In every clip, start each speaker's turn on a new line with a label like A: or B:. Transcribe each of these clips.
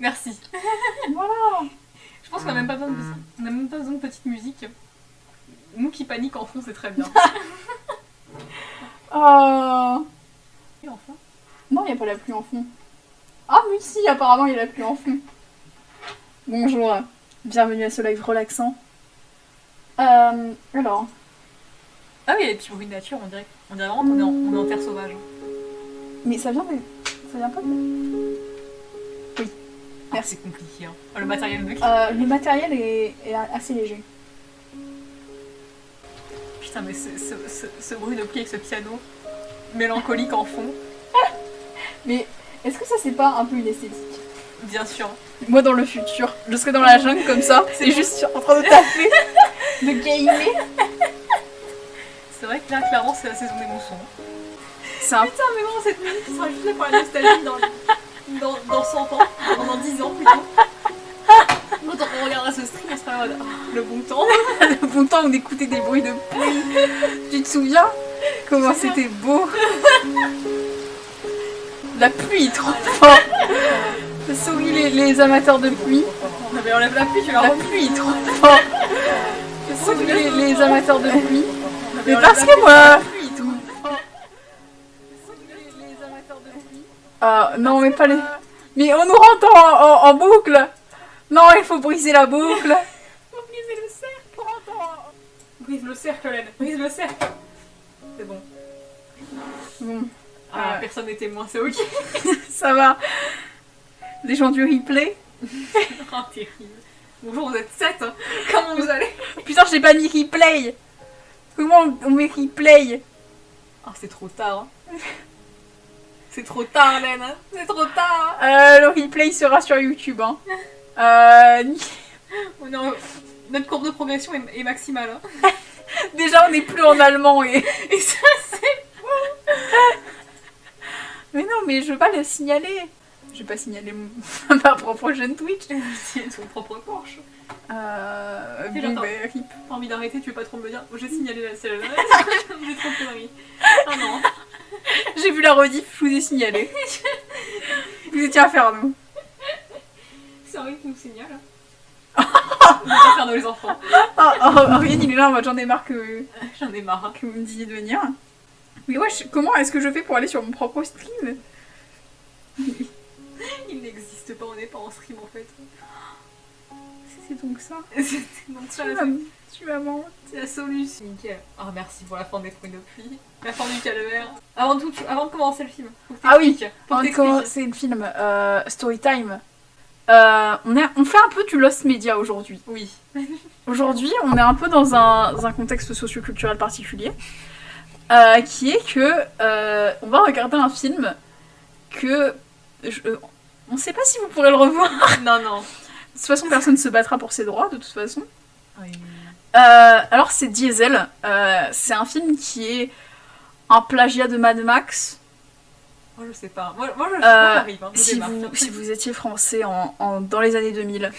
A: Merci.
B: Voilà.
A: Je pense qu'on n'a même pas besoin de ça. On n'a même pas besoin de petite musique. Nous qui paniquent en fond, c'est très bien. Et enfin.
B: Non, il n'y a pas la pluie en fond. Ah oui, si, apparemment, il y a la pluie en fond. Bonjour, bienvenue à ce live relaxant. Alors...
A: Ah oui, il y a des petits bruits de nature, on dirait vraiment qu'on est en terre sauvage.
B: Mais ça vient de... Ça vient pas de... Oui.
A: Ah, c'est compliqué, hein. Le matériel de
B: le matériel est assez léger.
A: Putain, mais ce bruit de pli avec ce piano mélancolique en fond.
B: Mais est-ce que ça, c'est pas un peu une esthétique?
A: Bien sûr.
B: Moi, dans le futur, je serai dans la jungle comme ça, c'est juste en train de taper, de gamer.
A: C'est vrai que là, clairement, c'est la saison des moussons.
B: C'est un...
A: Putain, mais bon, cette minute qui sera juste là pour la nostalgie dans 100 ans, dans 10 ans plutôt. Quand on regardera ce stream, on sera en mode le bon temps.
B: Le bon temps où on écoutait des bruits de pluie. Tu te souviens comment c'était beau? La pluie, trop fort. Sorry les amateurs de pluie.
A: Non mais enlève la pluie, tu vas
B: La pluie, trop fort. Sorry les amateurs de pluie. Mais parce que moi... non, mais pas les... Mais on nous rentre en boucle. Non, il faut briser la boucle.
A: Faut briser le cercle. Brise le cercle, Hélène. Brise le cercle. C'est bon.
B: Bon.
A: Ah, personne n'est témoin, c'est ok.
B: Ça va. Les gens du replay.
A: Oh, terrible. Bonjour, vous êtes 7. Hein. Comment vous allez?
B: Putain, j'ai pas mis replay. Comment on met replay?
A: Oh, c'est trop tard. Hein. C'est trop tard, Hélène. Hein. C'est trop tard.
B: Le replay sera sur YouTube. Hein.
A: Notre courbe de progression est maximale. Hein.
B: Déjà, on n'est plus en allemand et
A: ça, c'est fou.
B: Mais non, mais je veux pas le signaler. Je vais pas signaler ma propre chaîne Twitch.
A: C'est son propre Porsche.
B: Bon, rip.
A: T'as envie d'arrêter, tu veux pas trop me dire. J'ai signalé la selle. J'ai trop de conneries. Ah non.
B: J'ai vu la rediff, je vous ai signalé. Vous étiez infernaux.
A: C'est Henri qui nous signale. On va pas faire de les enfants.
B: Rien, il est là en mode j'en ai marre que vous me disiez de venir. Mais wesh, comment est-ce que je fais pour aller sur mon propre stream?
A: Il n'existe pas, on n'est pas en stream en fait.
B: C'est donc ça.
A: Donc
B: Tu m'as menti.
A: c'est la solution. Nickel. Ah merci pour la fin des fruits de pluie. La fin du calvaire. Avant de commencer le film.
B: Ah oui,
A: faut que
B: c'est le film Storytime. On fait un peu du Lost Media aujourd'hui.
A: Oui.
B: Aujourd'hui, on est un peu dans un contexte socio-culturel particulier, qui est que on va regarder un film que on sait pas si vous pourrez le revoir.
A: Non, non.
B: De toute façon, personne ne se battra pour ses droits, de toute façon.
A: Oui.
B: Alors, c'est Diesel. C'est un film qui est un plagiat de Mad Max.
A: Moi, je sais pas. Moi j'arrive. Hein,
B: Si vous étiez français dans les années 2000,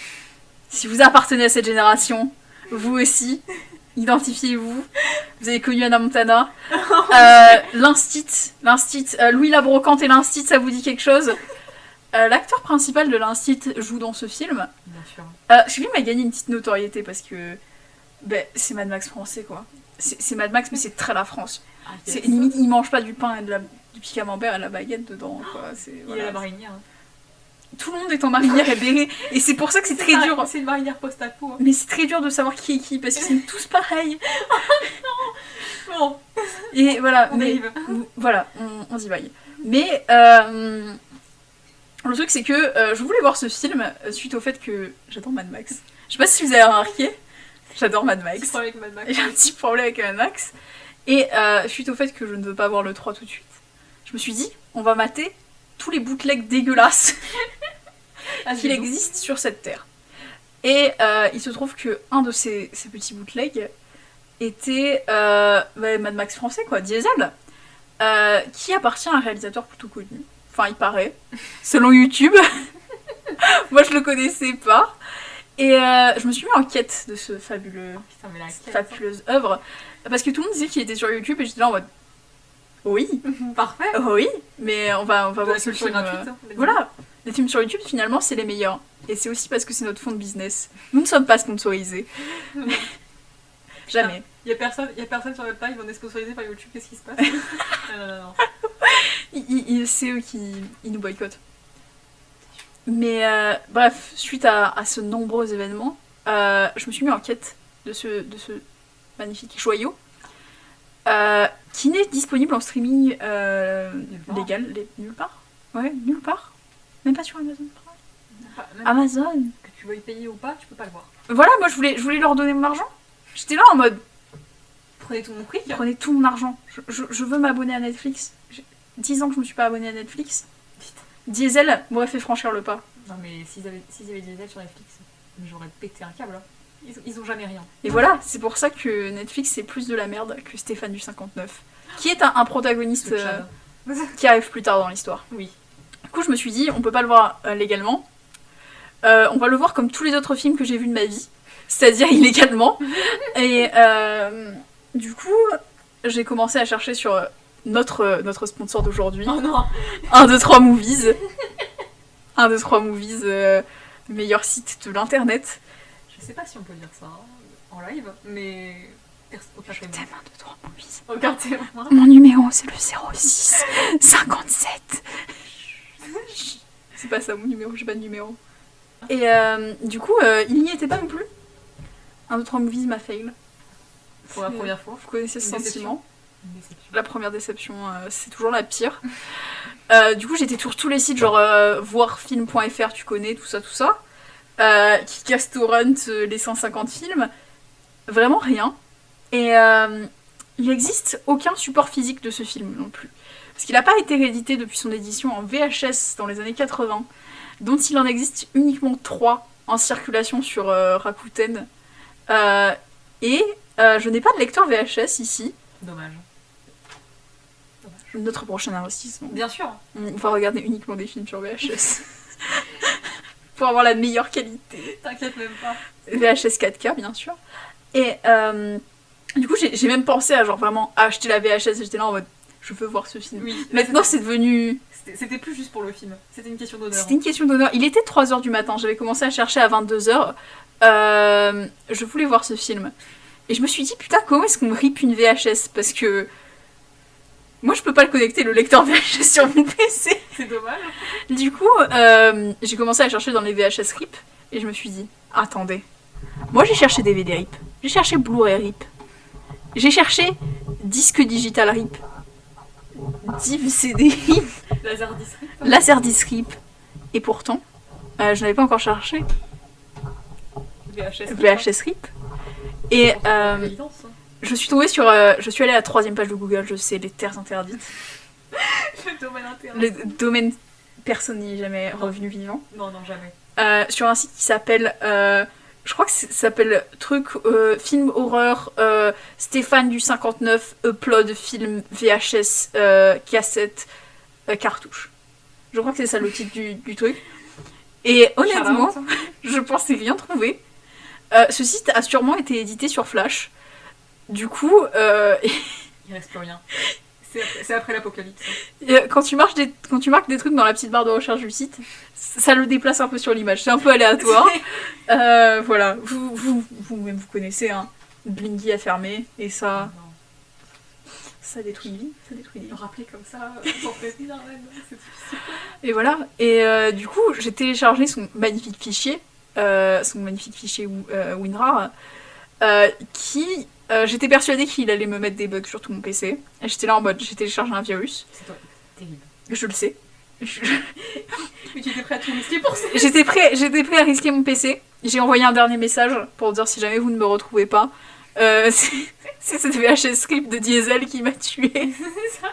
B: si vous appartenez à cette génération, vous aussi, identifiez-vous. Vous avez connu Hannah Montana. L'Instit, Louis la Brocante et l'Instit, ça vous dit quelque chose? L'acteur principal de l'Instit joue dans ce film.
A: Bien sûr.
B: Ce film a gagné une petite notoriété parce que c'est Mad Max français, quoi. C'est Mad Max, mais c'est très la France.
A: Ah,
B: C'est limite, il mange pas du pain et du pied camembert et la baguette dedans, quoi.
A: Il est à la marinière. Hein.
B: Tout le monde est en marinière et béret. Et c'est pour ça que c'est très dur.
A: C'est une marinière post-apo. Hein.
B: Mais c'est très dur de savoir qui est qui parce qu'ils sont tous pareils.
A: Bon.
B: Et voilà.
A: On dérive.
B: Voilà, on divague. Mais le truc, c'est que je voulais voir ce film suite au fait que j'adore Mad Max. Je sais pas si vous avez remarqué, j'adore Mad Max. J'ai un petit problème avec Mad Max. Et suite au fait que je ne veux pas voir le 3 tout de suite, je me suis dit, on va mater tous les bootlegs dégueulasses qu'il existe sur cette terre. Et il se trouve que un de ces petits bootlegs était Mad Max français, quoi, Diesel, qui appartient à un réalisateur plutôt connu. Enfin, il paraît, selon YouTube. Moi, je le connaissais pas. Et je me suis mis en quête de ce fabuleuse œuvre. Parce que tout le monde disait qu'il était sur YouTube et j'étais là en mode... Oui.
A: Parfait.
B: Oui, mais on va voir ce film.
A: Gratuite, hein,
B: voilà. Les films sur YouTube, finalement, c'est les meilleurs. Et c'est aussi parce que c'est notre fond de business. Nous ne sommes pas sponsorisés. Jamais.
A: Il y a personne sur notre page, on est sponsorisé par YouTube, qu'est-ce qui se passe? Non.
B: C'est eux qui nous boycottent. Mais bref, suite à ce nombreux événements, je me suis mis en quête de ce magnifique joyau qui n'est disponible en streaming légal nulle part. Ouais, nulle part. Même pas sur Amazon Prime. Amazon.
A: Que tu veuilles payer ou pas, tu peux pas le voir.
B: Voilà, moi je voulais leur donner mon argent. J'étais là en mode
A: prenez tout mon prix.
B: Prenez tout mon argent. Je veux m'abonner à Netflix. J'ai 10 ans que je me suis pas abonnée à Netflix. Diesel m'aurait fait franchir le pas.
A: Non mais s'ils avaient Diesel sur Netflix, j'aurais pété un câble. Ils ont jamais rien.
B: Et voilà, c'est pour ça que Netflix c'est plus de la merde que Stéphane du 59. Qui est un protagoniste qui arrive plus tard dans l'histoire.
A: Oui.
B: Du coup je me suis dit, on peut pas le voir légalement. On va le voir comme tous les autres films que j'ai vus de ma vie. C'est-à-dire illégalement. Et du coup, j'ai commencé à chercher sur notre sponsor d'aujourd'hui.
A: Oh non.
B: 1, 2, 3 Movies. 1, 2, 3 Movies, meilleur site de l'internet.
A: Je sais pas si on peut dire ça en live, mais...
B: Je t'aime 1, 2, 3 Movies.
A: Aucun témoin.
B: Mon numéro c'est le 06 57. C'est pas ça mon numéro, j'ai pas de numéro. Et du coup, il n'y était pas non plus. 1, 2, 3 Movies m'a fail.
A: Pour la première fois.
B: Vous connaissez ce sentiment.
A: Une déception.
B: La première déception, c'est toujours la pire. Du coup, j'étais sur tous les sites, genre voirfilm.fr, tu connais, tout ça. Kickatorrent, les 150 films. Vraiment rien. Et il n'existe aucun support physique de ce film non plus. Parce qu'il n'a pas été réédité depuis son édition en VHS dans les années 80, dont il en existe uniquement 3 en circulation sur Rakuten. Et je n'ai pas de lecteur VHS ici.
A: Dommage.
B: Notre prochain investissement.
A: Bien sûr.
B: On va regarder uniquement des films sur VHS. Pour avoir la meilleure qualité.
A: T'inquiète même pas.
B: VHS 4K, bien sûr. Et du coup, j'ai même pensé à genre vraiment acheter la VHS. J'étais là en mode, je veux voir ce film.
A: Oui.
B: Maintenant, c'est devenu...
A: C'était plus juste pour le film. C'était une question d'honneur.
B: C'était une question d'honneur. Il était 3h du matin. J'avais commencé à chercher à 22h. Je voulais voir ce film. Et je me suis dit, putain, comment est-ce qu'on me rip une VHS? Parce que... moi, je peux pas le connecter, le lecteur VHS sur mon PC.
A: C'est dommage.
B: Du coup, j'ai commencé à chercher dans les VHS RIP. Et je me suis dit, attendez. Moi, j'ai cherché DVD RIP. J'ai cherché Blu-ray RIP. J'ai cherché disque digital RIP. Div CD RIP.
A: Laserdisc RIP.
B: Laserdisc RIP. Et pourtant, je n'avais pas encore cherché VHS RIP. Et je suis tombée sur... je suis allée à la 3e page de Google, je sais, les terres interdites.
A: Le domaine interne.
B: Le domaine... Personne n'y est jamais revenu vivant.
A: Non, jamais.
B: Sur un site qui s'appelle... je crois que ça s'appelle truc film horreur Stéphane du 59 upload film VHS cassette cartouche. Je crois que c'est ça le titre du truc. Et honnêtement, je pensais rien trouver. Ce site a sûrement été édité sur Flash. Du coup...
A: il reste plus rien. C'est après l'apocalypse.
B: Quand tu marques des trucs dans la petite barre de recherche du site, ça le déplace un peu sur l'image. C'est un peu aléatoire. Voilà. Vous-même, vous connaissez, hein. Blingy a fermé. Et ça... ça détruit une vie. Ça détruit une vie.
A: Rappeler comme ça, sans prévenir, c'est difficile.
B: Et voilà. Et du coup, j'ai téléchargé son magnifique fichier. WinRAR. Qui... j'étais persuadée qu'il allait me mettre des bugs sur tout mon PC. Et j'étais là en mode, j'ai téléchargé un virus.
A: C'est terrible.
B: Je le sais.
A: Mais tu étais prêt à tout risquer pour ça.
B: J'étais prêt à risquer mon PC. J'ai envoyé un dernier message pour dire si jamais vous ne me retrouvez pas. C'est cette VHS RIP de Diesel qui m'a tuée.
A: C'est ça.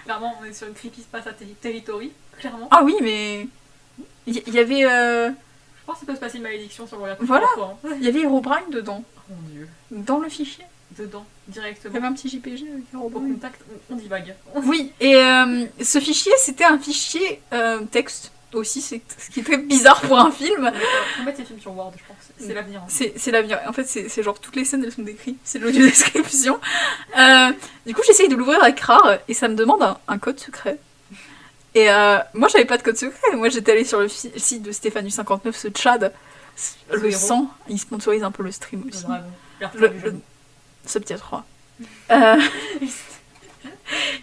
A: Clairement, on est sur une creepypasta territory. Clairement.
B: Ah oui, mais... Il y avait...
A: Je pense qu'il peut se passer une malédiction sur le regard.
B: Voilà. Il y avait Herobrine dedans.
A: Oh mon dieu.
B: Dans le fichier.
A: Dedans, directement.
B: Il y avait un petit JPG avec
A: Au
B: Herobrine.
A: contact, on divague.
B: Oui, et ce fichier, c'était un fichier texte aussi, c'est ce qui est très bizarre pour un film.
A: Faut mettre ces films sur Word, je pense. C'est l'avenir. Hein.
B: C'est l'avenir. En fait, c'est genre toutes les scènes, elles sont décrites. C'est de l'audio description. Du coup, j'essaye de l'ouvrir avec RAR et ça me demande un code secret. Et moi, j'avais pas de code secret. Moi, j'étais allée sur le site de Stéphane du 59, ce Tchad. Le sang, il sponsorise un peu le stream aussi. Le Subtitre 3.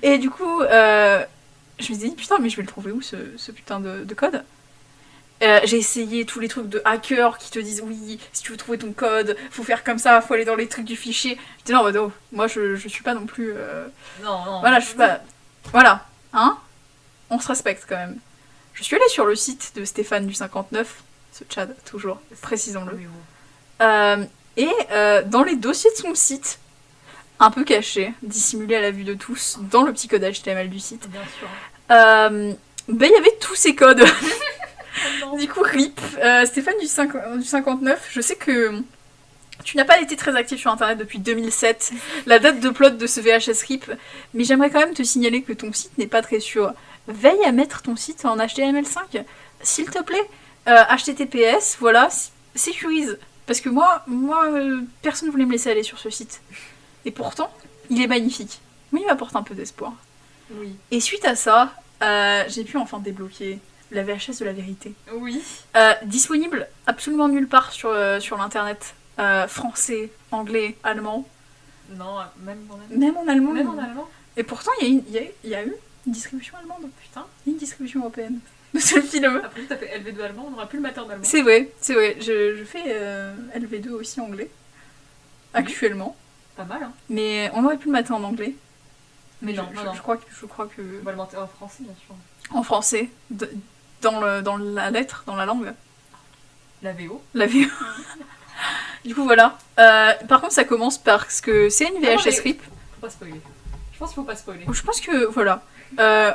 B: Et du coup, je me suis dit, putain, mais je vais le trouver où ce putain de code? J'ai essayé tous les trucs de hackers qui te disent oui, si tu veux trouver ton code, faut faire comme ça, faut aller dans les trucs du fichier. J'étais non, oh, moi je suis pas non plus.
A: Non.
B: Voilà, je suis pas. Voilà, hein? On se respecte quand même. Je suis allée sur le site de Stéphane du 59, ce Tchad, toujours, précisons-le. Et dans les dossiers de son site, un peu caché, dissimulé à la vue de tous, dans le petit code HTML du site,
A: bien sûr.
B: Il y avait tous ces codes. Du coup, RIP, Stéphane du 59, je sais que tu n'as pas été très actif sur internet depuis 2007, la date de plot de ce VHS RIP, mais j'aimerais quand même te signaler que ton site n'est pas très sûr. Veille à mettre ton site en HTML5, s'il te plaît. HTTPS, voilà, sécurise. Parce que moi personne ne voulait me laisser aller sur ce site. Et pourtant, il est magnifique. Oui, il m'apporte un peu d'espoir.
A: Oui.
B: Et suite à ça, j'ai pu enfin débloquer la VHS de la vérité.
A: Oui.
B: Disponible absolument nulle part sur l'internet. Français, anglais, allemand.
A: Non, même en allemand.
B: Même en allemand.
A: Même en allemand.
B: Et pourtant, il y a eu une distribution allemande. Putain, une distribution européenne de ce film.
A: Après, tu as fait LV2 allemand, on n'aura plus le matin d'allemand.
B: C'est vrai. Je fais LV2 aussi anglais. Actuellement.
A: Pas mal, hein.
B: Mais on aurait pu le matin en anglais.
A: Mais non.
B: Je crois que...
A: On va le monter en français, bien sûr.
B: En français. Dans la lettre, dans la langue.
A: La VO.
B: La VO. Du coup, voilà. Par contre, ça commence parce que c'est une VHS RIP.
A: Faut pas spoiler. Je pense qu'il faut pas spoiler.
B: Je pense que, voilà.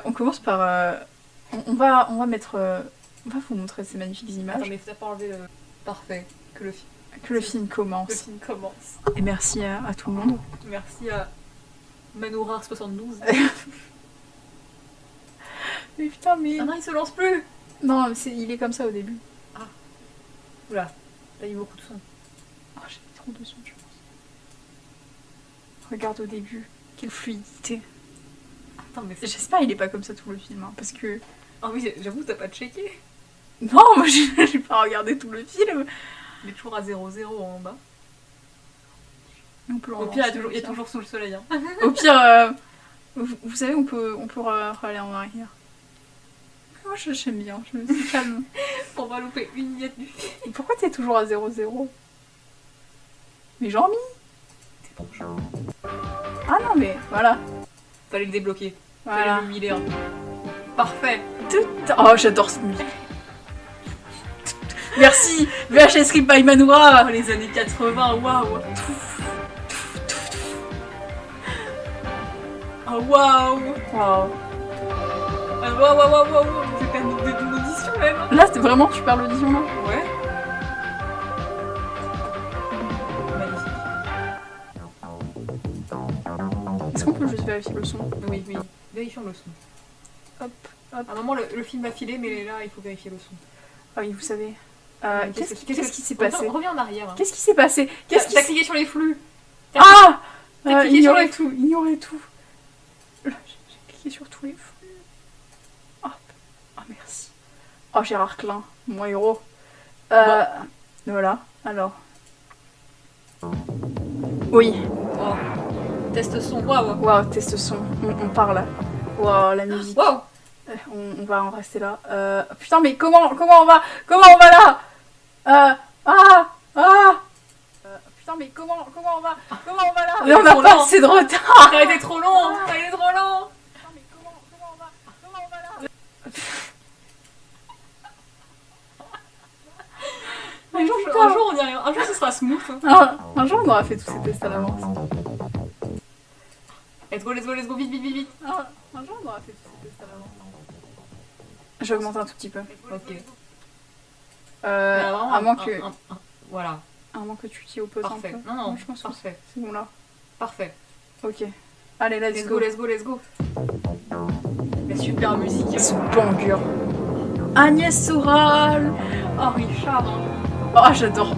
B: On commence par... on va mettre... on va vous montrer ces magnifiques images.
A: Attends, mais faut pas enlever le... Parfait.
B: Que le film commence.
A: Le film commence.
B: Et merci à tout le monde.
A: Merci à Manorar72.
B: Mais putain, mais...
A: Ah non, il se lance plus.
B: Non, il est comme ça au début.
A: Ah. Oula. Là, il y a beaucoup de son.
B: Oh, j'ai mis trop de son, je pense. Regarde au début. Quelle fluidité.
A: Attends, mais
B: j'espère qu'il est pas comme ça tout le film, hein, parce que...
A: Ah oui, j'avoue, t'as pas checké.
B: Non, moi j'ai pas regardé tout le film.
A: Il est toujours à 0,0 en bas.
B: On peut
A: au pire, il est toujours sous le soleil. Hein.
B: Au pire, vous savez, on peut aller en arrière. Moi j'aime bien, je me suis calme.
A: Pour pas louper une miette du film.
B: Pourquoi t'es toujours à 0,0 ? Mais Jean-Mi,
A: t'es trop chaud.
B: Ah non mais voilà.
A: Fallait le débloquer.
B: Voilà.
A: Fallait le humilier. Parfait.
B: Oh j'adore cette musique. Merci VHS RIP by Manoura.
A: Oh, les années 80, waouh. Oh waouh.
B: Waouh.
A: Waouh. C'est pas une audition même.
B: Là c'est vraiment tu parles l'audition là.
A: Ouais. Magnifique.
B: Est-ce qu'on peut juste vérifier le son ?
A: Oui. Vérifions le son.
B: Hop.
A: À un moment le film va filer, mais là il faut vérifier le son.
B: Ah oui, vous savez. Qu'est-ce qui s'est passé ?
A: Reviens en arrière. Hein.
B: Qu'est-ce qui s'est passé ?
A: T'as cliqué sur les flux.
B: Ah
A: ignorez
B: tout. J'ai cliqué sur tous les flux. Hop. Oh, merci. Oh, Gérard Klein, mon héros. Voilà, alors. Oui.
A: Oh. Test son, waouh.
B: Waouh, test son. On parle. Waouh, la musique.
A: Waouh.
B: On va en rester là. Putain, mais comment on va là putain, mais comment on va là Mais on n'a pas assez de retard.
A: Ça a été trop long. Putain, mais comment on va là un jour on y arrive. Un jour ce sera smooth.
B: Un jour on aura fait tous ces tests à l'avance.
A: Let's go, vite.
B: Un jour on aura fait tous ces tests à l'avance. Je vais augmenter un tout petit peu.
A: Ok.
B: À moins que...
A: Voilà.
B: À moins que tu t'y opposes un peu.
A: Non,
B: je pense
A: parfait.
B: Que c'est bon là.
A: Parfait.
B: Ok. Allez, let's go.
A: Let's go. La super musique.
B: Ce banger. Agnès Soral.
A: Oh, Richard.
B: Oh, j'adore.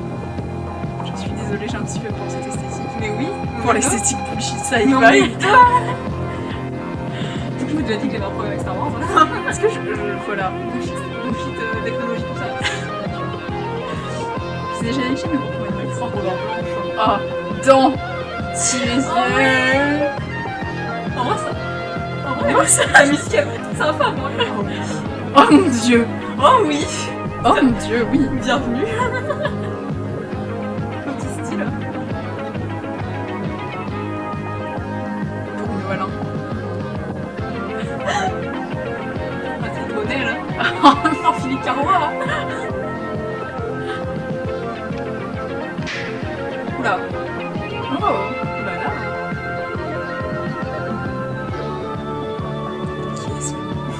B: Je suis désolée, j'ai un petit peu pour cette esthétique.
A: Mais oui.
B: Pour l'esthétique bullshit, ça y
A: va.
B: Du
A: Je vous ai déjà dit que j'avais un problème avec Star Wars.
B: Est-ce que voilà.
A: Bullshit, technologie, tout ça.
B: C'est déjà les films, mais pour Mad Max.
A: Oh, pour voir un peu.
B: Ah, dans Silesia.
A: En vrai, ça. En
B: Mais
A: vrai,
B: moi, ça.
A: la musique, c'est un peu à moi.
B: Oh mon dieu.
A: Oh oui.
B: Oh mon dieu, oui.
A: Bienvenue. Petit style.
B: Pour voilà.
A: Un petit modèle. Oh non, Philippe Caroua. Oula.
B: Oh, bah là.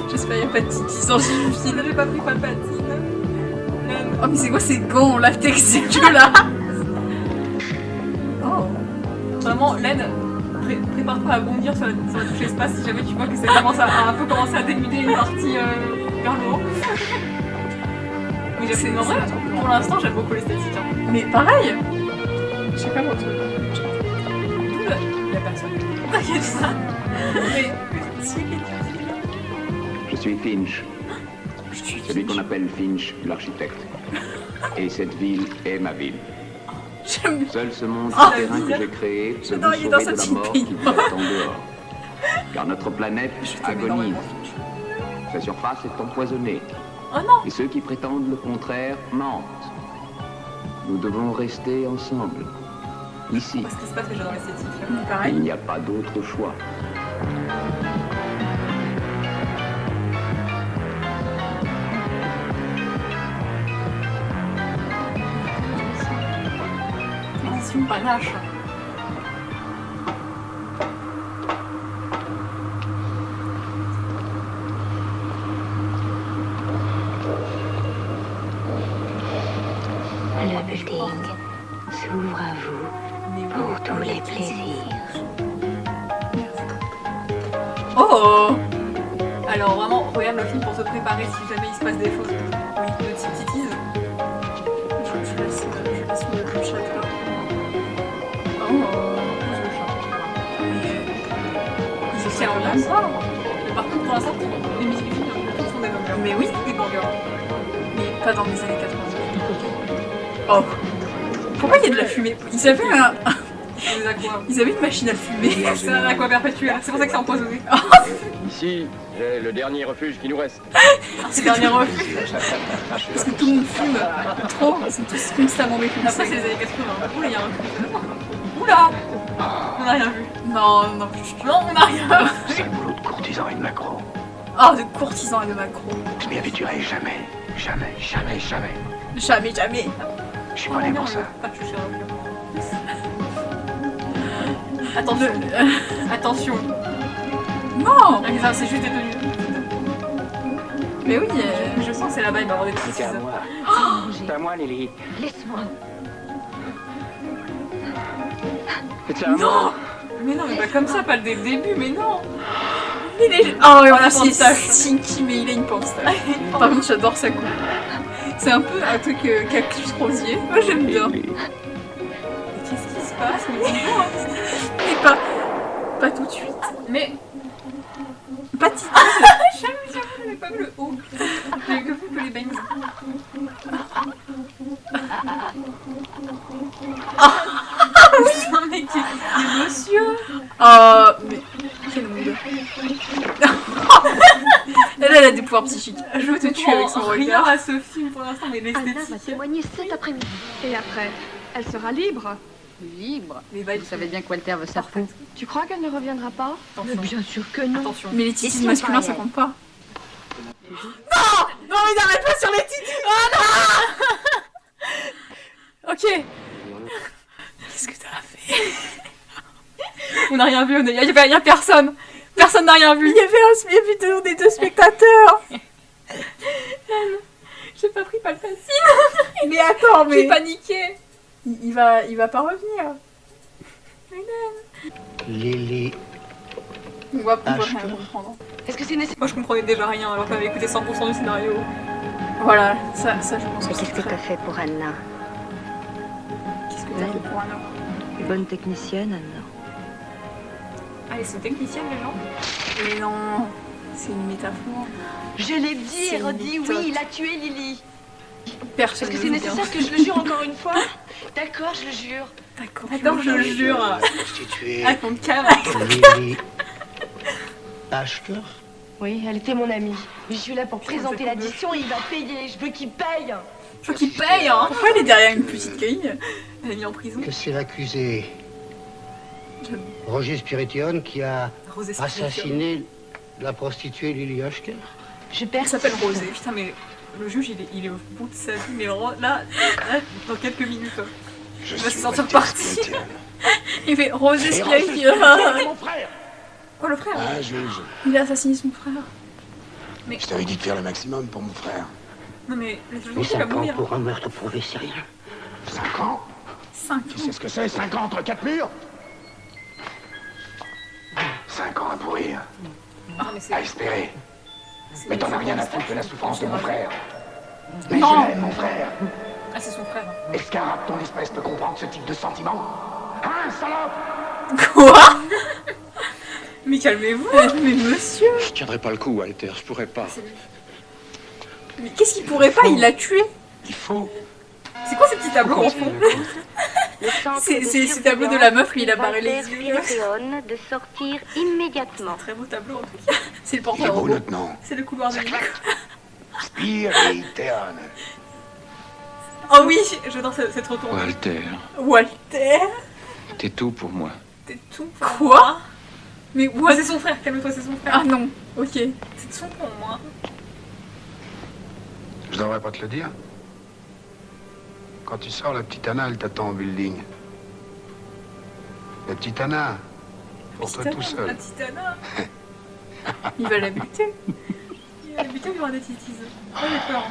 B: J'espère qu'il n'y a pas de Titi sans le film.
A: J'ai pas pris Palpatine.
B: Oh, mais c'est quoi ces gants en latex, c'est que là? Oh.
A: Vraiment, Len, prépare-toi à bondir sur la touche espace si jamais tu vois que ça commence à un peu commencer à dénuder une partie vers le haut. Mais j'aime en vrai, pour l'instant, j'aime beaucoup l'esthétique. Hein.
B: Mais pareil. Je sais pas mon truc.
A: Il y a personne. T'inquiète ça. Mais
C: Je suis Finch, celui qu'on appelle Finch, l'architecte. Et cette ville est ma ville.
B: J'aime.
C: Seul ce monde
B: Oh,
C: souterrain que j'ai créé peut
B: j'adore,
C: vous
B: il est dans
C: sauver de
B: sa
C: la mort
B: petite
C: qui vous attend dehors. Car notre planète
B: t'aime énormément,
C: agonise. Sa surface est empoisonnée.
A: oh non.
C: Et ceux qui prétendent le contraire mentent. Nous devons rester ensemble. Ici,
A: Ce qui se passe, mais j'adore l'esthétique.
B: Mais
C: il
B: pareil.
C: n'y a pas d'autre choix.
A: Édition panache.
D: Le building s'ouvre à vous pour tous les plaisirs.
B: Oh.
A: Alors vraiment, regarde le film pour se préparer si jamais il se passe des choses. Oui, de type titise.
B: Je laisse le chat là. Oh.
A: C'est ce ambiance ça. Mais par contre, pour l'instant, les musiques du film sont des bangers.
B: Mais oui.
A: Des bangers.
B: Mais pas dans les années 90. Oh. Pourquoi il y a de la fumée? Ils avaient
A: Des aquas.
B: Ils avaient une machine à fumer.
A: C'est un aqua perpétuel. C'est pour ça que c'est empoisonné.
E: Ici, j'ai le dernier refuge qui nous reste.
A: C'est dernier refus.
B: Parce que tout le monde fume trop. Ils sont tous constamment
A: Après,
B: défoncés.
A: c'est les années 80. Oula, il y a un refus. Oula. On n'a rien vu.
B: Non.
A: Non, on n'a rien vu.
C: C'est le boulot de courtisan et de macro.
B: Oh, de courtisans et de macro.
C: Je m'y habituerai jamais. Jamais, jamais, jamais.
B: Jamais, jamais.
C: Je suis pas né pour ça.
A: Pas de toucher à Attention. Attention.
B: Non.
A: Ah, ça, c'est juste des tenues.
B: Mais oui.
A: Je sens que c'est la vibe avant des
C: C'est
A: précises.
C: à moi. C'est à moi, Lily.
D: Laisse-moi.
E: C'est à moi.
A: Non. Mais non, mais pas comme ça, pas dès le début, mais non.
B: Oh, et voilà,
A: la
B: c'est
A: pistache.
B: Stinky, mais il a une pistache. Par contre, j'adore sa coupe. C'est un peu un truc cactus rosier. Moi, j'aime bien.
C: Lily.
A: Qu'est-ce qui se passe? Mais dis-moi.
B: Mais pas tout de suite.
A: Mais
B: Pas Titi.
A: j'avais pas vu le haut. J'ai que vu que les bangs. Non mais quel monsieur.
B: Mais quel mood. Elle a des pouvoirs psychiques.
A: Je
B: veux te tuer avec son
A: rien
B: regard.
A: à ce film pour l'instant, mais
D: Anna va
A: l'esthétique.
D: témoigner cet après-midi.
F: Et après, elle sera libre.
G: Libre.
A: Les vibes.
G: Vous savez bien que Walter veut sa peau.
F: Tu crois qu'elle ne reviendra pas?
D: Mais bien sûr que non.
A: Attention.
B: Mais les
D: Et
B: titis
D: si on
B: masculins,
D: parlait
B: ça compte pas.
A: Non, il n'arrête pas sur les titis. Oh non. Ok.
B: Qu'est-ce que t'as fait?
A: On n'a rien vu, il y a personne. Personne n'a rien vu.
B: Il y avait des deux spectateurs.
A: J'ai pas pris Palpatine.
B: Mais attends,
A: J'ai paniqué.
B: il va pas revenir.
C: Lily.
B: On va pouvoir rien comprendre.
F: Est-ce que c'est nécessaire?
A: Moi je comprenais déjà rien alors que j'avais écouté 100% du scénario.
B: Voilà, ça je pense que
D: Mais qu'est-ce que t'as fait pour Anna?
B: Qu'est-ce que t'as fait pour un homme?
D: Bonne technicienne, Anna.
A: Ah, ils sont techniciennes les gens.
B: Mais non. C'est une métaphore.
H: Je l'ai dit,
B: C'est
H: et redit,
B: une
H: oui,
B: méthode.
H: il a tué Lily.
B: Personne
H: Est-ce que
B: ne
H: c'est
B: veut bien.
H: nécessaire que je le jure encore une fois? D'accord, je le jure.
B: D'accord, je le jure.
I: Prostituée
A: Ah, ton cœur.
I: Lily Ashker.
H: Oui, elle était mon amie. Je suis là pour présenter l'addition et il va payer. Je veux qu'il paye.
B: Faut qu'il paye, hein. Pourquoi il est derrière une petite grille?
A: Elle est mise en prison.
I: Que c'est l'accusé Roger Spirition qui a
A: Rosé Spirition.
I: assassiné la prostituée Lily Ashker.
H: Je
B: Elle
H: perds.
B: s'appelle Rosé.
A: Putain, mais le juge, il est au bout de sa vie. Mais là, dans quelques minutes,
I: Je
A: va se
I: suis
A: sentir
I: Walter
A: parti.
I: Spirition.
B: Il fait Rosé
I: Et
B: Spirition.
I: Roger mon frère.
A: Quoi, le frère?
I: Ah, juge.
B: Il a assassiné son frère.
I: Je t'avais dit de faire le maximum pour mon frère.
A: Non, mais le
I: Mais
A: juge, il va
I: 5 ans
A: mourir.
I: pour un meurtre prouvé, c'est rien. 5 ans
B: 5
I: Tu sais ce que c'est, 5 ans entre 4 murs 5 ans à pourrir,
A: Ah, mais c'est.
I: à espérer. Mais t'en as rien à foutre de la souffrance de mon frère. Mais
B: Non.
I: je l'aime, mon frère.
A: Ah, c'est son frère.
I: Est-ce qu'un rat de ton espèce peut comprendre ce type de sentiment? Hein, salope?
B: Quoi?
A: Mais calmez-vous.
B: Mais monsieur.
E: Je tiendrai pas le coup, Walter, je pourrais pas.
B: Mais qu'est-ce qu'il pourrait pas? Il l'a tué.
I: Il faut.
A: C'est quoi ces petits tableaux en fond?
B: C'est ces tableaux de la meuf où il a barré les
D: Walter
B: yeux.
D: Spirition de sortir immédiatement.
A: Très beau tableau en tout cas.
B: C'est le
I: Il
B: portrait
I: est beau
B: robot.
I: notre nom.
A: C'est le couloir de Nico.
I: Spirition.
B: Oh oui,
A: J'adore cette retourne.
E: Walter,
B: Walter.
E: t'es tout pour moi.
A: T'es tout pour
B: Quoi?
A: moi.
B: Mais
A: Ouais,
B: what?
A: c'est son frère, calme-toi, c'est son frère.
B: Ah non, ok.
A: C'est tout pour moi.
J: Je devrais pas te le dire. Quand tu sors, la petite Anna, elle t'attend au building. La petite Anna, pour toi tout
A: La
J: seul.
A: petite Anna.
B: Il va la buter.
A: Il va buter, il y aura des titties. Oh, j'ai peur.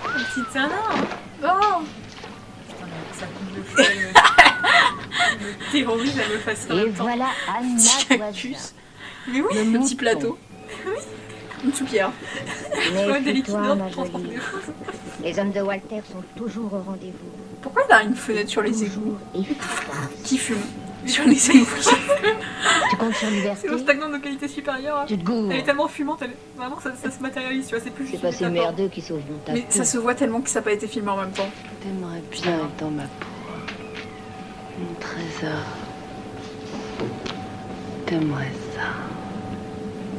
A: La petite Anna.
B: Oh.
A: Putain, mais ça me terrorise, elle me fascine en
D: Et
A: même temps.
D: voilà Anna
B: Petit
D: Doisa.
B: cactus.
A: Mais oui,
B: Le petit plateau. Une soupière.
A: je vois des liquides
D: Méfie-toi, ma
A: transporter
D: jolie.
A: des choses.
D: Les hommes de Walter sont toujours au rendez-vous.
B: Pourquoi il a une fenêtre sur les égouts?
D: Efficace.
B: Qui fume sur les égouts?
D: Tu comptes sur
A: C'est
D: liberté?
A: le stagnant de qualité supérieure.
D: Tu te gourres.
A: Elle est tellement fumante, vraiment ça se matérialise, tu vois, c'est plus
D: C'est
A: juste
D: pas
A: une
D: ces
A: métaphore.
D: merdeux qui sauveront ta
B: Mais
D: peau.
B: ça se voit tellement que ça n'a pas été filmé en même temps.
H: T'aimerais bien être dans ma peau. Mon trésor. T'aimerais ça.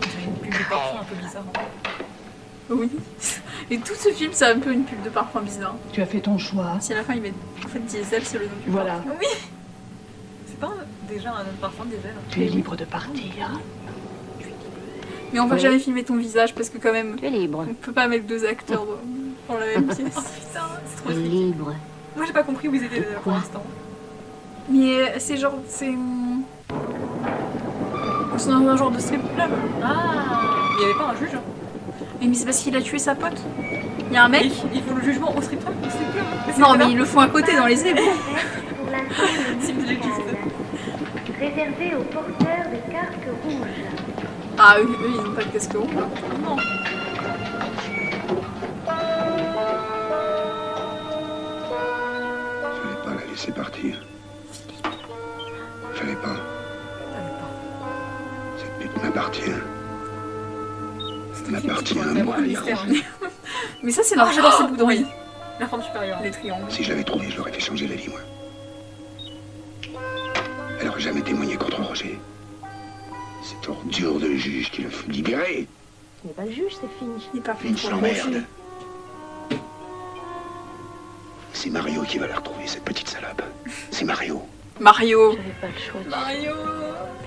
A: J'ai une pub de parfum un peu bizarre.
B: Oui. Et tout ce film, c'est un peu une pub de parfum bizarre.
H: Tu as fait ton choix.
B: Si à la fin il met. En fait, Diesel, c'est le nom du
H: Voilà.
B: parfum. Oui.
A: C'est pas déjà un parfum diesel.
H: Tu es libre de partir.
B: Mais on va
H: Oui.
B: jamais filmer ton visage parce que, quand même,
D: Tu es libre.
B: on peut pas mettre deux acteurs dans la même pièce.
A: Oh putain, c'est trop
D: Tu es
A: efficace.
D: libre.
A: Moi j'ai pas compris où ils étaient pour l'instant.
B: Mais c'est genre. C'est dans un genre de strip club.
A: Ah, il y avait pas un juge.
B: Mais c'est parce qu'il a tué sa pote. Il y a un mec.
A: Ils font le jugement au strip club.
B: Non, mais ils le font à côté dans les égouts.
D: Pour l'instant,
A: C'est une légiste.
D: réservé aux porteurs de cartes rouges.
B: Ah, eux, ils n'ont pas de casque rouge.
A: Non.
J: Fallait pas la laisser partir. Fallait pas. Cette pute m'appartient. Elle m'appartient à moi.
B: Mais ça, c'est dans J'adore ces bouts d'oreilles.
A: La forme supérieure.
B: Les triangles.
J: Si je l'avais trouvé, je l'aurais fait changer la vie, moi. Elle aurait jamais témoigné contre Roger. Cette ordure de juge qui le fut libéré.
D: Ce n'est pas le juge, c'est Finch.
B: Il est pas fait
J: Finch
B: pour
J: l'emmerde. C'est Mario qui va la retrouver, cette petite salope. C'est Mario.
B: Mario.
H: J'avais pas le choix.
A: Mario.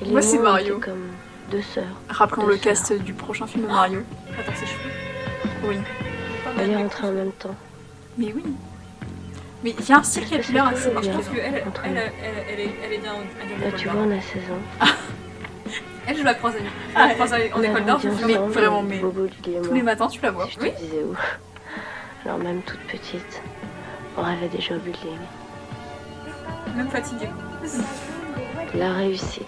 H: Et les
B: Moi, c'est
H: mots
B: Mario.
H: étaient comme deux sœurs.
B: Rappelons
H: Deux
B: le
H: sœurs.
B: cast du prochain film de Mario.
A: Attends, ses cheveux.
B: Oui.
H: Elle est rentrée en même temps.
B: Mais oui. Mais il y a un style capillaire assez
H: C'est
A: Je
B: marqué.
A: pense qu'elle
H: Entre
A: elle,
H: nous.
A: elle est bien à
H: Là, tu vois, on a 16 ans.
A: Elle, je la croise à en école d'art. Je me dis,
B: mais vraiment, mais
H: Bobo du Guillemot.
B: Tous les matins, tu la vois.
H: Si je te disais où. Alors même toute petite, on rêvait déjà au building.
A: même fatiguée.
H: La réussite.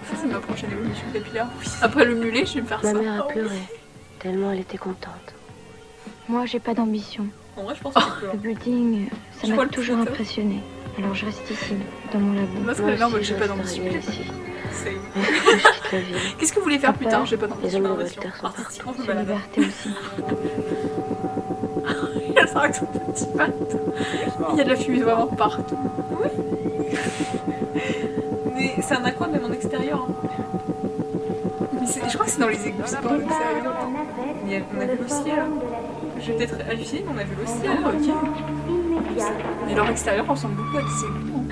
B: Ça, c'est ma prochaine évolution capillaire. Après le mulet, je vais me faire
H: Ma
B: ça.
H: mère a pleuré, tellement elle était contente.
F: Moi, j'ai pas d'ambition.
A: En vrai, je pense que c'est
F: Le building, ça
B: Je vois
F: m'a
B: le
F: toujours
B: putain.
F: impressionné. Alors je reste ici, dans mon labo.
B: Moi, c'est bien, moi, j'ai pas
H: je
B: d'ambition.
H: resterai bien ici.
A: same.
D: Très vite.
B: Qu'est-ce que vous voulez faire plus
D: Papa,
B: tard? J'ai pas
D: Les
B: d'ambition.
D: hommes de
A: ambition.
D: Voltaire sont partis.
A: Artistiquement, je me
D: C'est
A: balade.
D: liberté aussi.
B: Elle s'arrête avec son petit bateau. Il y a de la fumée vraiment partout.
A: Mais c'est un aqua même en extérieur. Hein.
B: Mais je crois que c'est dans les égouts, c'est pas en extérieur.
A: On a vu le ciel. Je vais peut-être halluciner, mais on a vu le ciel.
B: Ah, ok. Mais leur extérieur ressemble beaucoup à des égouts.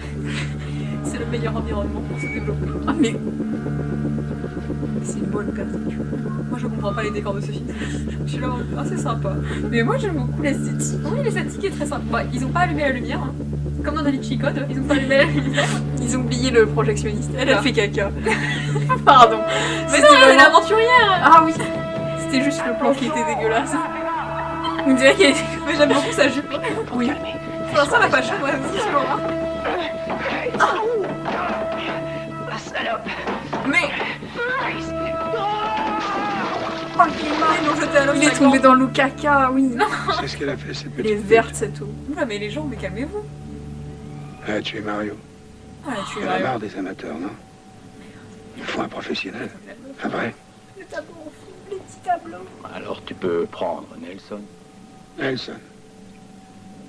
A: C'est le meilleur environnement pour se développer.
B: Ah, mais. C'est une bonne perspective.
A: Moi je comprends pas les décors de ce film. Je suis là, ah c'est sympa.
B: Mais moi j'aime beaucoup l'esthétique.
A: Oui, l'esthétique est très sympa. Ils ont pas allumé la lumière. Hein. Comme dans Da Vinci Code, ils ont pas allumé la lumière.
B: Ils ont oublié le projectionniste. Elle a fait caca. Pardon.
A: Mais non, elle est l'aventurière.
B: Ah oui. C'était juste le plan qui était dégueulasse. On dirait qu'elle était.
A: Mais j'aime beaucoup sa jupe.
B: Oui.
A: Pour l'instant, elle a pas chaud, ouais, aussi sur Laura.
H: Ah, salope.
A: Mais.
B: Oh,
A: Ils l'ont jeté à l'eau.
B: il est tombé dans l'eau caca, oui. Non.
J: C'est ce qu'elle a fait, cette
B: Elle est
J: petite.
B: verte cette eau.
A: Oula, mais les gens, mais calmez-vous.
J: Elle a tué Mario.
B: Ah, tu
J: Elle a marre des amateurs, non? Il faut un professionnel. Un vrai.
B: Les tableaux en fond, les petits tableaux.
E: Alors tu peux prendre Nelson.
J: Nelson.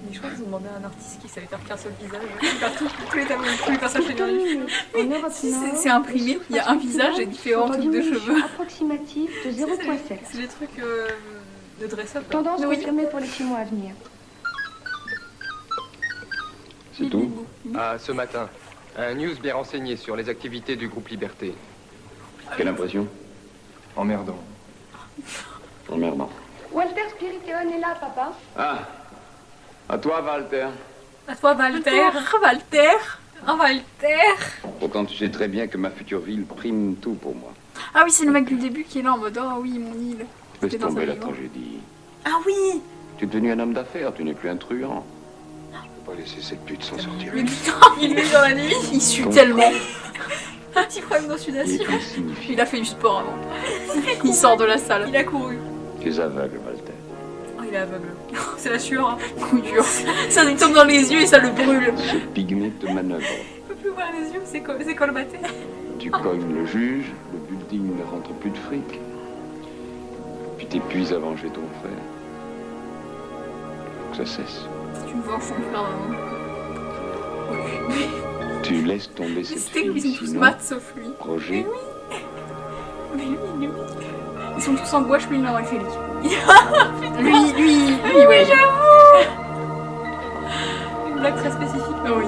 A: Mais je crois qu'ils ont demandé à un artiste qui savait faire qu'un seul visage. Partout, tous les tableaux, tous les personnages féminins.
B: C'est imprimé, il y a un visage et différents types de cheveux.
D: Approximative de 0,7.
A: C'est des trucs de dress-up.
D: Tendance
B: Oui.
D: confirmée pour les 6 mois à venir.
E: C'est tout?
K: Ah, ce matin, un news bien renseigné sur les activités du groupe Liberté.
C: Quelle impression?
K: Emmerdant.
C: Emmerdant.
D: Walter Spiritéon est là, papa.
C: Ah, à toi, Walter.
A: À toi, Walter.
B: Walter.
A: Ah, Walter.
C: Pourtant, tu sais très bien que ma future ville prime tout pour moi.
B: Ah oui, c'est le mec du début qui est là en mode oh oui, mon île.
C: Laisse
B: C'était dans
C: tomber
B: un
C: la
B: livre.
C: tragédie.
B: Ah oui.
C: Tu es devenu un homme d'affaires, tu n'es plus un truand.
J: Je peux pas laisser cette pute s'en sortir.
B: Mais putain,
A: Il est dans la nuit.
B: il sue tellement.
A: Un petit problème
C: Et
A: d'oxydation.
C: puis signifie.
B: Il a fait du sport avant. Il sort de la salle.
A: Il a couru.
C: Tu es aveugle, Walter.
A: Oh, il est aveugle. C'est la sueur. Hein.
B: Coup dur. Ça lui tombe dans les yeux et ça le brûle.
C: Ce pygmée te manœuvre.
A: Il peut plus voir les yeux, c'est colmaté.
C: Tu cognes le juge, le building ne rentre plus de fric. Puis t'épuises à venger ton frère. Faut que ça cesse.
B: Tu me vois au fond de frère vraiment.
C: Tu laisses tomber cette
B: C'était
C: fille,
B: où ils sont tous
C: sinon,
B: mat sauf lui.
C: Roger,
B: Mais lui. Ils sont tous en gouache, lui il est en acrylique. lui, ouais.
A: Une blague très spécifique.
B: Oui.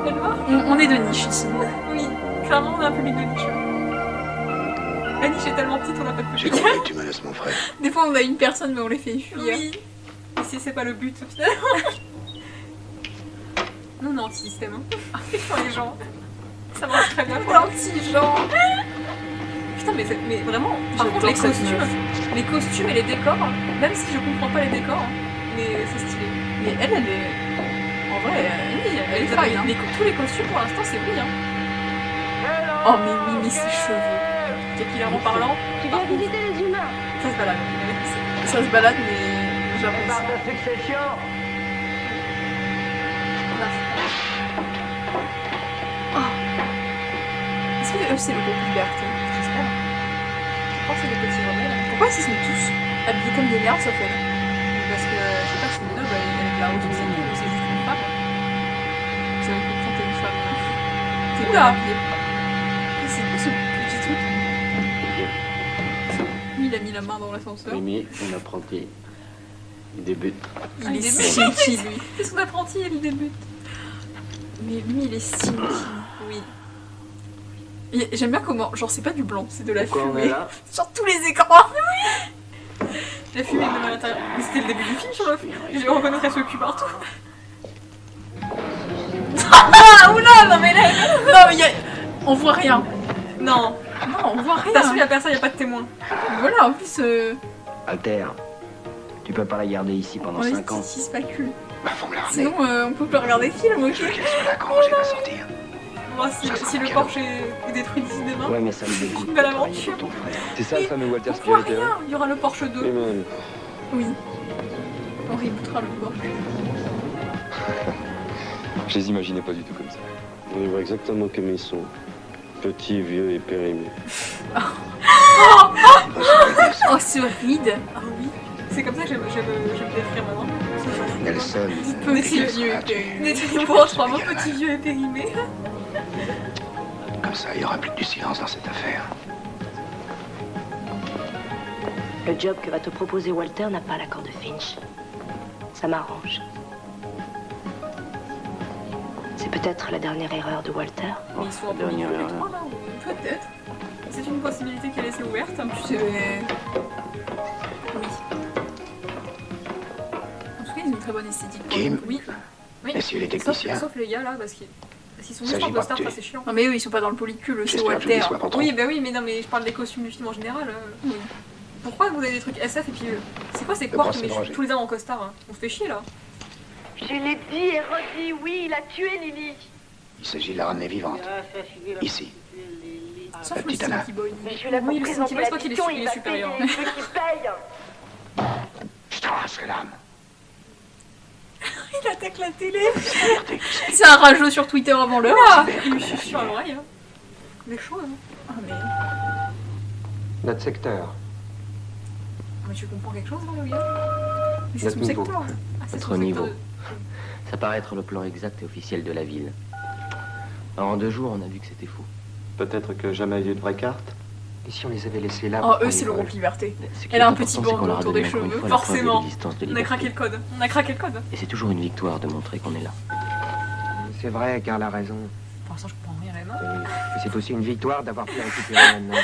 A: Elle va.
B: On est de niche ici.
A: Oui. Clairement, on a un public de niche. La niche est tellement petite, on n'a pas de
J: J'ai
A: public.
J: compris que tu menaces mon frère.
B: Des fois on a une personne mais on les fait fuir.
A: Oui. Et si c'est pas le but, finalement. Nous, on est anti-système. Hein. Pour les gens. Ça marche très bien.
B: L'anti-genre.
A: Putain, mais vraiment, par
B: J'adore
A: contre,
B: cette meuf.
A: les costumes et les décors, même si je comprends pas les décors, mais c'est stylé.
B: Mais elle est. En vrai, elle est fine. Hein.
A: Tous les costumes, pour l'instant, c'est oui. Hein.
B: Oh, mais ses cheveux.
A: Capillairement parlant,
D: Tu viens visiter les humains.
A: ça se balade.
B: Ça se balade, mais j'apprécie.
I: Barre de succession.
B: Est-ce que eux c'est le groupe Liberté?
A: J'espère. Je pense que c'est des petits rebelles.
B: Pourquoi ils sont tous habillés comme des merdes, ça fait?
A: Parce que, je sais pas, c'est une noble avec la haute enseigne ou c'est juste une femme.
B: C'est vrai que quand t'es une femme, t'es
A: Oula.
B: bien habillée. Et c'est quoi ce petit truc? Lui, il a mis la main dans l'ascenseur.
E: Mimi, mon apprenti, il débute.
B: Il est
A: débute.
B: stinky, lui.
A: C'est son apprenti, elle débute.
B: Mais lui, il est stinky. Oui. Et j'aime bien comment, genre c'est pas du blanc, c'est de la
E: Pourquoi on
B: fumée.
E: est là?
B: Sur tous les écrans.
A: La fumée même à l'intérieur. Mais c'était le début du film, sur le film. Je reconnaîtrais ce cul partout. Ah, oula, non mais là.
B: Non, mais y a... on voit rien.
A: Non.
B: Non, on voit rien.
A: T'as suivi la personne, y a pas de témoin.
B: Voilà, en plus,
E: Alter, tu peux pas la garder ici pendant
B: on est
E: 5 ans.
B: qui spacule.
J: Bah, faut me la ramener.
B: Sinon, on peut plus regarder le film, ok?
J: Je veux qu'elle soit là quand Roger va sortir.
A: Moi, si le Porsche est détruit d'ici demain,
E: Ouais, mais ça me dégoûte
A: Une
E: de
A: belle
E: travailler
A: aventure.
E: pour ton frère.
K: C'est ça le fameux Walter
A: on voit
K: Spiritéon?
A: rien. Il y aura le Porsche 2.
K: même.
B: Oui. On rebootera le Porsche.
K: Je les imaginais pas du tout comme ça.
E: On les voit exactement comme ils sont. Petit, vieux et périmé.
B: Oh, ce ride.
A: Ah oui. C'est comme ça que j'aime décrire maintenant.
J: Nelson.
B: Petit vieux.
A: Détruis-moi en 3 mots, petit vieux et périmé.
J: Comme ça, il y aura plus que du silence dans cette affaire.
D: Le job que va te proposer Walter n'a pas l'accord de Finch. Ça m'arrange. C'est peut-être la dernière erreur de Walter.
A: Mais ils sont un peu mignons les trois là, ou peut-être. C'est une possibilité qui est laissée ouverte.
B: Tu sais, oui. En tout cas, ils ont une très bonne esthétique.
J: Kim,
A: Oui.
J: messieurs les techniciens.
A: Sauf les gars là, parce qu'ils sont
J: S'agit
A: juste en
J: pas
A: costard,
J: de
A: ça
J: tuer.
A: c'est chiant.
B: Non, mais eux, ils sont pas dans le polycule, c'est
J: J'espère que je ne
B: Walter.
J: déçois pas trop.
A: Oui, bah oui, mais non, mais je parle des costumes du film en général.
B: Oui.
A: Pourquoi vous avez des trucs SF et puis c'est quoi ces
J: Le
A: quarks
J: procès
A: mais
J: de Roger.
A: tous les uns en costard hein. On se fait chier là.
H: Je l'ai dit et redit, oui, il a tué Lily.
J: Il s'agit de la ramener vivante. Ici.
B: Sauf le
J: petite Anna.
B: Stinky Boy.
H: Mais je suis là pour
A: Oui, le
H: présenter
A: Stinky Boy, c'est pas qu'il est
H: l'addition,
A: il est
H: il va
A: supérieur.
H: payer, je veux qu'il paye.
J: Je t'arracherai l'âme.
B: Il attaque la télé. C'est un rageux sur Twitter avant l'heure.
A: Il lui susurre à l'oreille. Hein. Il est chaud hein.
B: Ah, mais...
K: Notre secteur.
A: Mais tu comprends quelque chose là, le gars? Mais c'est
K: Notre
A: son
K: niveau.
A: secteur. Ah, c'est
L: Notre
A: son
L: niveau.
A: secteur
L: Ça paraît être le plan exact et officiel de la ville. Alors, en 2 jours, on a vu que c'était faux.
E: Peut-être que jamais eu de vraie carte.
K: Et si on les avait laissés là
B: Oh,
K: pour
B: eux,
K: qu'on
B: c'est
K: les
B: le
K: vole
B: groupe Liberté.
L: Ce qui
B: Elle
L: est
B: a un
L: important,
B: petit
L: c'est
B: bandeau
L: qu'on leur a
B: autour
L: donné
B: des
L: encore une
B: cheveux.
L: fois la preuve de
A: Forcément.
L: l'existence de
A: On a
L: liberté.
A: craqué le code. On a craqué le code.
L: Et c'est toujours une victoire de montrer qu'on est là.
K: C'est vrai, Carl a raison.
A: Pour l'instant, je comprends rien là.
K: Et c'est aussi une victoire d'avoir pu la récupérer maintenant.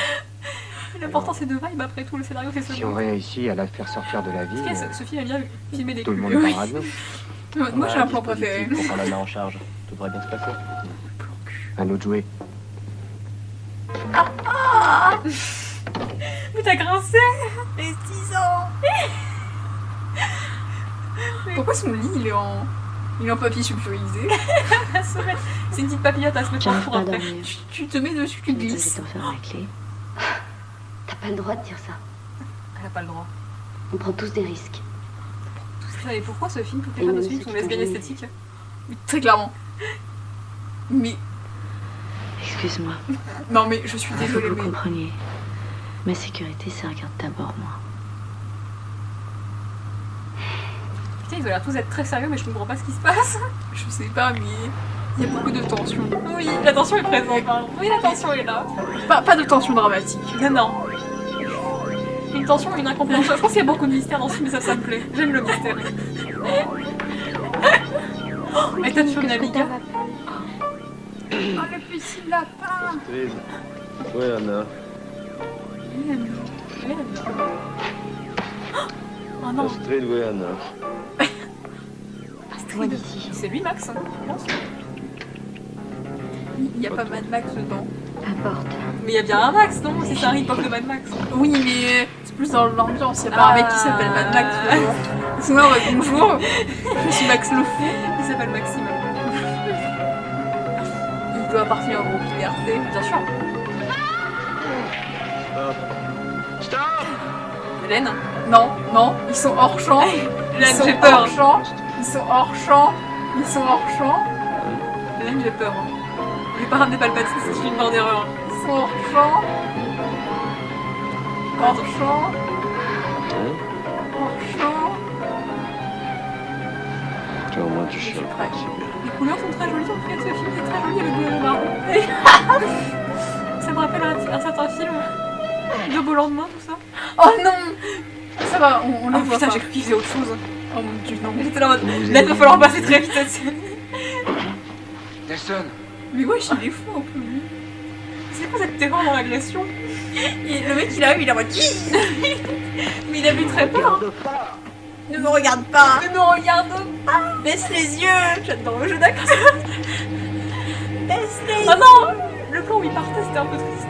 A: L'important c'est de vibe après tout. Le scénario c'est ce
K: Si on réussit à la faire sortir de la ville,
A: Ce film aime bien filmer des
K: tout le
A: culs.
K: monde
A: Oui.
K: parlera de nous.
B: Moi, j'ai un plan préféré.
L: Pour prendre la main en charge. Tout devrait bien se passer.
K: À nous de jouer.
A: Mais t'as grincé.
B: Les 10 ans. Pourquoi son lit, il est en papier sulfurisé?
A: C'est une petite papillote à se mettre
D: J'arrive
A: pour
D: pas à
A: après.
D: dormir.
B: Tu te mets dessus, tu
D: Je vais
B: glisses.
D: t'enfermer la clé. T'as pas le droit de dire ça.
A: Elle a pas le droit.
D: On prend tous des risques.
A: Et pourquoi ce film, toutes les
D: Et
A: fans de
D: même
A: ce film
D: ceux
A: sont
D: qui
A: lesbiennes
D: t'ont jamais
A: esthétiques?
B: Très clairement. Mais...
D: Excuse-moi.
B: Non, mais je suis
D: Il faut
B: désolée,
D: que vous
B: mais...
D: compreniez. Ma sécurité, ça regarde d'abord moi.
A: Putain, ils ont l'air tous être très sérieux, mais je comprends pas ce qui se passe.
B: Je sais pas, mais... Il y a beaucoup de tension.
A: Oui, la tension est présente. Hein. Oui, la tension est là.
B: Pas de tension dramatique.
A: Non, non. Une tension, une incompréhension. Je pense qu'il y a beaucoup de mystère dans ce film, mais ça me plaît. J'aime le mystère. Et toi, tu fais une Amiga.
B: Oh, le petit lapin.
E: Oui, Anna.
A: Oh non.
E: Astrid, oui, Anna.
D: Loin d'ici.
A: C'est lui, Max, hein, je pense.
B: Il n'y a pas Mad Max dedans.
D: Importe.
A: Mais il y a bien un Max, non? C'est un rip-off de Mad Max.
B: Oui, mais c'est plus dans l'ambiance. Il n'y a pas un mec qui s'appelle Mad Max dedans. Sinon, on va dire bonjour. Je suis Max le fou.
A: Il s'appelle Maxime.
B: Il doit appartenir au groupe Liberté.
A: Bien sûr.
E: Stop!
B: Hélène? Non, non, ils sont hors champ.
A: Hélène,
B: Ils
A: j'ai
B: sont
A: peur.
B: hors champ. Ils sont hors champ. Ils sont hors champ.
A: Hélène, j'ai peur. Hein. Je vais pas ramener Palpatine, c'est une grande erreur.
B: Ils sont hors champ. Hors champ. Hors champ.
E: Tu vois, au moins, tu
B: Je suis
E: chiales.
B: prête.
A: Les couleurs sont très jolies, en tout cas, ce film est très joli avec le marron. Ça me rappelle un certain film. De beau lendemain, tout ça.
B: Oh non! Ça va, on le
A: Oh
B: voit
A: putain,
B: pas.
A: j'ai cru qu'il faisait autre chose.
B: Oh mon dieu, non.
A: J'étais là en mode, là, il va falloir passer très vite cette scène.
K: Nelson,
B: Mais wesh, il est fou un peu lui.
A: C'est quoi cette terreur dans l'agression?
B: Et le mec il arrive, il est en mode
A: Mais il a vu très peur.
B: ne me regarde pas!
A: Ne nous regarde pas.
B: Baisse les yeux!
A: J'adore le jeu d'acteur.
B: Baisse les yeux!
A: Oh non! Le plan où il partait, c'était un peu triste.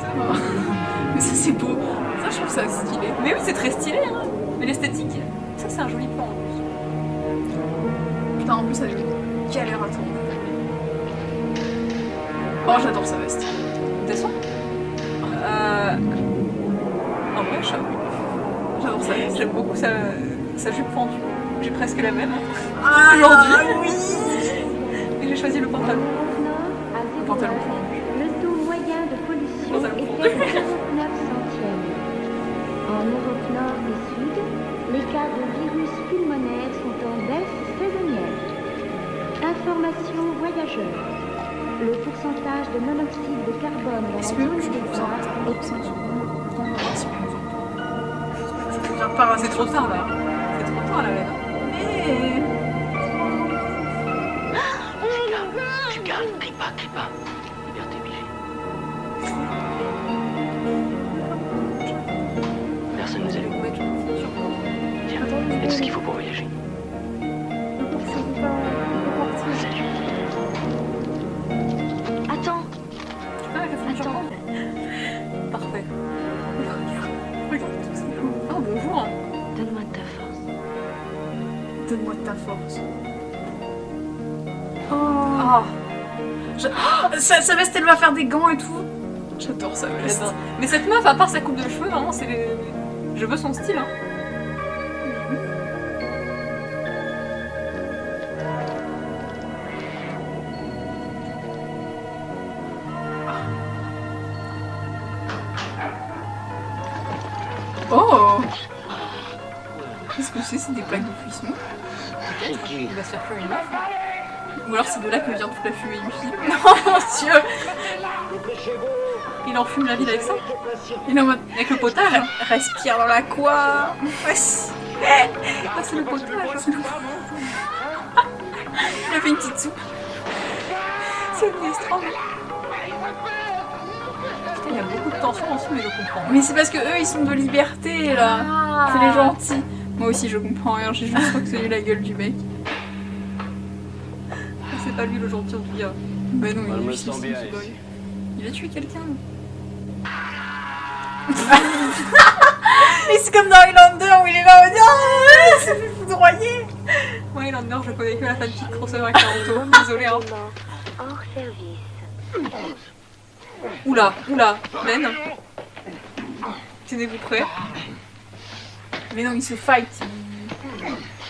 B: Mais ça c'est beau. Ça je trouve ça stylé.
A: Mais oui, c'est très stylé. Hein. Mais l'esthétique, ça c'est un joli plan en plus.
B: Putain, en plus avec une galère à tourner. Oh, j'adore sa veste.
A: T'es sûr? En vrai,
B: J'adore sa veste.
A: j'aime beaucoup sa jupe fendue. J'ai presque la même.
B: Ah,
A: Aujourd'hui.
B: oui!
A: Et j'ai choisi le pantalon.
B: Le pantalon fendu.
D: Le taux moyen de pollution
B: entendu.
F: 9 centièmes. En Europe Nord et Sud, les cas de virus pulmonaire sont en baisse saisonnière. Information voyageurs. Le pourcentage de monoxyde de carbone dans la zone départ est...
B: C'est trop tard là. C'est trop tard là. Mais...
L: Tu calmes, crie pas. Liberté Miché. Personne nous allume. Tiens, il y a tout ce qu'il faut pour voyager. Salut.
A: Attends. Parfait.
B: Regarde tout ça. Oh bonjour.
D: Donne-moi de ta force.
B: Donne-moi de ta force. Oh. Sa veste, elle va faire des gants et tout. J'adore sa veste.
A: Mais cette meuf, à part sa coupe de cheveux, vraiment, c'est les... Je veux son style, hein.
B: Oh. Qu'est-ce que c'est des plaques de cuisson.
A: Il va se faire fumer une meuf.
B: Ou alors c'est de là que vient toute la fumée du film. Oh mon dieu.
A: Il en fume la ville avec ça.
B: Il est en mode...
A: Avec le potage.
B: Respire dans la quoi.
A: C'est le potage.
B: Il a fait une petite soupe.
A: C'est une minestrone. Putain, il y a beaucoup de tension en dessous, mais je comprends.
B: Mais c'est parce que eux ils sont de liberté là. C'est les gentils. Moi aussi je comprends rien, j'ai juste retenu la gueule du mec.
A: C'est pas lui le gentil du gars.
B: Bah non, il est
E: me
B: juste
E: sens
B: un
E: bien
B: petit boy.
E: ici.
B: Il a tué quelqu'un. Mais c'est comme dans Highlander où il est là, on dit oh, c'est fait foudroyer.
A: Moi, Highlander, je connais que la fan petite crossover avec Naruto. Désolé, hein.
F: Hors service.
A: Oula, Ben. Tenez-vous prêts.
B: Mais non, il se fight.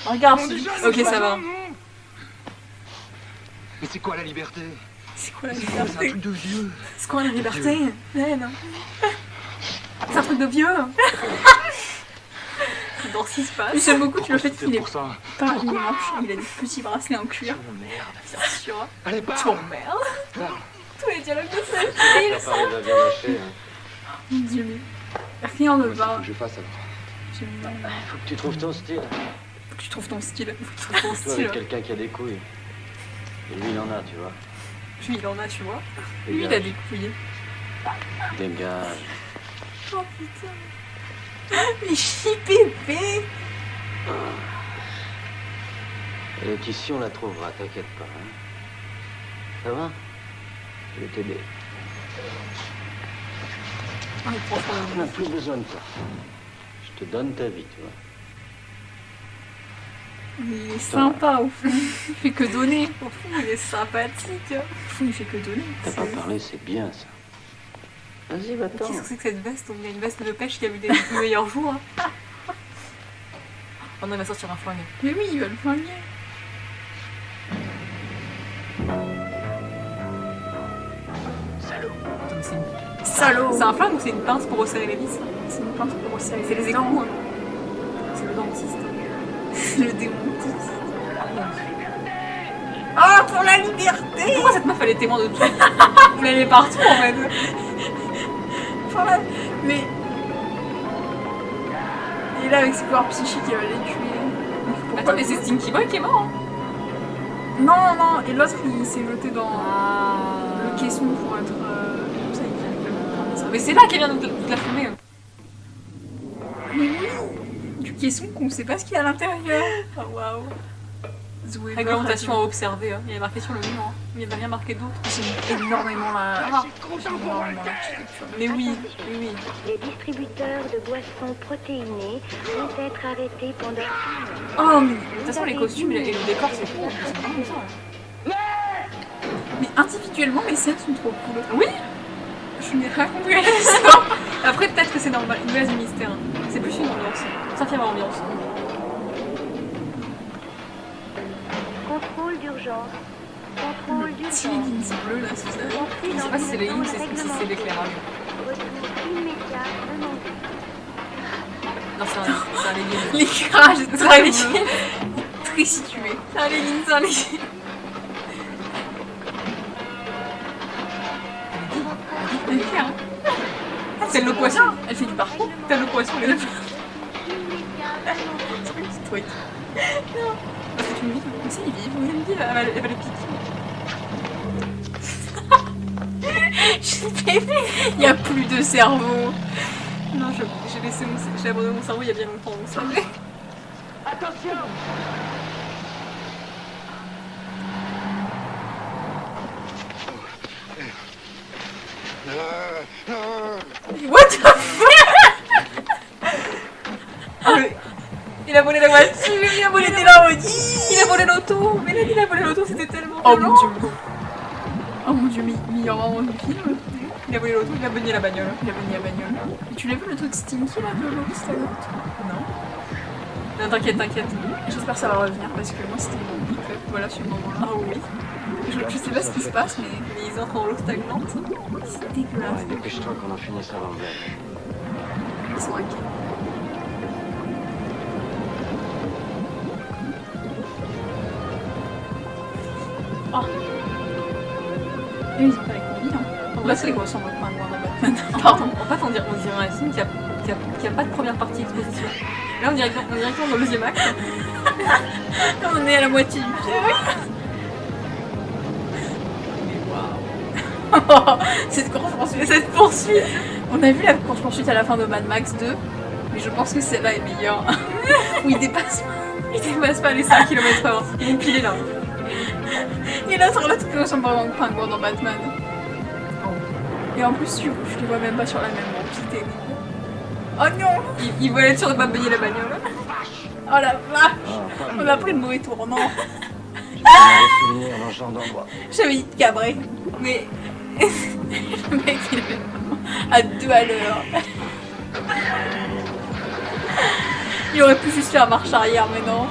B: Regarde.
A: Ok, ça va.
J: Mais c'est quoi la liberté?
B: C'est quoi la
J: C'est un
B: liberté?
J: truc de vieux.
A: C'est quoi la liberté, Ben? C'est un truc de vieux. Dans ce qui se passe.
B: J'aime beaucoup le fait qu'il est
J: pour ça.
B: pas une manche, il a des petits bracelets en cuir. Bien sûr.
J: Allez, pas.
A: Tu m'emmerdes. Tous les dialogues de cette
K: Ça paraît bien lâché.
B: Mon dieu, mais rien ne va.
K: Faut que je fasse alors. Faut que tu trouves ton style.
B: Faut que tu trouves ton style.
K: Toi avec quelqu'un qui a des couilles. Et lui il en a, tu vois.
A: Lui, il en a, tu vois.
B: Lui, il a des couilles.
K: Dégage.
B: Oh putain. Mais chipépé.
K: Et donc ici on la trouvera, t'inquiète pas. Hein. Ça va? Je vais t'aider.
A: Ah, il prend son...
K: On n'a plus besoin de toi. Je te donne ta vie, tu vois.
B: Il est sympa au fond. Il fait que donner. Au fond, il est sympathique. Au fond, il fait que donner.
K: T'as pas parlé, c'est bien ça. Vas-y, va-t'en.
A: Qu'est-ce que c'est que cette veste? Il y a une veste de pêche qui a vu des meilleurs jours. Hein. Oh non, il va sortir un flingue.
B: Mais oui, il va le flinguer.
K: Salaud.
B: Salaud.
A: C'est un flingue ou c'est une pince pour resserrer les vis?
B: C'est une pince pour resserrer.
A: C'est les égouts. Hein. C'est le dentiste.
B: C'est le démontiste. Ah, pour la liberté.
A: Pourquoi cette meuf elle est témoin de tout? Elle est partout en fait.
B: Pour la... Mais... Il est là avec ses pouvoirs psychiques, il va les tuer.
A: Attends, mais c'est Stinky Boy qui est mort. Hein.
B: Non, non, et l'autre il s'est jeté dans le caisson pour être... Comme ça, il fait ça.
A: Mais c'est là qu'elle vient de la fumer.
B: Mais oui, du caisson qu'on sait pas ce qu'il y a à l'intérieur.
A: Oh waouh.
B: Zoé
A: Réglementation à observer. Hein. Il y a marqué sur le mur. Hein. Il n'y a rien marqué d'autre.
B: J'aime énormément énormément l'architecture.
A: Mais oui, oui.
F: Les distributeurs de boissons protéinées vont être arrêtés pendant 6 mois.
B: Oh, mais
A: De toute façon, les costumes et le décor, c'est cool. C'est pas comme ça. Hein.
B: Mais individuellement, les scènes sont trop cool.
A: Oui.
B: Je n'ai rien compris à l'histoire.
A: Après, peut-être que c'est normal. Une base du mystère. Hein. C'est plus une ambiance. Ça fait l'ambiance.
F: Contrôle d'urgence. Contrôle
B: Petit
F: d'urgence.
B: leggings bleu là, c'est ça.
A: Je sais pas si c'est les lignes ou si c'est l'éclairage.
F: Retour immédiat demandé.
A: Non, c'est un legging.
B: L'éclairage est
A: C'est un legging.
B: très situé.
A: C'est un legging, c'est un legging. Elle est claire, hein. C'est le poisson.
B: Elle fait du parcours.
A: T'as le poisson, les deux.
B: C'est une petite truc.
A: Non. Parce que tu me dis, aussi, ils vivent. Vous me dites, elle va le piquer.
B: Il n'y a plus de cerveau.
A: Non, j'ai abandonné mon cerveau il y a bien longtemps, vous savez.
I: Attention!
B: What the fuck?
A: Il a volé la voiture,
B: Il a volé la Audi.
A: il a volé l'auto. Mais là, il a volé l'auto, c'était tellement
B: Oh
A: violent.
B: mon dieu. Oh mon dieu, meilleur moment du film.
A: Il a volé l'auto, il a beugné la bagnole.
B: Il a venu la bagnole. Et tu l'as vu le truc Stinky là, de l'autre stagnante?
A: Non. Non, t'inquiète, t'inquiète.
B: J'espère que ça va revenir parce que moi c'était mon en fait. Voilà ce moment-là.
A: Ah oui.
B: Je sais pas ce qui se passe, mais
A: ils entrent dans l'eau stagnante.
B: c'est dégueulasse.
K: Ouais, dépêche-toi qu'on en finisse avant de belle.
B: Ils sont inquiets. Oh. Et ils ont pas les combis, hein. Là, c'est quoi, ressemble au pingouin dans Batman?
A: Pardon. En fait, on dirait un film qui a pas de première partie exposition. Là, on dirait qu'on est dans le deuxième acte.
B: On est à la moitié du film. Cette course-poursuite. On a vu la course-poursuite à la fin de Mad Max 2, mais je pense que celle-là est meilleure. Où il dépasse
A: pas les 5 km/h. Ils vont piler là.
B: Et là, sur l'autre, il ressemble vraiment au pingouin dans Batman. Et en plus, je les vois même pas sur la même route. C'était... Oh non!
A: Il voulait être sûr de pas baigner la bagnole.
B: Oh la vache! On a pris le mauvais tournant.
K: J'ai pas de souvenir dans ce genre d'endroit.
B: J'avais dit de cabrer. Mais... le mec, il est à 2 à l'heure. Il aurait pu juste faire marche arrière, mais non.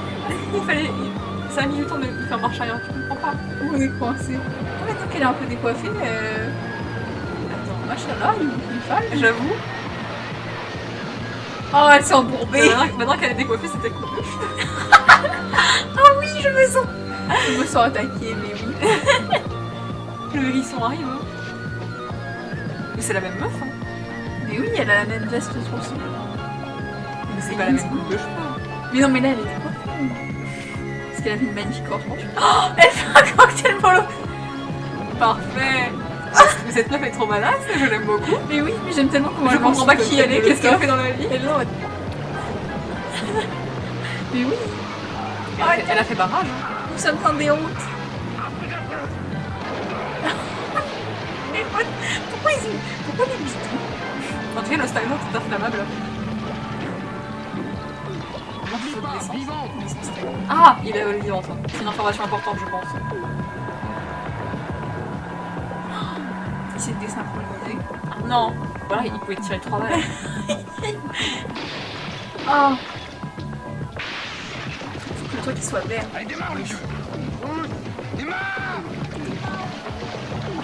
A: Il fallait... Ça a mis du temps de faire marche arrière, tu comprends pas?
B: On est coincé. Maintenant qu'elle est un peu décoiffée, attends, machallah, une femme, j'avoue. Oh, elle s'est embourbée.
A: Maintenant qu'elle est décoiffée, c'était cool.
B: Oh oui, je me sens attaquée, mais oui.
A: Le hérisson arrive. Hein. Mais c'est la même meuf. Hein.
B: Mais oui, elle a la même veste sur son.
A: Mais c'est pas la même coupe de cheveux.
B: Mais non, mais là, elle est décoiffée. Parce qu'elle a fait une magnifique coiffure. Oh, elle fait un cocktail molotov.
A: Parfait. Mais cette meuf est trop badass, je l'aime beaucoup.
B: Mais oui, mais j'aime tellement comment
A: je comprends pas qui elle est, qu'est-ce qu'elle a fait dans la vie.
B: Mais oui.
A: Elle a fait barrage. Hein.
B: Nous sommes en déroute. Pourquoi les bistons?
A: En tout cas, le stagnant est inflammable. Ah, il est vivant. C'est une information importante, je pense.
B: C'est désynchronisé.
A: Non. Voilà, il pouvait tirer 3 balles.
B: Oh. Faut que le truc soit vert.
I: Allez, démarre, le jeu! Démarre!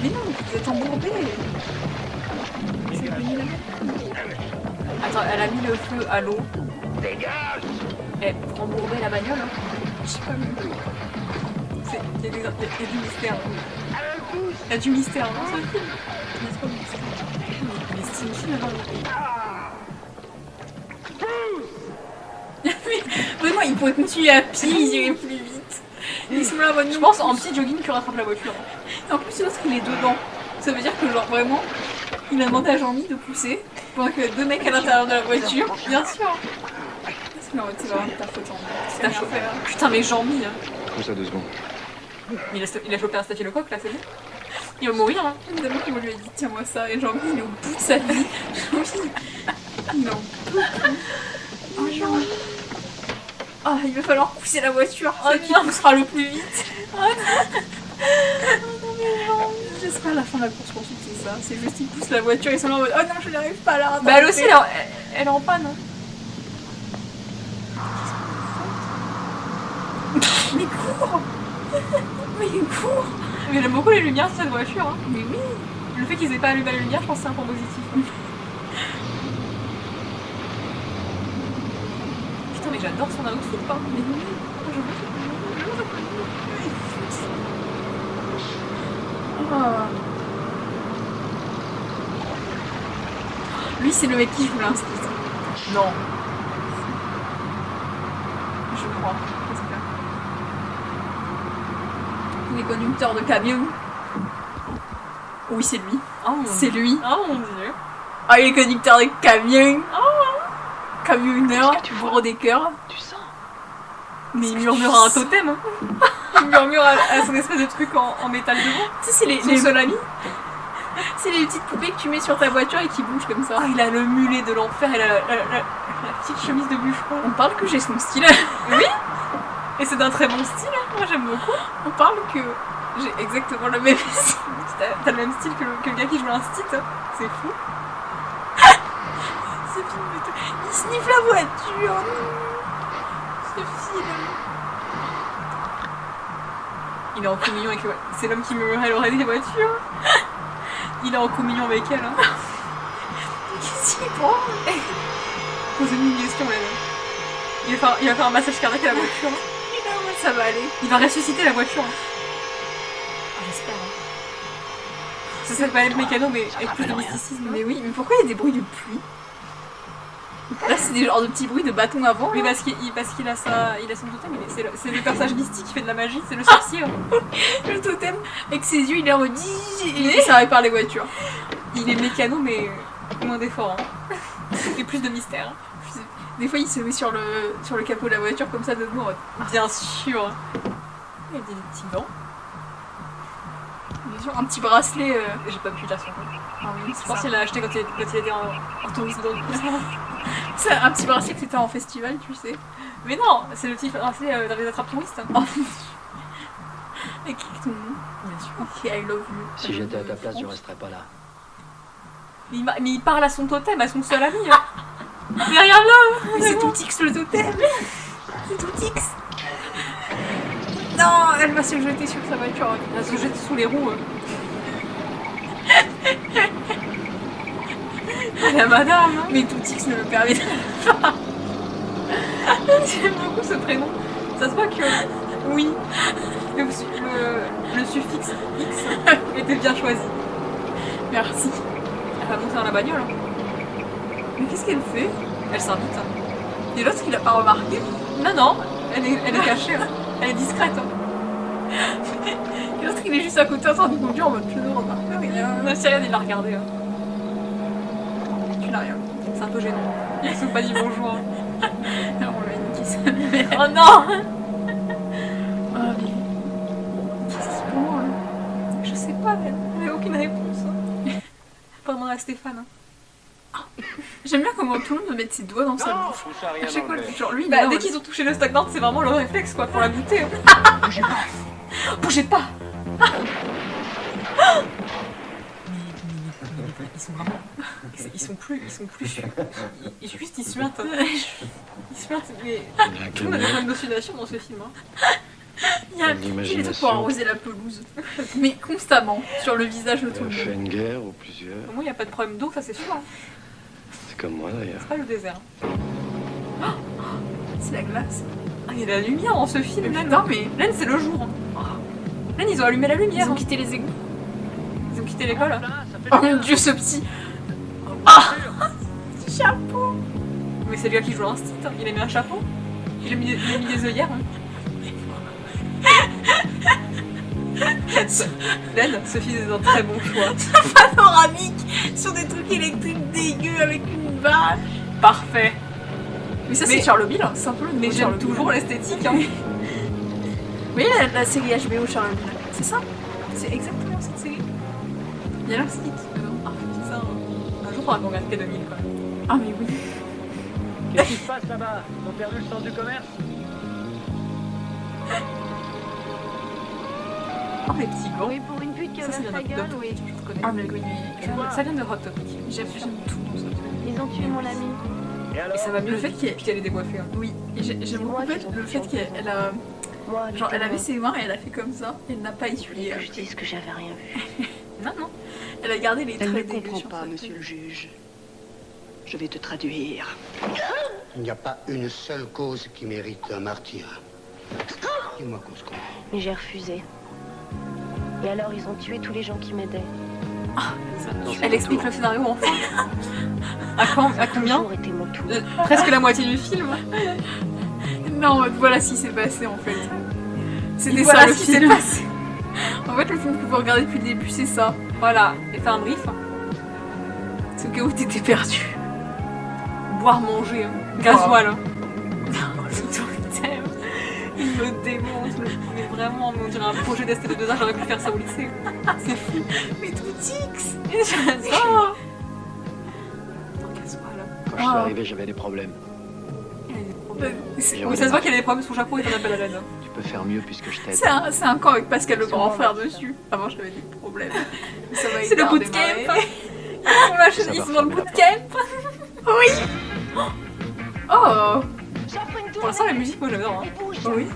B: Mais non, vous êtes embourbés.
A: Attends, elle a mis le feu à l'eau.
I: Dégage!
A: Et pour embourber la bagnole, hein.
B: Je sais pas, mais...
A: Il y a du mystère. Il y a du mystère, non? C'est un film. Il y a trop de mystère. Mais c'est une film, non?
B: Vraiment, ils pourraient continuer à pied, ils iraient plus vite. Ils sont là,
A: Je pense en petit jogging tu rattrapes la voiture.
B: Et en plus, l'autre il est dedans. Ça veut dire que, genre, vraiment, il a demandé à Jean-Mi de pousser pendant que 2 mecs à l'intérieur de la voiture. Bien sûr. C'est vraiment de ta faute,
A: C'est ta chauffeur. Putain, mais Jean-Mi, hein.
J: Pousse à 2 secondes.
A: Il a chopé un staphylocoque là, c'est bon. Il va mourir, hein.
B: Évidemment qu'on lui a dit tiens-moi ça, et Jean-Mi il est au bout de sa vie. Jean-Mi, il en peut plus. Oh non. Ah, il va falloir pousser la voiture. Oh qui poussera le plus vite. Oh non. Non mais Jean-Mi, j'espère à la fin de la course poursuite c'est ça. C'est juste il pousse la voiture, ils sont là en mode oh non je n'arrive pas là.
A: Bah elle aussi elle est en panne. Hein.
B: Mais cours. Mais cours.
A: Mais j'aime beaucoup les lumières de cette voiture. Hein.
B: Mais oui.
A: Le fait qu'ils aient pas allumé la lumière, je pense que c'est un point positif. Mais j'adore son outfit, pas. Mais oui,
B: Ah. Lui, c'est le mec qui joue l'instit.
A: non.
B: Je crois. J'espère. Les conducteurs de camion. Oui, c'est lui.
A: Oh mon
B: C'est
A: Dieu.
B: lui.
A: Oh mon dieu.
B: Ah, les conducteurs de camion.
A: Oh.
B: Camionneur, gros des cœurs.
H: Tu sens?
B: Mais
A: Il murmure à un totem. Hein. Il murmure à son espèce de truc en métal devant.
B: Tu sais, c'est les
A: Son seul ami.
B: c'est les petites poupées que tu mets sur ta voiture et qui bougent comme ça.
A: Ah, il a le mulet de l'enfer et la petite chemise de bûcheron.
B: On parle que j'ai son style.
A: Oui. Et c'est d'un très bon style. Hein. Moi, j'aime beaucoup.
B: On parle que j'ai exactement le même style.
A: T'as le même style que le gars qui joue l'instit. Hein. C'est fou.
B: C'est film de tout. Il sniffe la voiture. Ce film.
A: Il est en communion avec c'est l'homme qui murmurait à l'oreille des voitures. Il est en communion avec elle. Hein.
B: Qu'est-ce qu'il prend?
A: Pose-lui une question, là. Il va faire un massage cardiaque à la voiture.
B: Ça va aller.
A: Il va ressusciter la voiture. Ah, j'espère. Hein. Ça s'appelle mécano, mais avec plus de mysticisme.
B: Mais oui, mais pourquoi il y a des bruits de pluie? Là, c'est des genres de petits bruits de bâton avant.
A: Oui, parce qu'il a son totem. C'est le personnage mystique qui fait de la magie. C'est le sorcier. Hein.
B: Le totem, avec ses yeux, il est en mode et ça répare les voitures.
A: Il est mécano, mais moins d'effort. Hein. Et plus de mystère.
B: Des fois, il se met sur le capot de la voiture comme ça de dos.
A: Bien sûr. Il a des petits dents.
B: Bien sûr, un petit bracelet.
A: J'ai pas pu la son.
B: Ah oui,
A: Je pense qu'il l'a acheté quand il était en tourisme dans le
B: c'est un petit bracelet que c'était en festival, tu sais.
A: Mais non, c'est le petit bracelet dans les attrapes touristes.
B: Oh. Et qui ton nom?
A: Bien sûr.
B: Ok, I love you.
K: Si j'étais à ta place, je resterais pas là.
A: Mais il parle à son totem, à son seul ami. Hein. Mais regarde-le.
B: Mais c'est tout X le totem. C'est tout X. Non, elle va se jeter sur sa voiture.
A: Elle va se jeter sous les roues. La madame. Hein.
B: Mais tout X ne me permet pas.
A: J'aime beaucoup ce prénom. Ça se voit que oui, le suffixe X était bien choisi.
B: Merci.
A: Elle va monter dans la bagnole. Hein.
B: Mais qu'est-ce qu'elle fait?
A: Elle s'invite. Hein.
B: Et l'autre, il a pas remarqué?
A: Non, elle est cachée. Hein. Elle est discrète. Hein.
B: Et l'autre, il est juste à côté en train de conduire en mode je ne remarque rien.
A: Non, c'est rien, il l'a regardé. Hein.
B: Tu n'as rien.
A: C'est un peu gênant. Ils se sont pas dit bonjour.
B: Alors, on lui a niqué sa mère.
A: Oh non.
B: Ah, mais. Qu'est-ce qu'il prend hein?
A: Je sais pas, elle n'a aucune réponse. Hein. Faut demander à Stéphane. Hein.
B: J'aime bien comment tout le monde veut mettre ses doigts dans sa bouche. À chaque fois, genre lui,
A: bah, dès qu'ils ont touché le stagnant, c'est vraiment le réflexe quoi pour la goûter. Hein. Bougez pas. Bougez pas. Ils sont vraiment. Ils sont plus. Juste ils suintent. Ils suintent, mais. Tout le monde a besoin d'oxydation dans ce film. Hein.
B: Il y a des trucs pour arroser la pelouse. Mais constamment, sur le visage de tout le monde.
K: fait une guerre ou plusieurs.
A: Moi, il n'y a pas de problème d'eau, ça c'est sûr. Hein.
K: C'est comme moi d'ailleurs.
A: C'est pas le désert.
B: Oh, c'est la glace.
A: Ah, il y a de la lumière dans ce film.
B: Mais putain, mais.
A: Laine, c'est le jour. Hein. Laine, ils ont allumé la lumière.
B: Ils ont quitté les égouts.
A: Ils ont quitté l'école. Hein.
B: Oh mon dieu, ce petit. Ah, ce chapeau.
A: Mais c'est lui qui joue l'instit. Hein. Il a mis un chapeau. Il a mis des œillères. Hein. Laine, Sophie est un très bon choix.
B: Panoramique sur des trucs électriques dégueux avec une vache.
A: Parfait.
B: Mais ça, c'est Tchernobyl. Hein. C'est un peu le
A: Mais j'aime toujours l'esthétique. Hein.
B: Vous voyez la série HBO Tchernobyl? C'est ça? C'est exactement cette série. Il y a l'instit.
A: Ah, c'est ça. Un jour, on va regarder K2000 quoi.
B: Ah, mais oui.
E: Qu'est-ce qui se passe là-bas? Ils ont perdu le sens du commerce?
A: Oh, les petits gants.
F: Oui, pour une pute qui a
A: Ça, c'est
F: ouvert sa
A: bien
F: gueule,
A: Hot
F: oui.
A: Topic, je reconnais.
B: Ah, mais oui,
A: Ça vient de Hot Topic.
B: J'aime tout dans ce truc.
F: Ils ont tué mon ami.
A: Et ça va mieux
B: Le fait
A: qu'elle est décoiffée. Hein.
B: Oui, et j'aime beaucoup le fait qu'elle a. Genre, elle avait ses mains et elle a fait comme ça. Et elle n'a pas essuyé.
D: Que je dise que j'avais rien vu.
A: Non.
B: Elle a gardé les
H: Elle ne
B: traits dégueux
H: comprend
B: sur
H: pas,
B: sa
H: monsieur
B: tête.
H: le juge. Je vais te traduire.
J: Il n'y a pas une seule cause qui mérite un martyr. Dis-moi, Cusco.
D: Mais j'ai refusé. Et alors, ils ont tué tous les gens qui m'aidaient.
A: Elle explique le scénario enfin. À combien
D: Toujours été mon tout.
A: Presque la moitié du film.
B: Non, voilà ce qui s'est passé en fait. C'était
A: Voilà
B: ça le
A: ce qui s'est
B: film.
A: passé.
B: En fait, le film que vous regardez depuis le début, c'est ça.
A: Voilà, et faire un brief.
B: C'est au cas où t'étais perdu.
A: Boire, manger, hein. Gasoil. Hein. Le thème. Il me démonte, mais vraiment, on dirait un projet d'ST2A, j'aurais pu faire ça au lycée. C'est fou.
B: Mais tout X.
A: Et j'adore. Gasoil.
K: Quand je suis arrivé, j'avais des problèmes.
A: Oui, ça se voit qu'elle a des problèmes, son chapeau est un appel à l'aide.
K: Tu peux faire mieux puisque je t'aide.
B: C'est un camp avec Pascal le grand frère dessus. Avant, j'avais des problèmes. Ça va
A: C'est le
B: aider à
A: bootcamp.
B: redémarrer.
A: On l'a chez ils sont dans le bootcamp.
B: Oui. Oh.
A: Pour l'instant, la musique, moi j'adore. Hein.
B: Oui.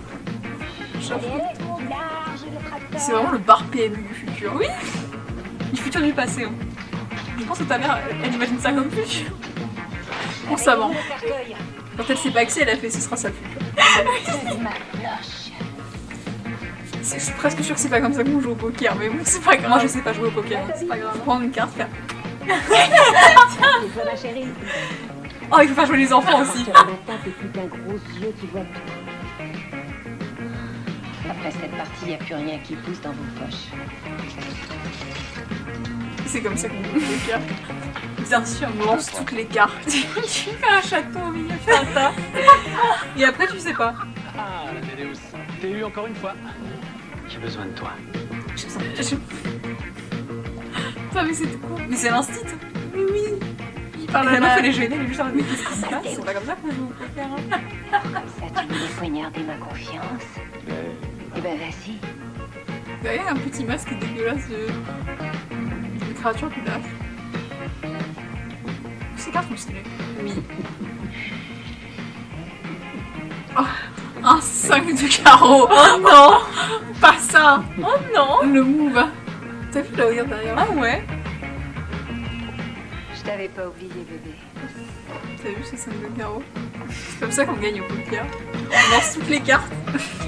B: C'est vraiment le bar PMU du futur.
A: Oui. Du futur du passé. Hein. Je pense que ta mère, elle imagine ça comme futur.
B: Constamment. Quand elle s'est baxée, elle a fait ce sera ça le futur. Je suis presque sûre que c'est pas comme ça qu'on joue au poker, mais bon, c'est pas grave.
A: Moi je sais pas jouer au poker, c'est pas grave.
B: Prendre une carte, faire.
F: Ma chérie.
A: Oh, il faut faire jouer les enfants aussi.
F: Sur la table et plus qu'un gros yeux qui voit tout. Après cette partie, il n'y a plus rien qui pousse dans vos poches.
B: C'est comme ça qu'on joue au poker. Bien sûr, on lance toutes les cartes.
A: Tu fais un château au milieu, tu fais un tas. Et après, tu sais pas.
E: Ah, la Téléus. T'es eu encore une fois.
K: J'ai besoin de toi.
B: Putain, mais c'est quoi?
A: Mais c'est l'instit.
B: Mais oui. Il
A: La
B: parle à
A: meuf,
B: la...
A: elle est gênée, elle est juste en mode, mais qu'est-ce qui se passe? C'est pas comme ça qu'on joue au poker. Hein.
F: Ça, tu voulais poignarder ma confiance. Eh ben, vas-y.
B: Derrière, un petit masque dégueulasse de créature du lave. Ces cartes sont stylées.
A: Oui.
B: Oh, un 5 de carreau. Oh non. Pas ça.
A: Oh non.
B: Le move. T'as vu la regarde derrière?
A: Ah ouais.
F: Je t'avais pas oublié, bébé.
B: T'as vu ce 5 de carreau? C'est comme ça qu'on gagne au poker. On lance toutes les cartes.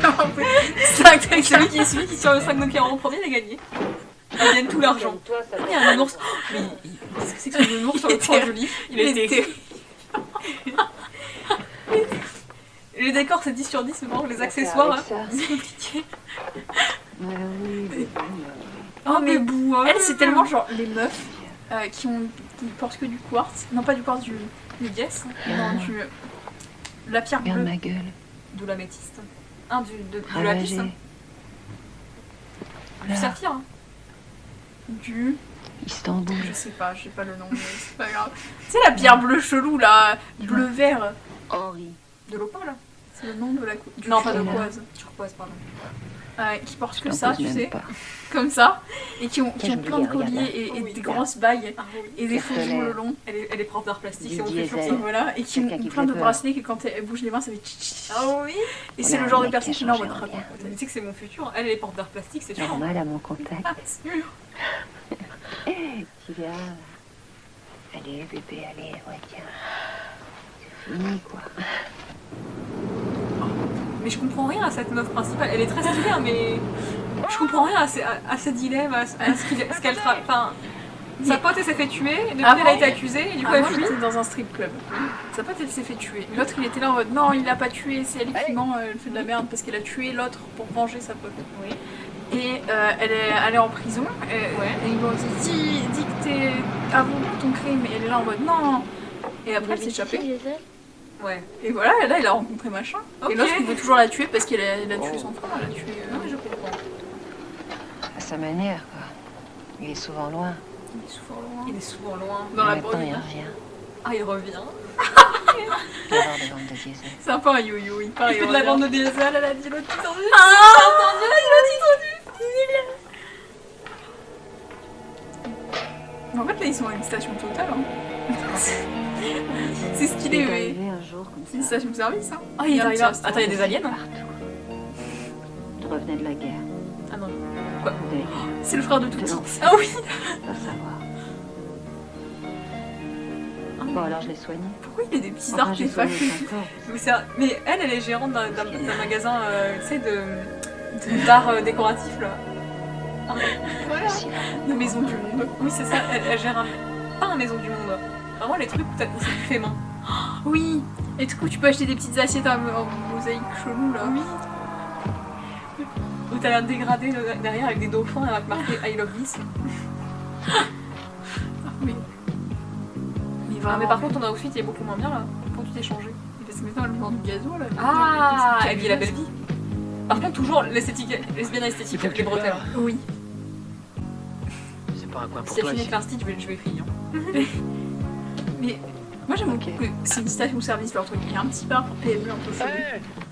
A: 5 celui qui tire le 5 de carreau en premier, il a gagné. Il gagne tout l'argent. Il y a un ours. Mais qu'est-ce que c'est que ce nounours sur le point joli? Il était. Les décors c'est 10 sur 10, mais bon, les accessoires, hein, c'est compliqué.
B: Oh mais bouh, elle c'est tellement genre les meufs qui portent que du quartz. Non pas du quartz, du diès. Non, du... La pierre bleue.
F: Regarde ma gueule.
A: De l'améthyste. De lapis. Du saphir. Hein.
B: Du...
F: Istanbul.
B: Je sais pas, j'ai pas le nom, mais c'est pas grave. Tu sais la pierre bleue chelou là, bleu-vert.
F: Henri.
A: De l'opale.
B: C'est le nom de la
A: non, pas de
B: turquoise.
A: Turquoise, pardon.
B: Qui portent que ça, tu sais, comme ça, et qui ont plein de colliers et des grosses bagues et des faux joues le long.
A: Elle est prof d'art plastique, c'est mon
F: diesel.
A: futur.
B: Voilà, et qui ont plein de bracelets que quand elle bouge les mains, ça fait tchi.
A: Ah oui.
B: Et c'est le genre de personne qui est là en mode
A: Tu sais que c'est mon futur. Elle est prof d'art plastique, c'est sûr.
F: Normal à mon contact.
B: Ah, sûr.
F: Tu viens. Allez, bébé, allez, retiens. C'est fini, quoi.
A: Mais je comprends rien à cette meuf principale. Elle est très stylée, hein, mais je comprends rien à ce dilemme, à ce qu'elle travaille. Enfin, sa pote elle s'est fait tuer, depuis elle a été accusée, et du coup elle fuit.
B: J'étais dans un strip club. Sa pote elle s'est fait tuer. L'autre il était là en mode non, il l'a pas tué, c'est elle qui ment, elle fait de la merde parce qu'elle a tué l'autre pour venger sa pote.
A: Oui.
B: Et elle est allée en prison, et ils lui ont dit dis que t'es avoue ton crime, et elle est là en mode non. Et après elle s'est échappée.
A: Ouais.
B: Et voilà, et là il a rencontré machin.
A: Okay.
B: Et l'autre il veut toujours la tuer parce qu'il a tué son frère, elle a tué.
A: Oui, je comprends.
F: À sa manière, quoi. Il est souvent loin.
B: Il est souvent loin.
A: Il est souvent loin.
B: Dans la
F: Maintenant,
B: bande.
F: il revient.
A: Ah, il revient.
F: Il va avoir des bandes de diesel.
B: C'est un peu un yo-yo, il part.
A: Il fait de la bande de diesel, elle a dit le titre du
B: Ah,
A: elle a dit le titre du
B: Mais en fait là ils sont à une station totale. Hein. C'est stylé,
F: Il est
B: mais.
F: arrivé un jour comme
B: C'est une station de service, hein.
A: Ah, il est arrivé là. Attends, il y a des aliens, hein.
F: Je revenais de la guerre.
A: Ah non. Quoi?
B: C'est le frère de Tutti.
A: Ah oui.
F: Pas savoir.
A: Ah
D: Bon, alors je l'ai soigné.
B: Pourquoi il y a des petits
D: Enfin, j'ai
B: artefacts?
D: soigné son corps.
A: Mais elle est gérante d'un magasin, tu sais, d'art décoratif, là. Voilà.
B: La maison du monde.
A: Oui, c'est ça, elle gère pas un maison du monde. Vraiment les trucs où c'est du fait main.
B: Oui. Et du coup, tu peux acheter des petites assiettes en mosaïque chelou, là.
A: Oui. Où t'as un dégradé derrière avec des dauphins avec marqué I love this.
B: Oui.
A: Mais par contre, ton outfit il est beaucoup moins bien là. Pourquoi tu t'es changé?
B: Parce que maintenant, elle vend du gazo, là.
A: Ah, et puis la belle vie. Par contre, toujours l'esthétique, lesbienne esthétique, les bretelles.
B: Oui.
K: C'est pas un coin pour
A: Si elle
K: toi
A: finit
K: ici.
A: avec un stitch, je vais crier.
B: Mais moi, j'aime beaucoup que c'est une station-service, leur truc. Il y a un petit bar pour PME un peu chelou.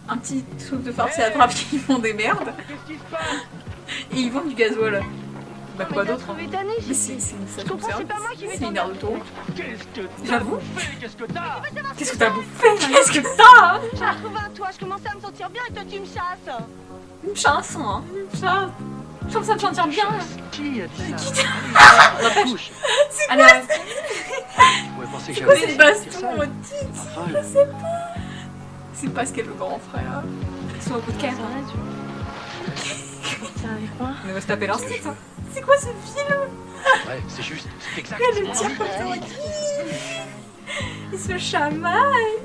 B: Un petit truc de farce et attrape qui font des merdes. Et ils vendent du gasoil.
A: Bah quoi d'autre?
B: Mais c'est une station-service. C'est une aire d'autoroute.
A: J'avoue.
H: Qu'est-ce que t'as?
A: Qu'est-ce que t'as bouffé? Qu'est-ce que t'as?
H: J'ai retrouvé un toit, je commençais à me sentir bien et toi tu me chasses.
A: Une chasse, hein. Une chasse. Je trouve ça te sentir bien.
K: Qui a dit ça?
A: La pêche.
B: C'est quoi
A: Alors,
K: Je pourrais penser que
B: C'est quoi
K: j'avais
B: cette
K: dire
B: baston
K: ça.
B: maudite?
K: Enfin,
B: Je sais pas. C'est Pascal le grand frère.
A: ils sont au bout de cœur. On va se taper leur style, ça.
B: C'est quoi ce film?
K: ouais, c'est juste, c'est exact.
B: Elle
K: c'est
B: le
K: mon
B: tire
K: envie.
B: comme ça. Il se chamaille.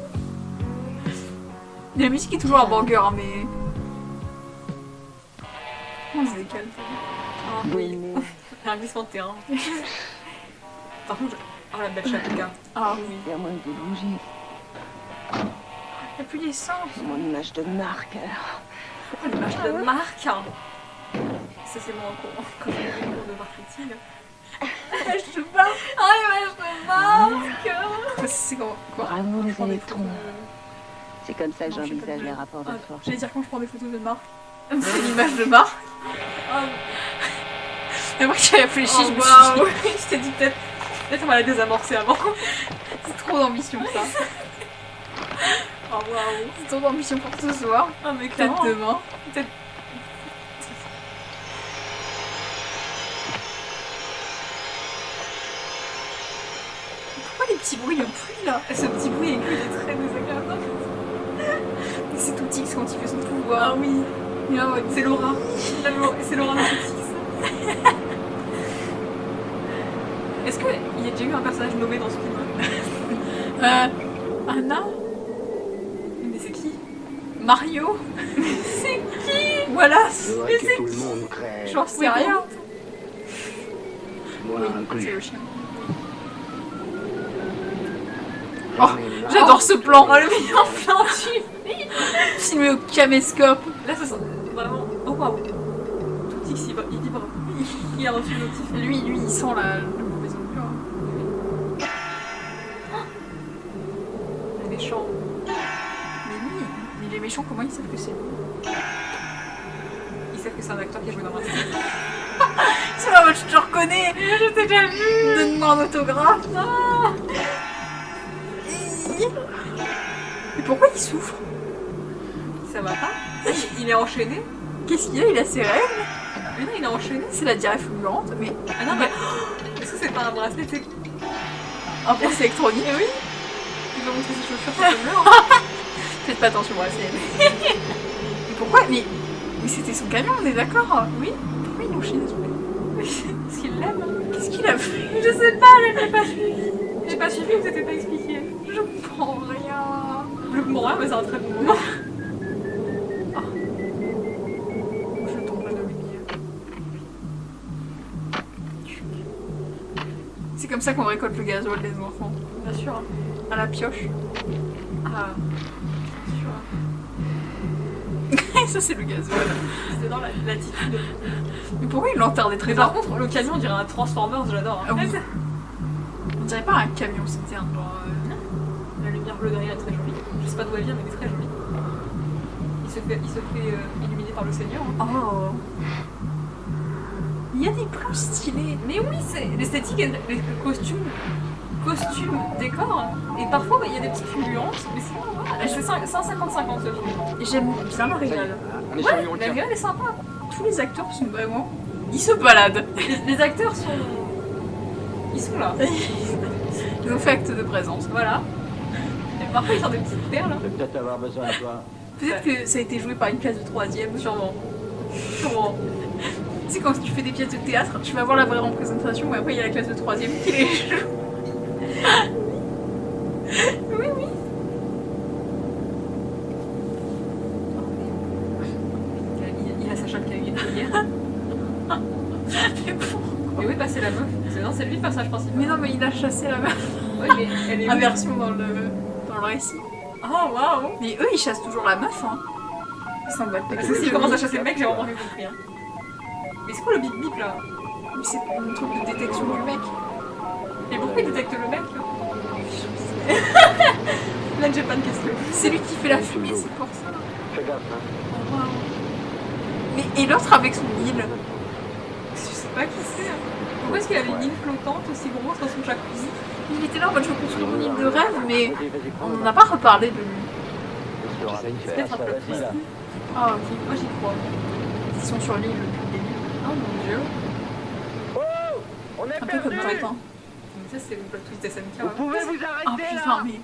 B: La musique est toujours un banger, mais... On se décale.
A: Ah, oui. Un glissement de terrain. Par contre, oh la belle chapika.
B: Ah oui.
D: Il y a moins de bougies.
B: Il n'y a plus d'essence.
D: Mon image de marque, alors.
A: Pourquoi l'image de marque? Ça c'est moi quand j'ai eu des cours de marketing.
B: Image de marque.
A: Ah, image de marque.
B: C'est quoi?
D: Bravo les
B: prends des
D: électrons. C'est comme ça que
B: Non, je sais
D: j'envisage
B: pas.
D: les rapports de force.
B: J'allais dire quand je prends des photos de marque. C'est l'image de marque. Et moi qui ai réfléchi, je me suis dit...
A: Je t'ai dit peut-être on va la désamorcer avant.
B: C'est trop d'ambition ça.
A: Oh waouh.
B: C'est trop d'ambition pour ce soir.
A: Ah mais
B: Peut-être
A: clairement.
B: demain.
A: Peut-être.
B: Pourquoi les petits bruits de pluie là?
A: Ce petit bruit aigu il est très désagréable.
B: Et c'est tout X quand il fait son pouvoir.
A: Ah oui. C'est Laura. C'est Laura Netflix. Est-ce qu'il y a déjà eu un personnage nommé dans ce film?
B: Anna?
A: Mais c'est qui?
B: Mario?
A: C'est qui?
B: Voilà.
J: Faudrait que tout le monde crève.
B: J'en sais rien.
J: Moi
B: C'est
J: inclus.
B: le chien. Oh, j'adore ce plan.
A: Oh le meilleur plan du film.
B: Filmé au caméscope.
A: Là ça sent vraiment... Oh waouh. Tout X il vibre. Il a reçu le notif.
B: Lui, il sent le mauvais augure.
A: Les méchants.
B: Mais les méchants, comment ils savent que c'est lui?
A: Ils savent que c'est un acteur qui a joué dans un film.
B: C'est pas moi, je te reconnais.
A: Je t'ai déjà vu.
B: Donne-moi un autographe.
A: Ah.
B: Mais pourquoi il souffre?
A: Ça va pas? Il est enchaîné?
B: Qu'est-ce qu'il a? Il a ses rêves?
A: Mais non, il est enchaîné.
B: C'est la diarrhée fulgurante, mais...
A: Ah non, mais... Est-ce que c'est pas un bracelet, tu sais?
B: Un bracelet électronique.
A: Eh oui. Il va montrer ses chaussures, c'est comme là.
B: Faites pas attention au bracelet. Mais pourquoi? Mais c'était son camion, on est d'accord?
A: Oui.
B: Pourquoi il enchaîne ce mec?
A: Est-ce qu'il l'aime?
B: Qu'est-ce qu'il a fait?
A: Je sais pas, je l'ai pas suivi. J'ai pas suivi ou c'était pas expliqué.
B: Je comprends rien.
A: Je comprends rien, mais c'est un très bon moment.
B: Je tomberai de lumière. C'est comme ça qu'on récolte le gasoil des enfants.
A: Bien sûr.
B: À la pioche.
A: Ah.
B: Et ça, c'est le gasoil.
A: C'est dans l'attitude.
B: Mais pourquoi il l'enterre des
A: Mais
B: trésors?
A: par contre, le camion, on dirait un Transformers, j'adore.
B: Ah oui. On dirait pas un camion, c'était un genre...
A: La lumière bleue derrière est très jolie. Je sais pas d'où elle vient, mais elle est très jolie. Il se fait illuminer par le Seigneur.
B: Oh. Il y a des plans stylés.
A: Mais oui, c'est l'esthétique et les costumes, décors. Et parfois, il y a des petites fulgurances. Mais c'est 150-50 ce film.
B: J'aime bien l'original.
E: On est sur
A: Ouais,
E: Lyon,
A: la gueule est sympa.
B: Tous les acteurs sont vraiment... Ils se baladent.
A: Les acteurs sont... Ils sont là.
B: Ils ont fait acte de présence.
A: Voilà. Et parfois ils sortent des petites perles.
K: Je vais peut-être avoir besoin de toi.
B: Peut-être que ça a été joué par une classe de 3e.
A: Sûrement. Sûrement.
B: Tu sais, quand tu fais des pièces de théâtre, tu vas voir la vraie représentation, mais après il y a la classe de 3e qui les joue. Oui, oui.
A: Il a Sacha qui a eu une hier.
B: Mais pourquoi?
A: Mais oui, bah c'est la meuf. C'est lui le personnage principal.
B: Mais non, mais il a chassé la meuf.
A: Ouais, mais elle est
B: Inversion dans le récit.
A: Oh waouh.
B: Mais eux, ils chassent toujours la meuf, hein. Ils s'en battent pas.
A: Parce que s'il commence à chasser le mec, j'ai vraiment rien compris. Hein. Mais c'est quoi le bip bip là?
B: Mais c'est un truc de détection du mec.
A: Et pourquoi il détecte le mec là? Là, j'ai pas de question.
B: C'est lui qui fait la fumée, c'est pour ça.
K: Fais gaffe, hein.
B: Oh, wow. Mais et l'autre avec son île?
A: Je sais pas qui c'est. Hein. Pourquoi est-ce qu'il avait une île flottante aussi grosse dans son jacuzzi?
B: Il était là en mode je veux construire une île de rêve, mais on n'a pas reparlé de lui.
A: C'est peut-être un peu plus.
B: Ah ok,
A: Moi j'y crois.
B: ils sont sur l'île depuis le début.
A: Oh mon dieu.
K: On est
B: Un peu comme Tintin.
A: Ça c'est le plot twist SMK.
K: Vous pouvez vous
B: Ah
K: arrêter
B: putain,
K: là.
B: mais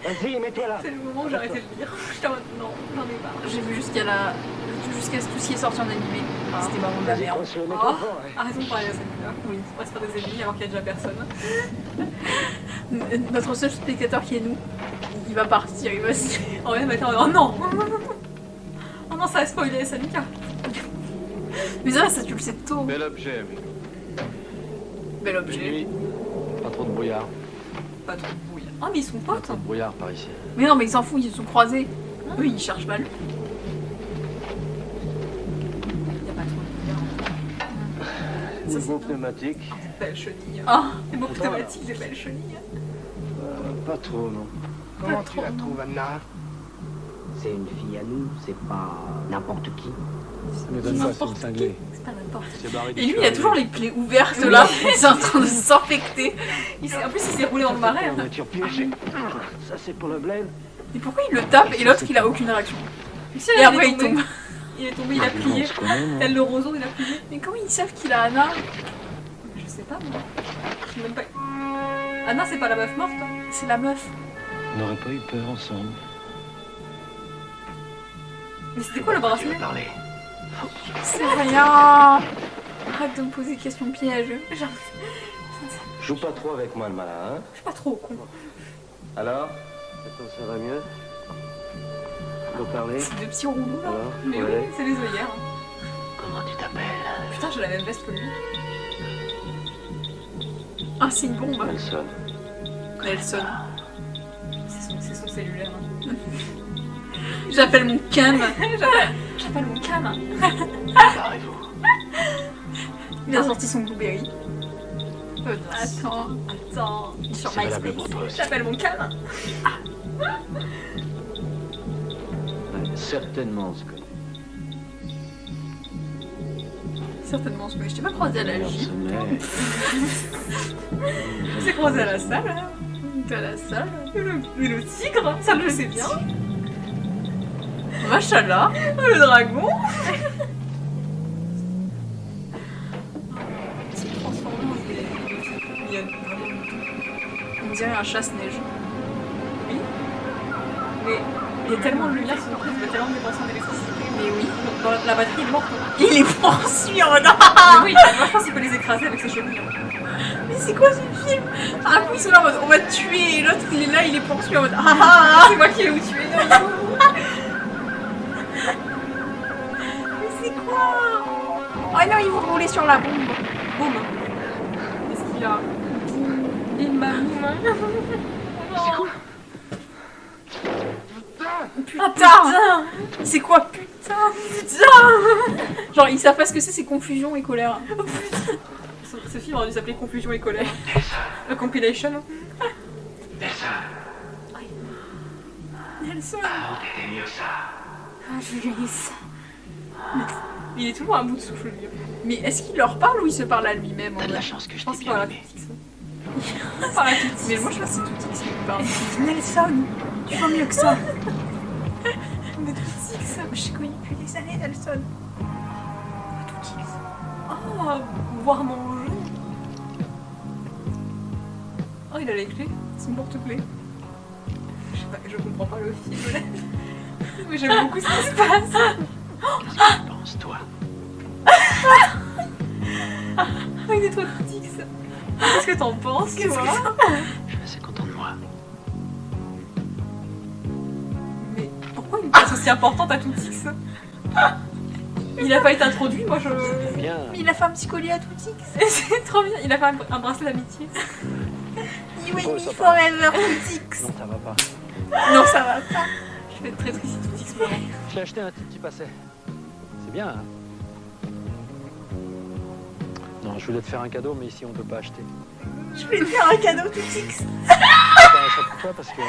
K: Vas-y, mets-toi là.
A: C'est le moment où j'ai arrêté de lire. J'étais en mode non, j'en ai marre.
B: j'ai vu jusqu'à tout ce qui est sorti en animé. C'était vraiment de la merde.
K: On se met
A: Oh,
K: au vent, ouais.
A: arrêtons de parler de SMK. Oui, on va se faire des ennemis alors qu'il y a déjà personne.
B: Notre seul spectateur qui est nous, il va partir, il va se...
A: Oh ouais, mais attends, oh non. Oh non, ça a spoilé SMK.
B: Mais ça tu le sais tôt.
E: Bel objet, oui.
B: Bel objet.
K: Pas trop de brouillard.
A: Pas trop de brouillard. Oh mais ils sont potes.
K: Pas de brouillard par ici.
B: Mais non, mais ils s'en foutent, ils se sont croisés. Eux, ils cherchent mal.
A: Il y a pas trop de brouillard.
K: Niveau pneumatique.
A: Belle chenille.
B: Ah,
A: C'est beaucoup thématique, des belles chenilles.
K: Pas trop, non.
I: Comment tu la trouves, Anna?
L: C'est une fille à nous, c'est pas n'importe qui.
K: Ne
B: donne pas, c'est une cinglée.
A: C'est pas n'importe.
B: Et lui, il a toujours les plaies ouvertes là, il est en train de s'infecter.
A: En plus, il s'est roulé dans le marais.
K: En
A: Hein.
K: voiture piégée. Ça, c'est pour le bled.
B: Et pourquoi il le tape et l'autre il a aucune réaction? Et après il tombe.
A: Il est tombé, il a plié. Tel le roseau, il a plié.
B: Mais comment ils savent qu'il a Anna?
A: Je sais pas, moi. Je sais même pas. Anna, c'est pas la meuf morte. Hein.
B: C'est la meuf.
K: On n'aurait pas eu peur ensemble.
A: Mais c'était quoi le bracelet?
K: Parler.
B: C'est rien. Arrête de me poser des questions pièges. Genre,
K: Joue pas trop avec moi, le malin, hein.
A: je suis pas trop con.
K: Alors? Maintenant, ça va mieux? On peut parler?
B: c'est deux petits rouleaux là.
K: Alors?
A: Mais oui, c'est les œillères. Hein.
K: Comment tu t'appelles?
A: Putain, j'ai la même veste que lui.
B: Ah, c'est une bombe.
K: Elle sonne.
B: Elle sonne.
A: C'est son cellulaire. Hein.
B: J'appelle mon cam.
A: J'appelle mon cam.
K: Barrez-vous.
B: Il a sorti son blueberry. Attends. Sur
K: C'est valable
B: MySpace.
K: pour toi aussi.
A: J'appelle mon cam.
K: Certainement, ce que...
B: Certainement, je t'ai pas croisé à la vie.
A: On s'est croisés à la salle. Hein.
B: T'es à la salle.
A: Mais le tigre, ça le sait bien.
B: Machallah.
A: Le dragon. C'est transformé en des... Il y a vraiment
B: On dirait un chasse-neige.
A: oui. Mais il y a tellement de lumière sur le truc, il va tellement dépenser en électricité.
B: Mais oui.
A: Dans la batterie est morte.
B: Il les poursuit en
A: Mais oui, moi je pense qu'il peut les écraser avec ses cheveux.
B: Mais c'est quoi ce film? Un coup ils sont là en mode on va te tuer et l'autre il est là, il les poursuit en mode ah ah.
A: C'est moi qui ai où tué.
B: Mais c'est quoi? Oh non, ils vont rouler sur la bombe.
A: Boum. Qu'est-ce qu'il y a? Il m'a mis. C'est quoi?
B: Putain. C'est quoi putain? Genre ils savent pas ce que c'est confusion et colère.
A: Ce film aurait dû s'appeler Confusion et colère. La compilation.
B: Nelson.
I: Ah,
B: Julius.
A: Il est toujours à bout de souffle, lui.
B: Mais est-ce qu'il leur parle ou il se parle à lui-même?
K: T'as de la chance que je
A: Je pense
K: t'ai
A: pas à
K: bien
A: la
K: aimé.
A: petite. Par la petite.
B: Mais moi je pense que c'est tout qui lui parle. Nelson, tu vois mieux que ça.
A: Mais tout petit que ça.
B: Je t'ai connu depuis des années, Nelson.
A: Oh, voir manger. Oh, il il a les clés. C'est une porte-clés. Je sais pas, je comprends pas le film là. Mais j'aime beaucoup ce qui se passe.
K: Qu'est-ce que tu penses, toi?
A: Il est trop petit ça. Qu'est-ce que t'en penses, toi?
K: Je suis assez content de moi.
A: Mais pourquoi une place aussi importante à Tootix? Il a pas été introduit, moi je...
K: Bien.
B: Mais il a fait un petit collier à Tootix.
A: C'est trop bien, il a fait un bracelet d'amitié.
B: You and
K: Oh,
B: me
K: ça
B: forever, Tootix.
K: Non, ça va pas.
B: Non, ça va pas.
A: Je vais être très triste si Tootix meurt.
K: J'ai acheté un petit passé. C'est bien, hein? Non, je voulais te faire un cadeau, mais ici on peut pas acheter.
B: Je vais te faire un cadeau, Tootix.
K: Pourquoi? Parce que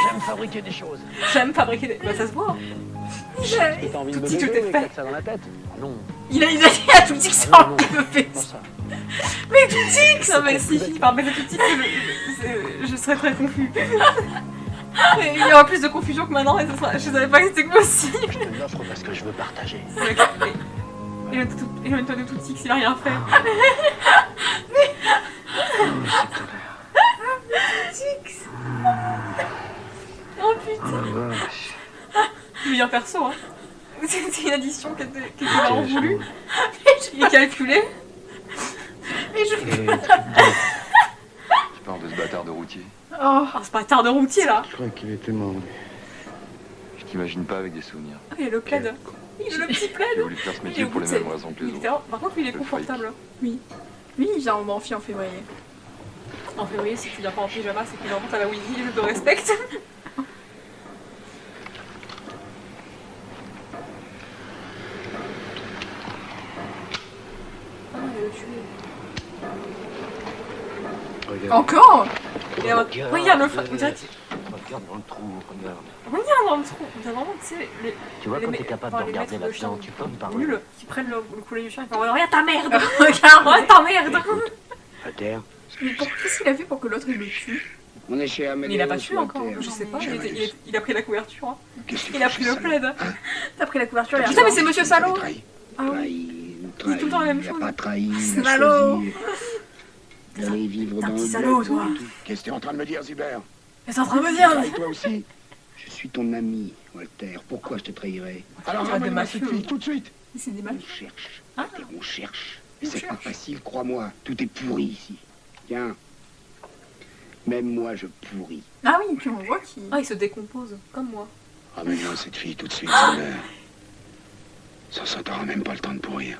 K: j'aime fabriquer des choses.
A: J'aime fabriquer des... Bah ça se voit. Hein.
K: T'as envie de me
A: Tootix, je
K: baiser
A: t'ai
K: et
A: fait.
K: t'as que ça dans la tête? Non.
B: Il a dit à Tootix
K: Non,
B: en
K: non,
B: bébé.
K: pas ça.
B: Mais Tootix.
A: Non mais si je finis par baiser Tootix, je serais très confus. Et il y aura plus de confusion que maintenant et je savais pas que c'était possible.
K: Je te l'offre parce que je veux partager.
A: Éloigne-toi de Tootix, il a rien fait.
B: Tootix.
A: Oh putain. Meilleur perso, hein. C'était une addition qui était vraiment voulue. Il est calculé.
B: Mais je...
M: Tu parles de ce bâtard de routier.
B: Oh,
A: c'est pas un tard de routier là.
M: Je crois qu'il était mort. Je t'imagine pas avec des souvenirs.
A: Ah, il a le plaid. Il a le petit plaid.
M: J'ai voulu faire ce métier pour les mêmes raisons que les autres.
A: Par contre, lui, il est confortable.
B: Oui. Lui, il vient en amphi en février.
A: En février, si tu viens pas en pyjama, c'est qu'il remonte à la Winnie, je te respecte. Ah, il a le tué.
B: Encore?
A: Et regarde le frère.
K: Regarde dans le trou, regarde.
A: Regarde dans le trou. On a vraiment, tu sais,
K: Tu vois, quand t'es capable de regarder là-dedans, tu peux me parler.
A: Nul, qui prennent le couler du chien et font regarde ta merde. Regarde ta merde.
K: À terre.
B: Mais qu'est-ce qu'il a fait pour que l'autre il le tue?
J: On est chez
A: Mais il a pas tué encore, je sais pas, il a pris la couverture. Hein. Il a pris le plaid.
B: T'as pris la couverture,
A: Putain, mais c'est Monsieur Salaud. Ah
J: oui.
A: Il dit tout le temps la même chose.
J: Pas trahi.
B: Salaud.
J: D'aller vivre dans le
B: salaud, toi.
J: Qu'est-ce que t'es en train de me dire, Zuber?
B: Mais t'es en train de me dire.
J: Et toi aussi? Je suis ton ami, Walter. Pourquoi je te trahirais? Alors
A: de
J: ramène-moi
A: ma
J: cette fille tout de suite.
B: C'est des
J: On
B: mal.
J: cherche. On cherche. Et c'est pas facile, crois-moi. Tout est pourri ici. Tiens. Même moi, je pourris.
B: Ah oui, puis on voit qu'il...
A: Ah, il se décompose, comme moi.
J: Ramène-moi cette fille tout de suite, Zuber. Ça t'aura même pas le temps de pourrir.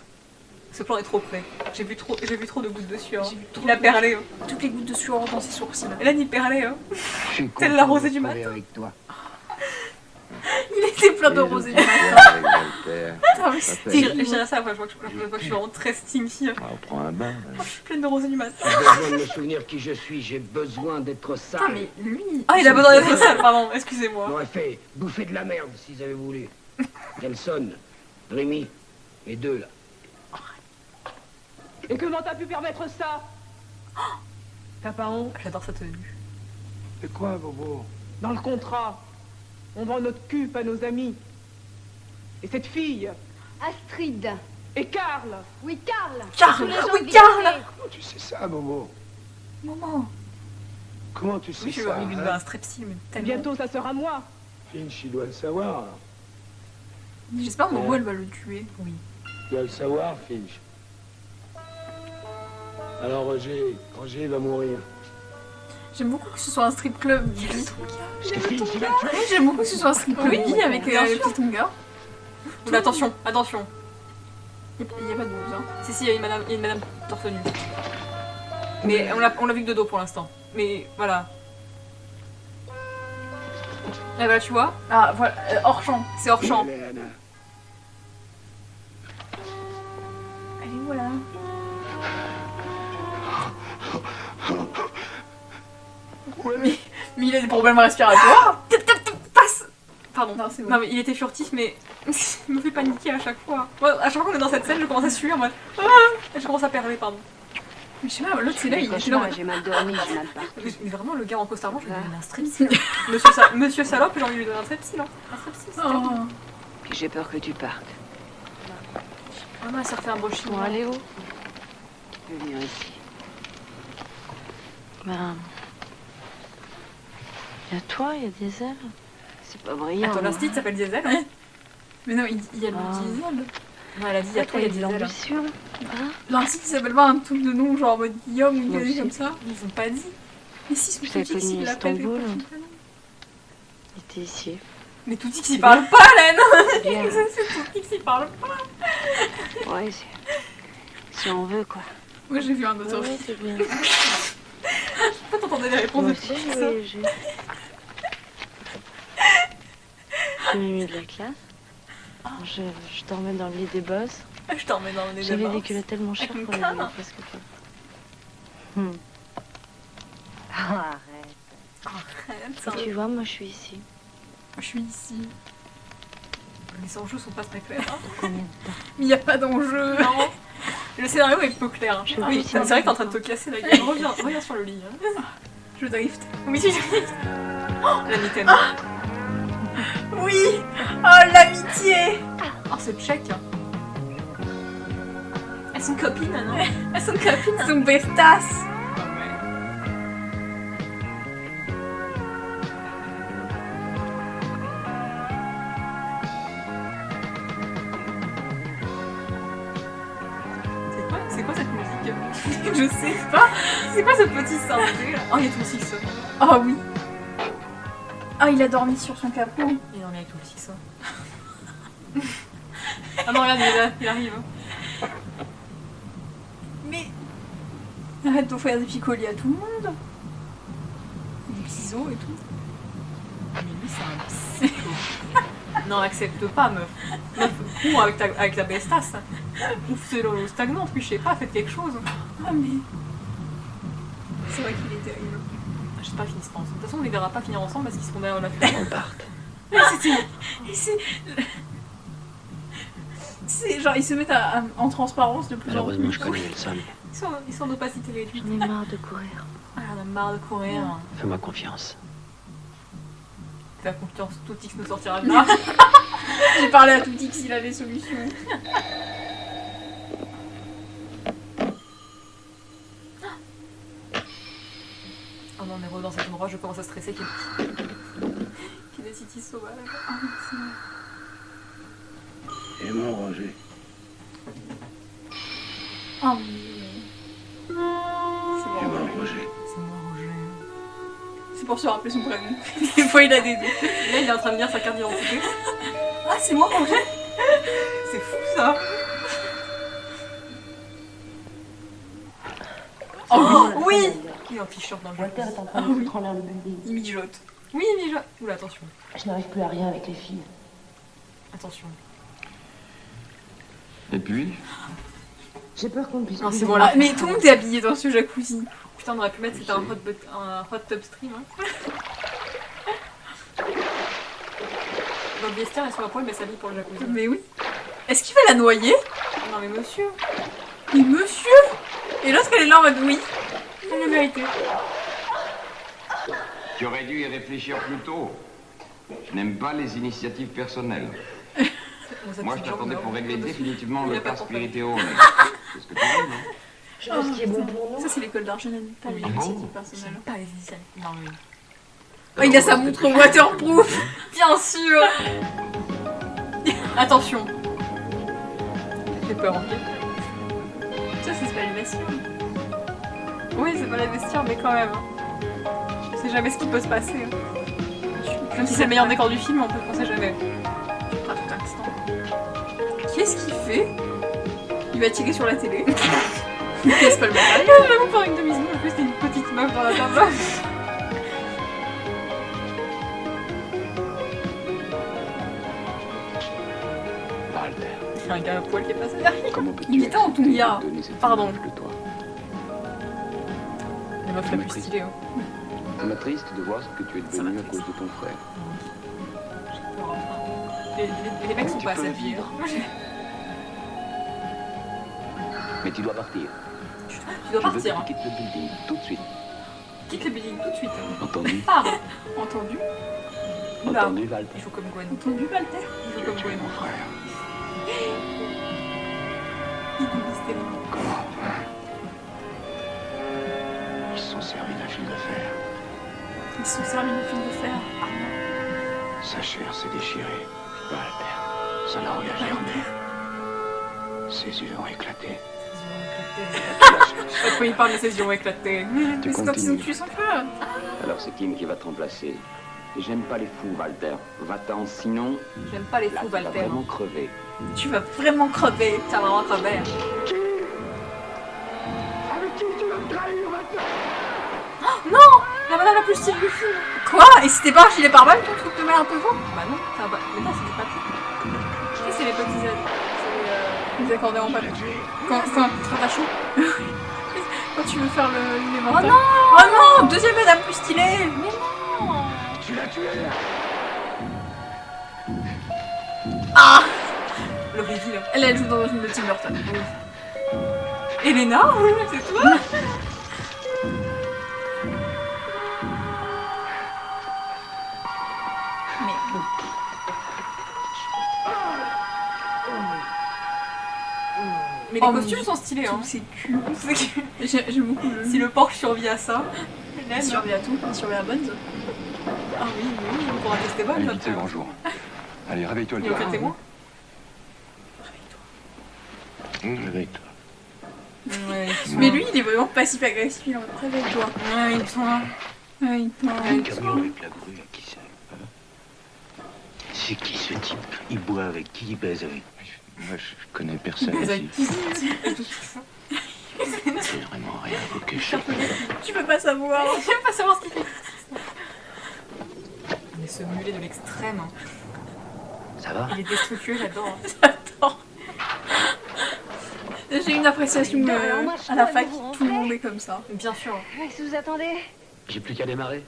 A: Ce plan est trop près. J'ai vu trop de gouttes de sueur. Il a perlé. Hein.
B: Toutes les gouttes de sueur dans ses sourcils.
A: Hélène, il perlait. Hein. C'est la rosée du matin.
J: Avec toi.
B: Il était plein de rosée du matin. Putain, mais c'est
A: Je
B: terrible.
A: dirais ça la fois que je suis vraiment très stinky.
M: On prend un bain.
A: Je suis pleine de rosée du matin.
K: J'ai besoin de me souvenir qui je suis, j'ai besoin d'être
B: Putain,
K: sale.
B: mais lui...
A: Ah, il a besoin d'être sale, pardon, excusez-moi.
K: J'aurais fait bouffer de la merde s'ils avaient voulu. Nelson, Rémi, les deux là.
H: Et comment t'as pu permettre ça? T'as pas honte?
A: J'adore sa tenue.
J: De quoi, Bobo?
H: Dans le contrat, on vend notre cul à nos amis. Et cette fille,
F: Astrid.
H: et Karl.
F: Oui, Karl.
B: Karl,
F: Tous les gens
B: oui,
F: de
B: Karl.
F: Vérité.
J: Comment tu sais ça, Bobo?
B: Maman.
J: Comment tu sais
A: Oui, je
J: ça?
A: lui donner un strepsil, mais tellement.
H: Bientôt, ça sera moi.
J: Finch, il doit le savoir.
B: J'espère que Bobo, elle va le tuer.
A: Oui.
J: Il doit le savoir, Finch. Alors, Roger va mourir.
B: J'aime beaucoup que ce soit un strip club gay.
J: Finch, il va le tuer.
B: Oui, j'aime beaucoup que ce soit un strip club gay avec
A: bien
B: les
A: sûr.
B: petits tongas.
A: Oula, attention, attention.
B: Il n'y a pas de bouse, hein.
A: Si, il y a une madame torse nu. Mais on l'a vu que de dos pour l'instant. Mais voilà. Là, voilà, tu vois.
B: Ah, voilà, hors champ.
A: C'est hors champ.
J: Hélène.
B: Allez, voilà. Mais il a des problèmes respiratoires.
A: Passe. Pardon.
B: Non, c'est bon.
A: Non, mais il était furtif, mais il me fait paniquer à chaque fois. Moi, à chaque fois qu'on est dans cette scène, je commence à suer en mode. Ah, et je commence à perler, pardon.
B: Mais je sais pas, l'autre c'est là, il est là.
D: J'ai mal dormi, j'ai mal partout.
A: Mais vraiment, le gars en costard blanc, je lui donne un strepsil. Monsieur Salope, j'ai envie de lui donner un strepsil. Hein. Un strepsil, c'est terrible.
B: Oh.
D: Puis j'ai peur que tu partes.
A: Maman, elle s'est refait un beau chinois.
D: Bon, allez où? Tu peux venir ici. Ben... Il y a toi, il y a des ailes. C'est pas brillant.
A: Attends, l'instit s'appelle Diesel.
B: Ouais. Mais non, il y a le diesel.
A: Non, elle a dit il y a toi, il y a Diesel.
D: l'ambition.
B: L'instit il s'appelle pas un truc de nom, genre en mode Guillaume ou une connerie comme ça.
A: Ils ont pas dit.
B: Mais si, c'est
D: Vous avez
B: tout X,
D: connu
B: il l'appelle.
D: Istanbul. Il était ici.
A: Mais tout X, il parle pas, Laine.
D: Bien.
A: C'est tout X, il parle pas.
D: Ouais, si on veut, quoi.
B: Moi j'ai vu un autre.
D: Ouais, c'est bien.
A: Pourquoi t'entendais les réponses
D: Moi
A: de
D: aussi,
A: tout X
D: j'ai mis de la classe. Je dormais dans le lit des boss.
A: Je t'en remets dans le nez.
D: J'avais des culottes tellement chères
A: Avec une
D: qu'on les
A: canne.
D: voyait presque pas.
A: Arrête.
D: Et tu vois, moi je suis ici.
B: Je suis ici.
A: Les enjeux sont pas très clairs.
D: Combien de temps?
B: Mais il n'y a pas d'enjeu.
A: Non. Le scénario est peu clair.
B: Je
A: Oui,
B: vais
A: c'est vrai que t'es en train de te casser la gueule. Reviens sur le lit.
B: Je drift.
A: Oui, tu drift. La mitaine.
B: Oui. Oh, l'amitié.
A: Oh, c'est check. Elles sont copines, non? Elles sont copines.
B: Elles sont bestas.
A: C'est quoi cette musique?
B: Je sais pas.
A: C'est quoi ce petit synthé là? Oh, il y a tout le six.
B: Oh oui. Ah, il a dormi sur son capot.
A: Il en est avec tout le six. Ah non, regarde, il est là, il arrive.
B: Mais arrête d'offrir des picolis à tout le monde. Des biseaux et tout.
A: Mais lui, c'est un psycho. Non, accepte pas, meuf. Meuf, cours avec la bestasse. Ou c'est l'eau stagnante, puis je sais pas, faites quelque chose.
B: Ah mais... C'est vrai qu'il est terrible.
A: J'espère qu'ils finissent pas ensemble. De toute façon, on les verra pas finir ensemble parce qu'ils seront derrière la fenêtre.
K: On parte.
B: C'est genre, ils se mettent en transparence de plus en plus.
K: Malheureusement, je connais Nelson.
A: Ils sont en opacité réduite.
D: J'en ai marre de courir.
A: Ah, on a marre de courir.
K: Fais-moi confiance.
A: Fais confiance, tout X nous sortira de là.
B: J'ai parlé à tout X, il a les solutions.
A: Oh non, on est re dans cet endroit, je commence à stresser qu'il y ait des cities sauvages. Ah,
J: Et mon Roger.
B: Oh mais...
J: Et mon Roger.
A: C'est moi, Roger.
B: C'est pour se rappeler son prénom. Des fois il a des doutes.
A: Là, il est en train de lire sa carte d'identité.
B: Ah, c'est moi, Roger.
A: C'est fou ça.
B: Oh oui.
A: Il est en t-shirt dans le
H: Walter est en train de foutre en l'air le building.
B: Il mijote.
A: Oui, déjà. Oula, attention.
H: Je n'arrive plus à rien avec les filles.
A: Attention.
M: Et puis
H: J'ai peur qu'on ne puisse
A: Non,
H: plus
A: c'est
H: aller.
A: bon là.
B: Mais tout le monde est habillé dans ce jacuzzi.
A: Putain, on aurait pu mettre, c'était un hot tub stream. Hein. Dans le vestiaire, elle soit à poil, mais s'habille pour le jacuzzi.
B: Mais oui. Est-ce qu'il va la noyer?
A: Non, mais monsieur.
B: Mais monsieur. Et l'autre elle est là en mode oui.
A: Elle le méritait.
E: Tu aurais dû y réfléchir plus tôt. Je n'aime pas les initiatives personnelles. Moi, je t'attendais pour régler définitivement le cas Spiritéo. C'est ce que tu veux, non?
H: Je sais ce qui est bon pour nous.
B: Ça c'est l'école d'Argenal, pas les
E: Ah bon
B: initiatives personnelles.
A: Pas les initiatives. Non, oui.
B: Oh, il a sa montre waterproof.
A: Bien sûr. Attention. J'ai peur, ok.
B: Ça c'est pas les vestiaires.
A: Oui, c'est pas les vestiaires, mais quand même. Je sais jamais ce qui peut se passer. Même si c'est le meilleur décor du film, on sait jamais.
B: À tout instant. Qu'est-ce qu'il fait? Il va tirer sur la télé. C'est pas le matériel.
A: J'avoue, faire une demi-seconde, en plus, c'était une petite meuf dans la table.
J: Walter,
A: Il y a un gars à poil qui est passé derrière.
J: comment peux-tu
B: Il était en
J: accepter
B: Touya.
J: de donner cette
A: Pardon.
J: image de toi?
A: La meuf la plus stylée. Hein.
C: Ça m'a triste de voir ce que tu es devenu à cause de ton frère.
A: Les mecs sont
C: Tu
A: pas
C: peux
A: assez
C: le vivre. Mais tu dois partir.
A: Tu dois
C: Je veux que
A: partir.
C: tu quittes le building tout de suite.
A: Quitte le building tout de suite.
C: Entendu?
A: Pars.
B: Entendu?
A: Oula.
C: Entendu, Walter?
A: Il faut comme Gwen.
B: Entendu, Walter?
A: Il faut comme Gwen.
J: Mon frère.
B: Il est mystérieux.
J: Comment? Ils se sont servis d'un fil de fer.
B: Ils sont servis de fil de fer. Ah non.
J: Sa chair s'est déchirée. Walter, ça l'a engagé en mer. Ses yeux ont éclaté.
A: Pourquoi il parle de ses yeux ont éclaté?
B: Mais c'est quand ils ont tué son frère.
C: Alors c'est Kim qui va te remplacer. J'aime pas les fous, Walter. Va-t'en, sinon...
A: J'aime pas les fous,
C: Tu vas
A: Walter.
C: vraiment crever.
B: Tu vas vraiment crever.
A: Ça va vraiment crever.
J: Avec qui tu vas me trahir maintenant?
A: Non! La banane la plus stylée du film.
B: Quoi? Et c'était pas un gilet pare-balles ton truc de mer un peu fort?
A: Bah non, ça va. Mais non, c'est des papiers. Je sais, c'est les petits ailes.
B: Les accordés en papier. Quand tu veux faire l'élémentaire.
A: Oh non!
B: Oh non! Deuxième madame plus stylée.
A: Mais non!
J: Tu l'as tué.
B: Ah!
A: Le reveal.
B: Elle joue dans un film de Tim Burton.
A: Elena? C'est toi?
B: Mais bon.
A: Mais les costumes sont stylés, hein.
B: C'est cul. J'aime beaucoup le...
A: Si le porc survit à ça,
B: Il survit à tout. Il survit à Bonds.
A: Ah oui, on pourra tester Bonds.
M: Allez, vite, c'est le grand jour. Allez, réveille-toi,
A: Il y a aucun témoin.
J: Réveille-toi.
A: Ouais,
B: Mais lui, il est vraiment passif-agressif. Il est en mode réveille-toi.
A: Réveille-toi.
B: Réveille-toi.
J: Le camion avec la grue, qui c'est? C'est qui ce type? Il boit avec qui? Il baise avec? Moi, je connais personne ici. C'est vraiment rien à vous que je...
B: Tu peux pas savoir.
A: Je veux pas savoir ce qu'il fait. Mais ce mulet de l'extrême.
J: Ça va?
A: Il est destructueux, j'adore.
B: J'adore. J'ai une appréciation à la fac. Tout le monde est comme ça.
A: Bien sûr.
H: Qu'est-ce que vous attendez?
J: J'ai plus qu'à démarrer.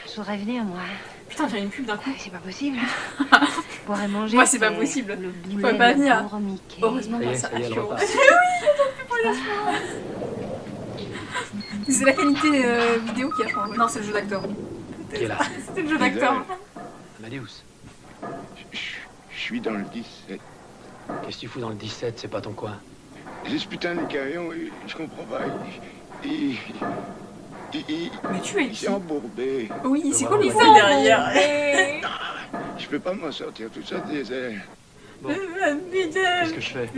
H: Je voudrais venir, moi.
A: Putain, j'ai une pub d'un coup.
H: C'est pas possible. Je pourrais manger.
B: Moi, c'est pas possible.
H: Le
B: Je
H: boulet
B: pourrais pas
H: de
B: venir.
H: pauvre Mickey.
B: Heureusement,
J: Ça y est,
B: grâce à
J: ça y est, elle
B: Akio.
J: repart.
B: C'est la qualité vidéo qui a changé.
A: Non, c'est le jeu d'acteur.
J: Qui est là?
A: C'était le jeu d'acteur.
J: Amadeus. Je suis dans le 17. Qu'est-ce que tu fous dans le 17? C'est pas ton coin. J'ai ce putain de camion, je comprends pas.
A: Mais tu es
J: Il s'est embourbé.
B: Oui, c'est quoi
J: le
B: le bruit derrière?
J: Je peux pas m'en sortir, tout ça, des ailes.
B: Qu'est-ce
J: que je fais?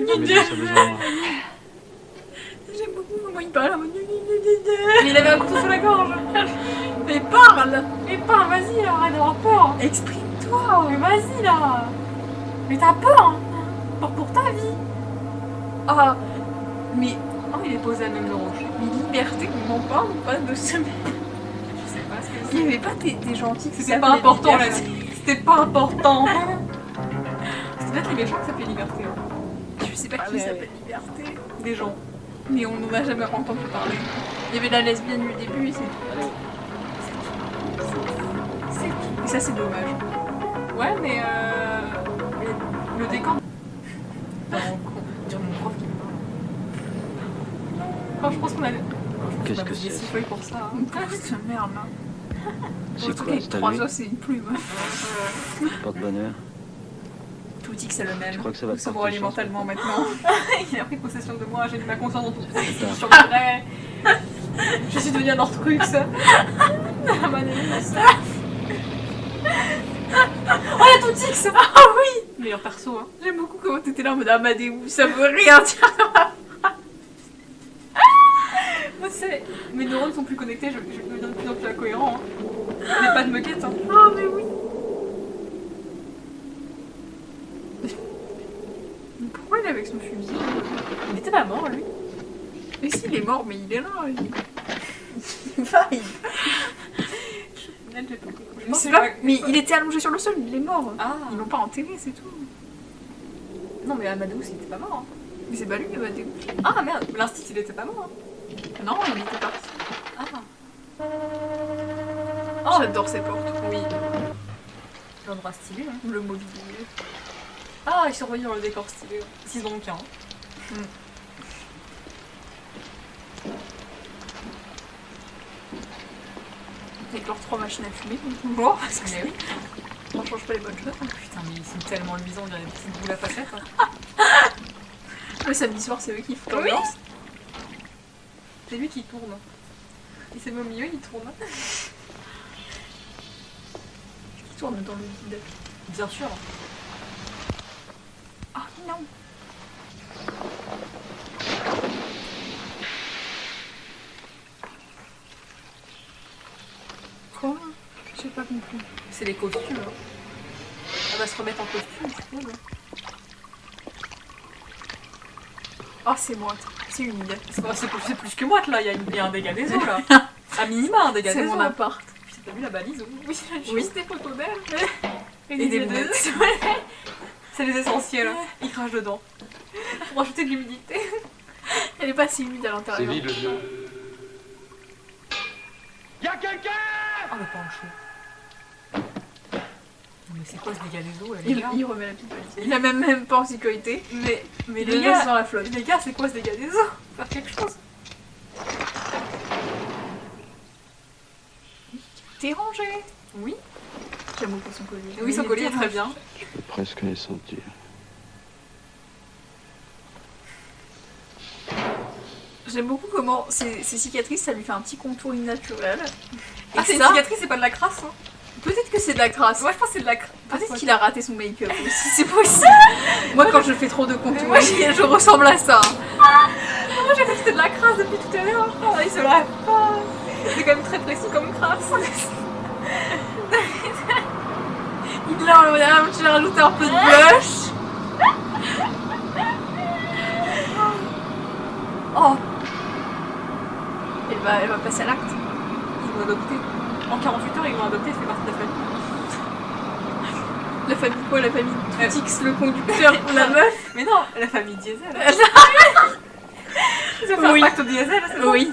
B: J'aime beaucoup comment il parle.
A: Mais il avait un couteau sur la gorge.
B: Mais parle.
A: Mais pas, vas-y, arrête d'avoir peur.
B: Exprime-toi.
A: Mais vas-y là. Mais t'as peur, hein. Peur pour ta vie.
B: Ah, mais
A: Oh, il est posé à même le rocher.
B: liberté, on en parle ou pas de ce mec?
A: Je sais pas ce que
B: Il y avait pas des gentils qui
A: C'était
B: s'appelaient
A: pas important là.
B: Liberté.
A: C'était pas important. C'est peut-être les méchants qui s'appelaient Liberté. Hein.
B: Je sais pas qui s'appelle Liberté.
A: Des gens.
B: Mais on n'en a jamais entendu parler. Il y avait la lesbienne du début et c'est tout. Et ça, c'est dommage.
A: Ouais, mais le décor. Dire mon prof qui me parle. Je pense qu'on a.
L: Qu'est-ce que c'est?
A: Il feuilles pour ça. Hein.
B: Putain, merde là.
L: C'est quoi?
B: Avec
L: T'as
B: 3
L: vu?
B: os, c'est une plume.
L: Porte-bonheur.
B: Tout dit que c'est le même.
L: Je crois que ça va te
B: Ça me
L: porter
B: relie
L: chance.
B: mentalement maintenant.
A: Il a pris possession de moi, j'ai mis ma conscience dans tout ça.
L: Putain.
A: Je survivrai. Je suis devenue un Horcrux. Amadeus. Oh, y'a tout X.
B: Ah oui.
A: Meilleur perso, hein.
B: J'aime beaucoup comment t'étais là en mode Amadeus, ça veut rien dire.
A: Moi, c'est... Mes neurones sont plus connectés, je deviens de plus en plus incohérent. Hein. Mais pas de moquette, hein.
B: Oh, mais oui. Mais pourquoi il est avec son fusil?
A: Il était pas mort, lui.
B: Mais si, il est mort, mais il est là. Vibe. Mais c'est pas... Mais il était allongé sur le sol, il est mort.
A: Ah.
B: Ils l'ont pas enterré, c'est tout.
A: Non, mais Amadeus, il était pas mort. Hein.
B: Mais c'est pas lui, Amadeus.
A: Ah merde, l'instit, il était pas mort. Hein.
B: Non, il était parti.
A: Ah.
B: Oh, j'adore ces portes. Oui.
A: L'endroit stylé, hein.
B: Le mobilier.
A: Ah, ils sont revenus dans le décor stylé. 6 donc, hein.
B: Avec leurs 3 machines à fumer. Bon, parce que
A: Mais oui.
B: on change pas les bonnes choses.
A: Putain, mais ils sont tellement luisants, on dirait des petites boules à facettes. Hein.
B: Le samedi soir, c'est eux qui font
A: Oui.
B: l'ambiance.
A: C'est lui qui tourne. Il s'est mis au milieu, il tourne.
B: Il tourne dans le vide.
A: Bien sûr.
B: Oh non. Quoi? J'ai pas compris.
A: C'est les costumes. Hein. Elle va se remettre en costume, je trouve.
B: Oh, c'est moite. C'est humide.
A: C'est plus que moite là, il y a un dégât des eaux là. À minima, un dégât des eaux.
B: C'est mon appart.
A: Putain, t'as vu la balise? Oui, j'ai
B: Oui.
A: juste des photos d'elle.
B: Et des lunettes.
A: C'est les essentiels. Ils crachent dedans. Pour rajouter de l'humidité.
B: Elle est pas si humide à l'intérieur.
J: C'est vide le jeu.
I: Y'a quelqu'un?
A: Oh, le pancho. Mais c'est quoi ce dégât des eaux là, les
B: Il
A: gars?
B: remet la petite valise. Il a même pas en sécurité.
A: Mais
B: Il
A: les
B: le
A: gars,
B: laisse dans la flotte.
A: les gars, c'est quoi ce dégât des eaux? Faire quelque chose.
B: T'es rangé.
A: Oui.
B: J'aime beaucoup son collier.
A: Oui, son collier est très bien.
J: Je peux presque les sentir.
B: J'aime beaucoup comment ces cicatrices, ça lui fait un petit contour innaturel.
A: Ah, c'est une cicatrice, c'est pas de la crasse, hein?
B: Peut-être que c'est de la crasse.
A: Ouais, je pense que c'est de la crasse.
B: Peut-être qu'il a raté son make-up aussi, c'est possible. Moi, quand je fais trop de contours, je ressemble à ça.
A: Moi, j'ai cru que c'était de la crasse depuis tout à l'heure. Oh, il se lave pas. C'est quand même très précis comme crasse.
B: Il l'a enlevé, j'ai rajouté un peu de blush. Oh. Elle va passer à l'acte.
A: Ils vont adopter. En 48 heures, ils vont adopter, ça fait partie de la famille.
B: La famille quoi? La famille X, le conducteur, la meuf?
A: Mais non, la famille Diesel. Ils ont fait
B: Oui.
A: un pacte au Diesel, c'est bon?
B: Oui.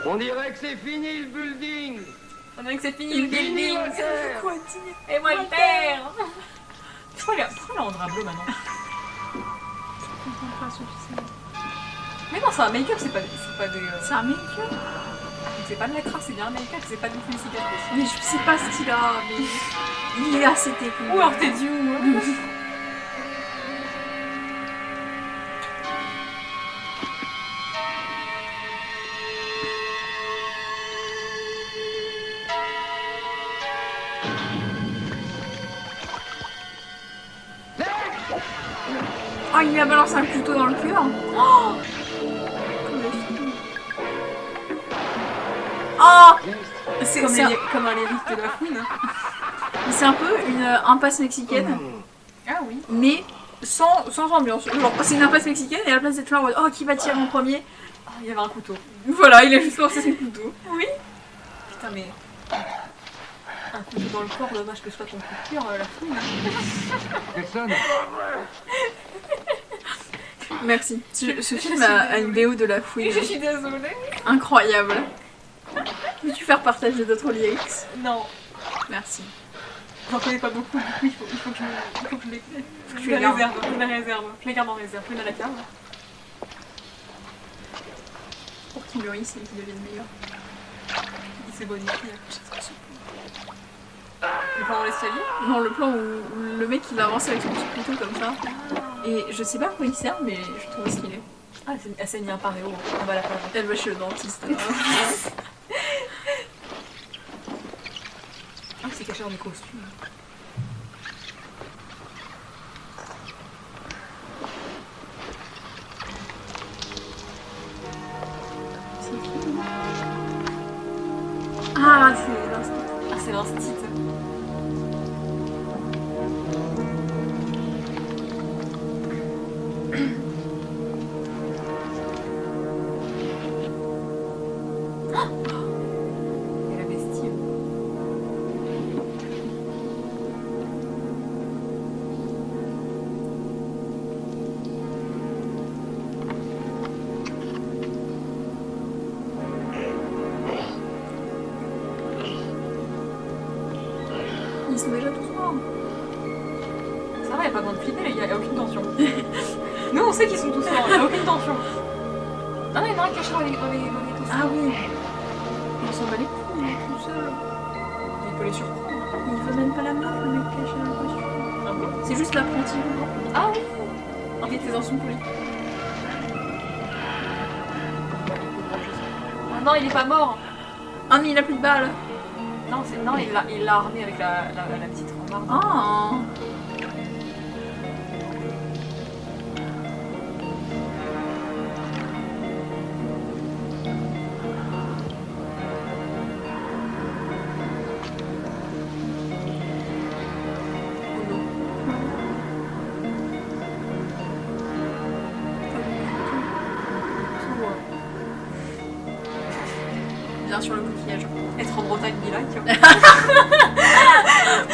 K: On dirait que c'est fini le building.
A: On dirait que c'est fini le building.
B: Quoi dire?
A: Et moi le père. Pourquoi il est en drap bleu maintenant? Mais non, c'est un make-up, c'est pas des...
B: C'est un make-up?
A: C'est pas de la crasse, c'est bien un make-up, c'est pas du tout une cicatrice.
B: Mais je sais pas ce qu'il a, mais il est assez technique.
A: Ou alors t'es dû où?
B: Oh, il lui a balancé un couteau dans le cœur. Oh, oh, c'est
A: comme un lyrique de la fouine.
B: un peu une impasse mexicaine,
A: Ah oui.
B: mais sans ambiance. Genre, c'est une impasse mexicaine et à la place d'être là en mode oh, qui va tirer en premier?
A: Oh, il y avait un couteau.
B: Voilà, il a juste lancé son couteau.
A: Oui. Putain, mais... Un couteau dans le corps, dommage que ce soit ton coup de cœur, la fouine.
E: Personne.
B: Merci. Ce film a une BO de la fouine
A: Je suis désolée.
B: incroyable. Peux-tu faire partager d'autres lyrics?
A: Non.
B: Merci.
A: J'en connais pas beaucoup, du coup il faut que je les... Je les réserve, je les garde en réserve, je les mets à la cave.
B: Pour qu'ils mûrissent et qu'ils deviennent meilleurs.
A: Il s'est bonifié. Le plan dans l'escalier?
B: Non, le plan où le mec il avance avec son petit couteau comme ça. Et je sais pas à quoi il sert, mais je trouve stylé.
A: Ah, elle s'est mis un paréo, on va la faire.
B: Elle va chez le dentiste.
A: Ah, c'est caché dans mes costumes.
B: Ah, c'est l'instant.
A: Ah, c'est l'instit. Et la bestie.
B: Ils sont déjà tous morts.
A: Ça va, y'a pas besoin de flipper, il y a aucune tension. Nous, on sait qu'ils sont tous morts, y'a aucune tension. Non, il y en a un caché dans les costumes.
B: Ah oui. On s'en va les couilles, il est tout seul.
A: Il peut les surprendre.
B: Il veut même pas la meuf, le mec caché dans le costume.
A: Ah bon?
B: C'est juste l'apprenti.
A: Ah oui.
B: Il était dans son colis.
A: Non, il est pas mort.
B: Ah, mais il a plus de balles.
A: Non, il l'a armé avec la petite rambarde.
B: Ah. Bien sûr, le coquillage.
A: Être en Bretagne, Bilac.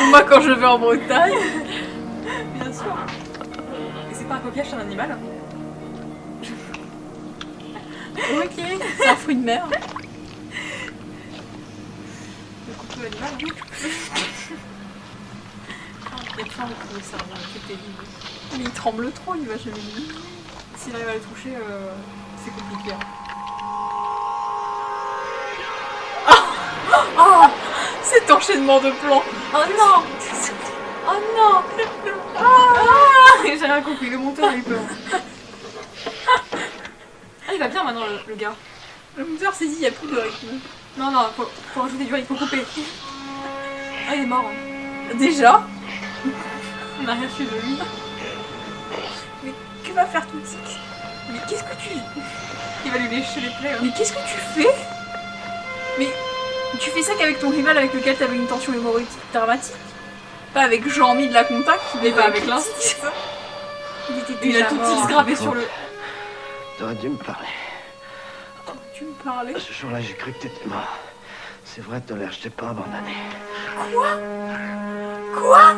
B: Moi, quand je vais en Bretagne.
A: Bien sûr. Et c'est pas un coquillage, c'est un animal.
B: Ok, c'est un fruit de mer.
A: Le couteau animal. Il y a plus envie de trouver ça, c'était vide.
B: Mais il tremble trop, il va jamais vivre.
A: S'il arrive à le toucher, c'est compliqué. Hein.
B: Oh, cet enchaînement de plans.
A: Oh non. Oh non. Ah, j'ai rien compris, le monteur il peut. Ah, il va bien maintenant le gars.
B: Le monteur s'est dit, il n'y a plus de rythme.
A: Non, faut rajouter du rythme, il faut couper. Ah, il est mort. Hein.
B: Déjà?
A: On n'a rien su de lui.
B: Mais que va faire Tootix? Mais qu'est-ce que tu...
A: Il va lui lécher les plaies. Hein.
B: Mais qu'est-ce que tu fais? Mais tu fais ça qu'avec ton rival avec lequel t'avais une tension hémorroïde dramatique? Pas avec Jean-Mi de la contact,
A: mais pas avec l'instinct. Il a Tootix gravé sur le...
K: T'aurais dû me parler.
B: Tu me parlais?
K: Ce jour-là, j'ai cru que t'étais mort. C'est vrai, Tolère, je t'ai pas abandonné.
B: Quoi? Quoi?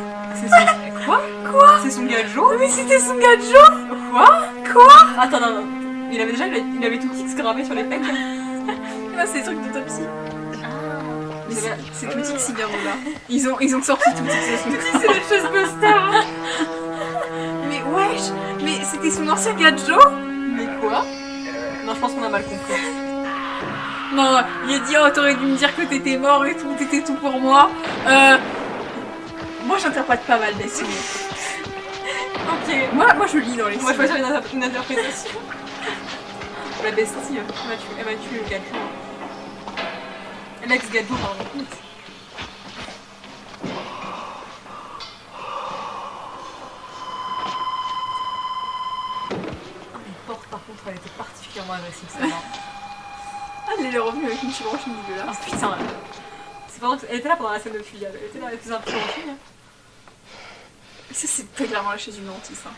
A: Quoi? C'est son gadjo?
B: Mais c'était son gadjo?
A: Quoi? Attends, non. Il avait Tootix gravé sur les pecs.
B: Là, c'est des trucs d'autopsie. C'est Tootix, il vient de là. Ils ont sorti Tootix de son
A: Tootix, c'est le Chessbuster.
B: Mais wesh, mais c'était son ancien gadjo?
A: Mais quoi? Non, je pense qu'on a mal compris.
B: Non, il a dit, oh, t'aurais dû me dire que t'étais mort et tout, t'étais tout pour moi. Moi, j'interprète pas mal des signes.
A: Ok.
B: Moi, je lis dans les signes.
A: Moi, je vais faire une interprétation. La bestie, elle va tuer le gadjo. L'ex-gadjo, pardon. Les portes, par contre, elle était particulièrement agressive, celle-là.
B: Ah, elle est revenue avec une chevroche dégueulasse.
A: Ah putain, elle était là pendant la scène de fuyade, elle était là avec les impressions en fille.
B: Ça, c'est très clairement la chaise du dentiste. Hein.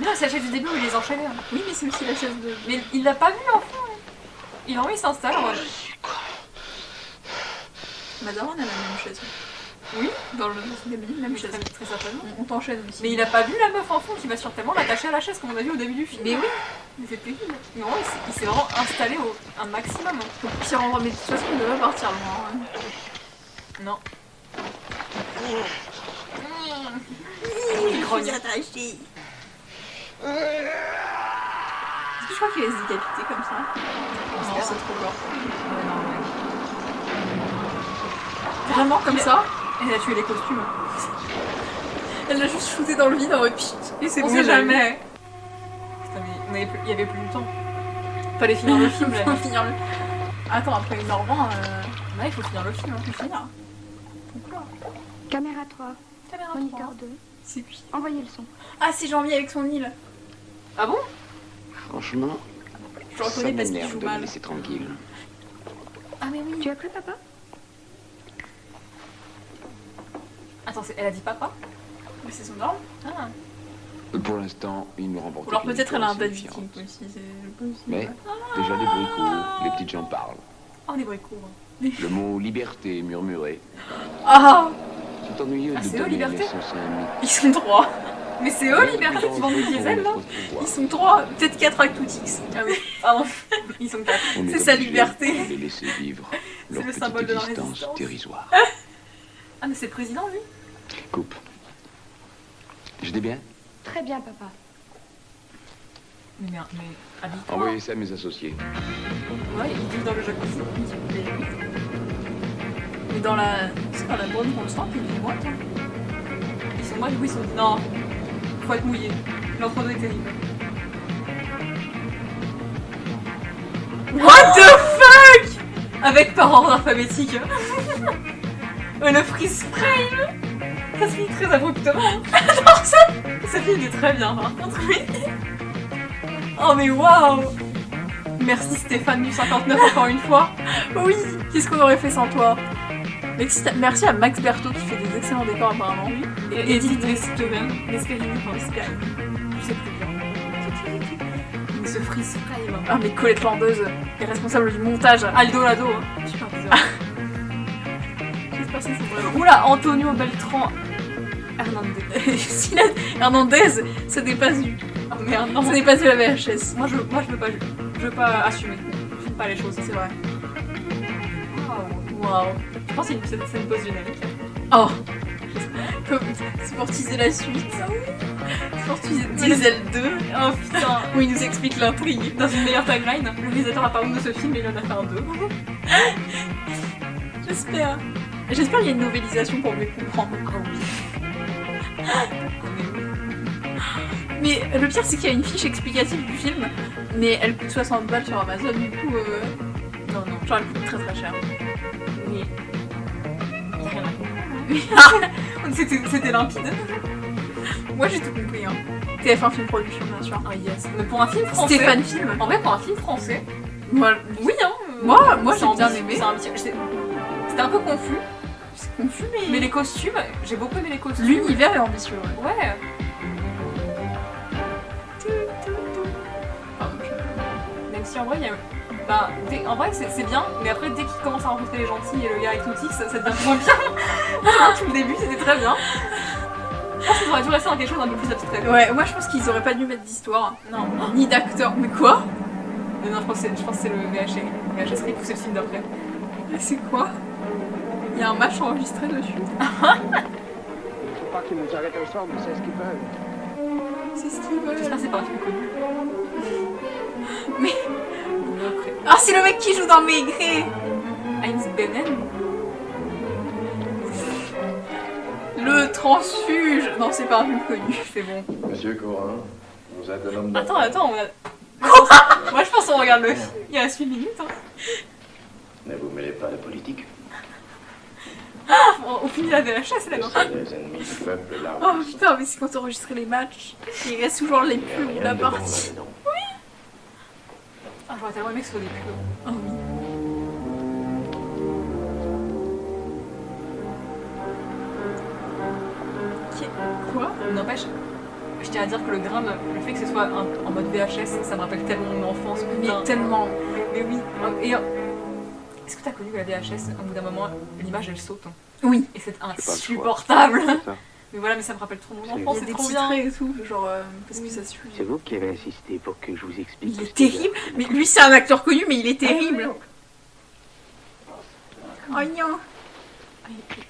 A: Non, c'est la chaise du début où il les enchaînait. Hein.
B: Oui, mais c'est aussi la chaise de...
A: Mais il l'a pas vu, l'enfant. Hein. Il a envie, il s'installe en mode...
B: Madame, on a la même chaise.
A: Oui,
B: dans le même chaise.
A: Très certainement.
B: On t'enchaîne aussi.
A: Mais il a pas vu la meuf en fond qui va sûrement l'attacher à la chaise comme on a vu au début du film.
B: Mais oui.
A: Mais c'est terrible. Mais vraiment, il s'est vraiment installé un maximum.
B: Faut pire endroit, mais de toute façon, on devrait partir loin. Hein.
A: Non.
B: Il grogne. Attaché. Est-ce que je crois qu'il va se décapiter comme ça? Non, c'est trop gore. Vraiment comme ça?
A: Elle a tué les costumes.
B: Elle l'a juste shooté dans le vide en mode pchit.
A: Et c'est bon, sait jamais. Putain, mais il y avait plus de temps. Fallait finir le film.
B: Faut finir le... Attends, après 1h20,
A: là, il faut finir le film.
B: Il faut finir. Pourquoi?
F: Caméra 3.
B: Caméra
F: Moniteur 2.
B: C'est qui?
F: Envoyez le son.
B: Ah, c'est Jean-Mi avec son île.
A: Ah bon?
C: Franchement,
B: je reconnais parce qu'il joue
C: de
B: mal.
C: me laisser tranquille.
B: Ah mais oui.
F: Tu as cru, papa?
A: Attends, elle a dit papa?
B: Mais c'est son norme.
A: Ah.
C: Pour l'instant, il nous remporte.
B: Ou alors peut-être elle a un date viking aussi, c'est possible.
C: Mais déjà les bruits courent, les petites gens parlent.
A: Oh, les bruits courts.
C: Le mot liberté murmuré.
B: Ah!
C: C'est ennuyeux de
A: c'est eux,
C: donner
A: liberté?
C: naissance à un mythe.
B: Ils sont 3.
A: Mais c'est eux, liberté, qui vendent du diesel, là?
B: Ils sont 3, peut-être 4 avec Tootix.
A: Ah oui, pardon. Ils sont 4.
B: C'est sa liberté.
C: De les laisser vivre leur
A: le symbole de
C: petite
A: la
C: existence
A: résistance.
C: dérisoire.
A: Ah, mais c'est le président, lui?
C: Coupe. Je dis bien?
F: Très bien, papa.
A: Mais habille-toi.
C: Envoyez ça à mes associés.
A: Ouais, ils vivent dans le jacuzzi.
B: Mais dans la... C'est dans la bonne qu'on le sent, puis ils moitent.
A: Ils sont moites, oui, ils sont... Non, faut être mouillé. L'entre-deux est terrible.
B: What the fuck?
A: Avec par ordre alphabétique. Ouais, le freeze frame. Ça se finit très abruptement.
B: Alors ça
A: finit très bien par contre, oui. Oh mais waouh. Merci Stéphane du 59 encore une fois.
B: Oui, qu'est-ce qu'on aurait fait sans toi? Merci à Max Berthaud qui fait des excellents décors apparemment.
A: Et Edith Lesperin. Je sais plus bien. Mais ce freeze frame.
B: Ah mais Colette Landeuse est responsable du montage.
A: Aldo Lado. Super bizarre. J'espère que c'est vrai. Oula, Antonio Beltran Hernandez.
B: Hernandez, ça dépasse du...
A: Oh merde, non.
B: Ça dépasse de la VHS.
A: Moi je veux pas assumer. Je filme pas les choses, c'est vrai. Waouh. Je pense que c'est une pause générique.
B: Oh. C'est pour teaser la suite. C'est pour teaser Diesel 2.
A: Oh putain.
B: Où il nous explique l'intrigue.
A: Dans une meilleure timeline, le réalisateur a pas honte de ce film et il en a fait un 2.
B: J'espère. J'espère qu'il y a une novélisation pour mieux comprendre. Mais le pire c'est qu'il y a une fiche explicative du film, mais elle coûte 60 balles sur Amazon, du coup non, genre elle coûte très très cher.
A: Oui. C'était limpide.
B: Moi j'ai tout compris hein. TF1 Film Production bien sûr.
A: Ah yes. Mais pour un film français.
B: Stéphane Film.
A: En vrai pour un film français.
B: Moi,
A: oui hein.
B: Moi j'ai bien aimé.
A: C'était un peu confus.
B: C'est confus
A: mais les costumes, j'ai beaucoup aimé les costumes.
B: L'univers est ambitieux.
A: Ouais. Même si en vrai il y a... en vrai c'est bien, mais après dès qu'il commence à rencontrer les gentils et le gars exotique, ça devient moins bien. Tout le début c'était très bien. Je pense qu'ils auraient dû rester dans quelque chose d'un peu plus abstrait.
B: Ouais, moi je pense qu'ils auraient pas dû mettre d'histoire. Non. Ni d'acteur. Mais quoi?
A: Mais non, je pense que c'est le VHS qui pousse le film d'après.
B: C'est quoi? Il y a un match enregistré dessus.
N: Faut pas qu'ils nous arrêtent ensemble, c'est ce qu'ils veulent.
B: C'est ce qu'ils veulent.
A: J'espère que c'est pas un truc connu.
B: Mais... Ah, c'est le mec qui joue dans Maigret.
A: Heinz Bennen.
B: Le transfuge. Non, c'est pas un film connu, c'est bon.
M: Monsieur Corin, vous êtes un homme
A: Attends, on a... Moi je pense qu'on regarde le film. Il reste 8 minutes. Hein.
J: Ne vous mêlez pas de politique.
A: On finit la VHS là, non?
J: Les ennemis du peuple là.
B: Oh putain, mais c'est quand on enregistrait les matchs. Il reste toujours les pubs de la partie. Oui.
A: Ah, j'aurais tellement aimé que ce soit des pubs.
B: Oh oui. Quoi?
A: N'empêche, je tiens à dire que le drame, le fait que ce soit en mode VHS, ça me rappelle tellement mon enfance.
B: Mais tellement.
A: Mais oui. Et est-ce que t'as connu que la VHS, au bout d'un moment, l'image elle saute?
B: Oui.
A: Et c'est insupportable. Mais voilà, mais ça me rappelle trop mon enfance,
B: c'est
A: trop
B: trop
A: bien.
B: Et tout, genre, parce que ça suit.
K: C'est vous qui avez insisté pour que je vous explique.
B: Il est terrible. Mais lui, c'est un acteur connu, mais il est terrible. Oh non.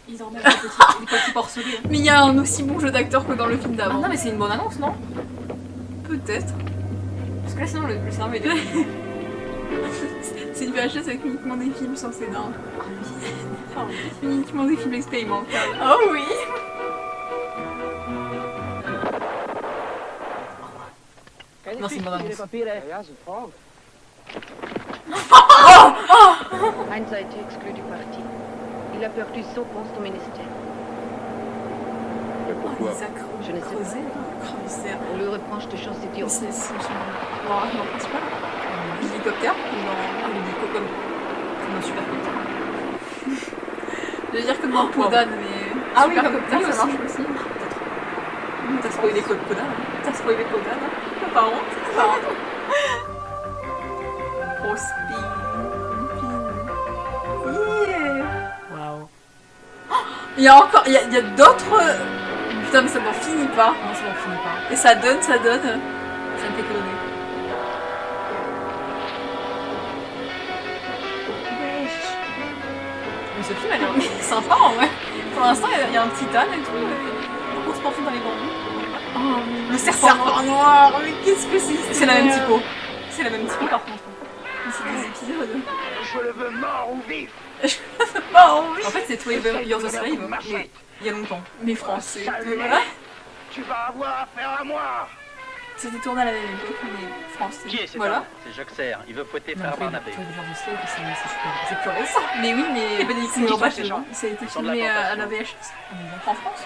A: Ils en mettent des petits porcelets.
B: Mais il y a un aussi bon jeu d'acteur que dans le film d'avant.
A: Ah non, mais c'est une bonne annonce, non?
B: Peut-être.
A: Parce que là, sinon, le scénario est
B: C'est une VHS avec uniquement des films sans scénar. Uniquement des films expérimentaux. Oh oui.
A: Non, c'est une bonne annonce.
G: Heinz a été exclu du parti. Il a perdu son poste au ministère.
J: Mais pourquoi?
G: Je ne sais pas. On lui reproche de choses idiotes.
B: C'est le rarement principal. L'hélicoptère
A: comme un supercoptère.
B: Je veux dire comme dans Podane, mais
A: ah oui,
B: supercoptère ça marche aussi.
A: T'as spoilé Podane. T'as spoilé Podane. Pas honte.
B: Oh, spin.
A: Waouh.
B: Il y a encore, il y a d'autres... Putain, mais ça n'en finit pas.
A: Non, ça n'en finit pas.
B: Et ça donne.
A: Ça ne fait que donner. Mais ce film, elle est sympa en vrai. Pour l'instant, il y a un petit âne et tout. On se poursuit dans les bambous.
B: Oh,
A: le serpent
B: noir. Mais qu'est-ce que c'est?
A: C'est la même typo. C'est la même typo par contre.
B: C'est des épisodes.
I: Je le veux mort ou vif.
B: Mort ou vif.
A: En fait, c'est 12 Years a Slave, mais il y a longtemps.
B: Mais français.
A: Mais voilà.
I: Tu vas avoir affaire à moi.
B: C'était tourné à la même époque, mais France.
O: Qui est cet
B: Voilà.
O: homme? C'est Joxer. Il veut fouetter frère Barnabé.
B: C'est plus récent. Mais oui, mais
A: Bénédicte
B: c'est
A: Cumberbatch,
B: déjà.
A: déjà.
B: Ça a été
O: Ils sont de la
B: filmé à
O: plantation.
B: la VHS. En France.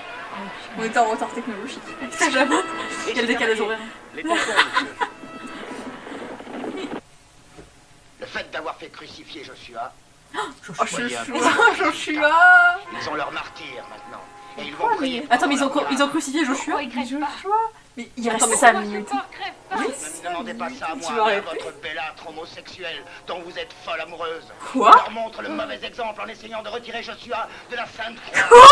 B: On était en retard technologique.
A: Putain, j'avoue. Il y a le décalage horaire.
O: Les tampons, monsieur.
I: Le fait d'avoir fait crucifier Joshua,
B: Oh, Joshua.
I: ils ont leur martyr maintenant. Et ils vont
B: Quoi,
I: prier.
B: mais-
A: Attends, mais ils ont crucifié Joshua.
B: Mais il
A: Attends,
B: reste
A: mais
B: 5
A: pourquoi
B: minutes.
I: Ne me demandez pas ça à moi,
A: Tu
I: mais
A: vas
I: à
A: arrêter.
I: votre bellâtre homosexuel dont vous êtes folle amoureuse.
B: Quoi?
I: On leur montre le mauvais exemple en essayant de retirer Joshua de la Sainte Croix.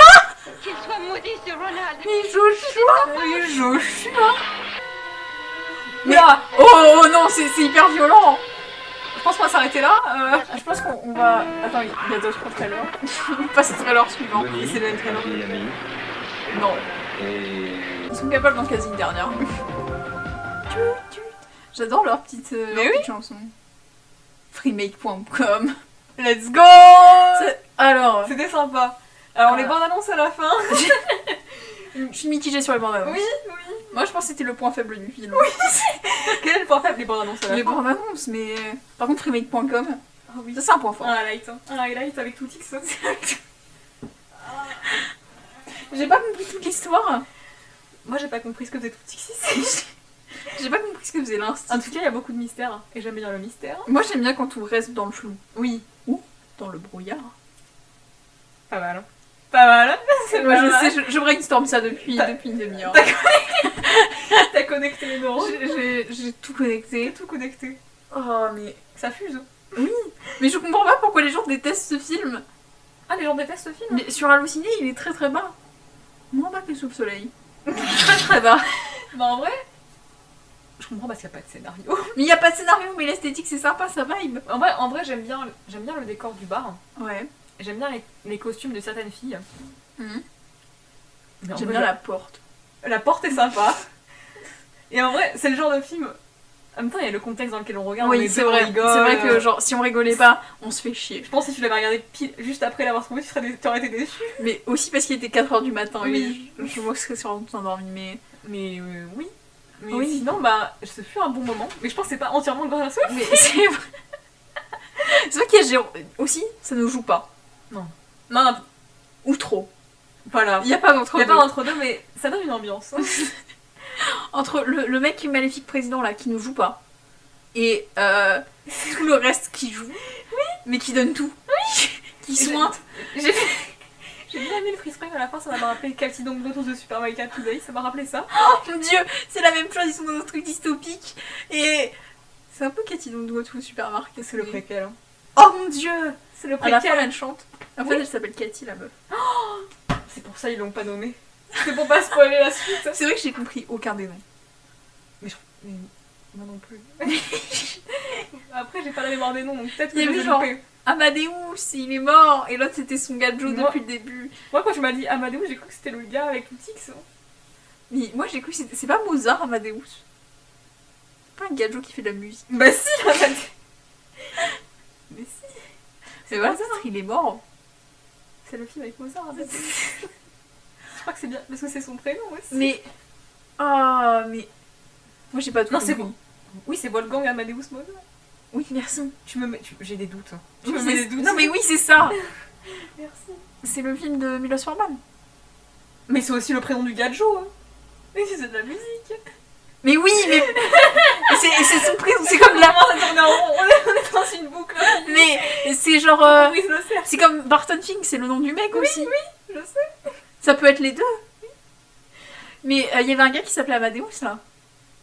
F: Qu'il soit maudit, ce Ronald.
B: Mais Joshua. Mais oh non, c'est hyper violent.
A: Je pense qu'on va s'arrêter là.
B: Je pense qu'on va... Attends, il y a d'autres trailers. On passe au trailer suivant.
M: Denis,
A: c'est le même trailer.
M: ma vieille amie,
B: Non.
M: et
B: Ils sont capables d'en caser une dernière. J'adore leur petite chanson. Freemake.com.
A: Let's go.
B: Alors,
A: C'était sympa. Alors les
B: Ah.
A: bandes annonces à la fin.
B: je suis mitigée sur les bandes annonces.
A: Oui.
B: Moi, je pense que c'était le point faible du film.
A: Quel est le point faible des bandes annonces à la
B: Les
A: fin?
B: bandes annonces, mais par contre, Freemake.com,
A: Ah oui.
B: ça c'est un point fort.
A: Un highlight. Un highlight avec tout X.
B: J'ai pas compris toute l'histoire.
A: Moi j'ai pas compris ce que faisait tout X.
B: J'ai pas compris ce que faisait l'instinct.
A: En tout cas, il y a beaucoup de mystères. Et j'aime bien le mystère.
B: Moi, j'aime bien quand tout reste dans le flou.
A: Oui.
B: Ou dans le brouillard.
A: Pas mal. Hein. Pas mal. C'est
B: Moi,
A: pas mal.
B: je sais, je brainstorm ça depuis une demi-heure.
A: T'as connecté les neurones.
B: J'ai tout connecté.
A: Tout connecté.
B: Oh, mais...
A: Ça fuse.
B: Oui, mais je comprends pas pourquoi les gens détestent ce film.
A: Ah, les gens détestent ce film.
B: Mais sur Halluciné, il est très très bas. Moins bas que Sous le Soleil. Très très bas.
A: Bah en vrai, je comprends parce qu'il n'y a pas de scénario.
B: Mais il y a pas de scénario, mais l'esthétique c'est sympa, ça vibe.
A: En vrai j'aime bien le décor du bar.
B: Ouais.
A: J'aime bien les costumes de certaines filles.
B: Mhm.
A: Mais en
B: J'aime
A: vrai,
B: bien la porte.
A: La porte est sympa. Et en vrai, c'est le genre de film. En même temps, il y a le contexte dans lequel on regarde. on
B: Oui,
A: est
B: c'est
A: deux, on
B: vrai.
A: rigole.
B: C'est vrai que genre si on rigolait pas, on se fait chier.
A: Je pense que si tu l'avais regardé pile juste après l'avoir trouvé, tu aurais été déçu.
B: Mais aussi parce qu'il était 4h du matin.
A: Oui.
B: Je vois que c'est sur tout endormi, mais...
A: Mais oui. Mais
B: Oui.
A: sinon, bah, ce fut un bon moment. Mais je pense que c'est pas entièrement grâce à ça.
B: Mais c'est vrai. C'est vrai qu'il y a aussi, ça ne joue pas.
A: Non.
B: Ou trop.
A: Voilà.
B: Il n'y a pas d'entre
A: Il y a
B: deux.
A: pas d'entre-deux, mais ça donne une ambiance.
B: Entre le mec qui est maléfique président là, qui ne joue pas, et tout le reste qui joue, mais qui donne tout, qui soigne.
A: J'ai bien aimé le freeze frame à la fin, ça m'a rappelé Cathy Donglotos de Super Mario Kart Today, ça m'a rappelé ça.
B: Oh mon dieu, c'est la même chose, ils sont dans un truc dystopique, et c'est un peu Cathy Donglotos Super Mario.
A: C'est le préquel. Hein.
B: Oh mon dieu,
A: C'est le
B: à la fin
A: préquel.
B: elle chante. En fait elle s'appelle Cathy la meuf.
A: C'est pour ça ils l'ont pas nommé. C'est pour pas spoiler la suite.
B: C'est vrai que j'ai compris aucun des noms.
A: Mais moi non plus. Après, j'ai pas la mémoire des noms, donc peut-être que
B: Il y
A: je
B: avait
A: les ai
B: genre
A: loupés.
B: Amadeus, il est mort, et l'autre c'était son gadjo
A: Moi-
B: depuis le début.
A: Moi, quand tu m'as dit Amadeus, j'ai cru que c'était le gars avec l'Outix.
B: Mais moi j'ai cru que c'est pas Mozart Amadeus. C'est pas un gadjo qui fait de la musique.
A: Bah si, Amadeus. Mais si.
B: Mais voilà, il est mort.
A: C'est le film avec Mozart, Amadeus. Je crois que c'est bien, parce que c'est son prénom aussi.
B: Mais... Ah, mais... Moi j'ai pas tout
A: Non, c'est
B: compris.
A: bon. Oui, c'est Wolfgang Amadeus Mozart.
B: Oui, merci.
A: J'ai des doutes. Tu
B: Oui,
A: me mets
B: c'est-
A: des doutes.
B: Non mais oui, c'est ça.
A: Merci.
B: C'est le film de Milos Forman.
A: Mais c'est aussi le prénom du gadjo. Hein. Et c'est de la musique.
B: Mais oui, mais... et c'est son prénom, c'est comme la...
A: On est en rond, on est dans une boucle.
B: Mais c'est genre...
A: Oui, je le sais.
B: c'est comme Barton Fink, c'est le nom du mec aussi.
A: Oui, je sais.
B: Ça peut être les deux. Mais il y avait un gars qui s'appelait Amadeus là.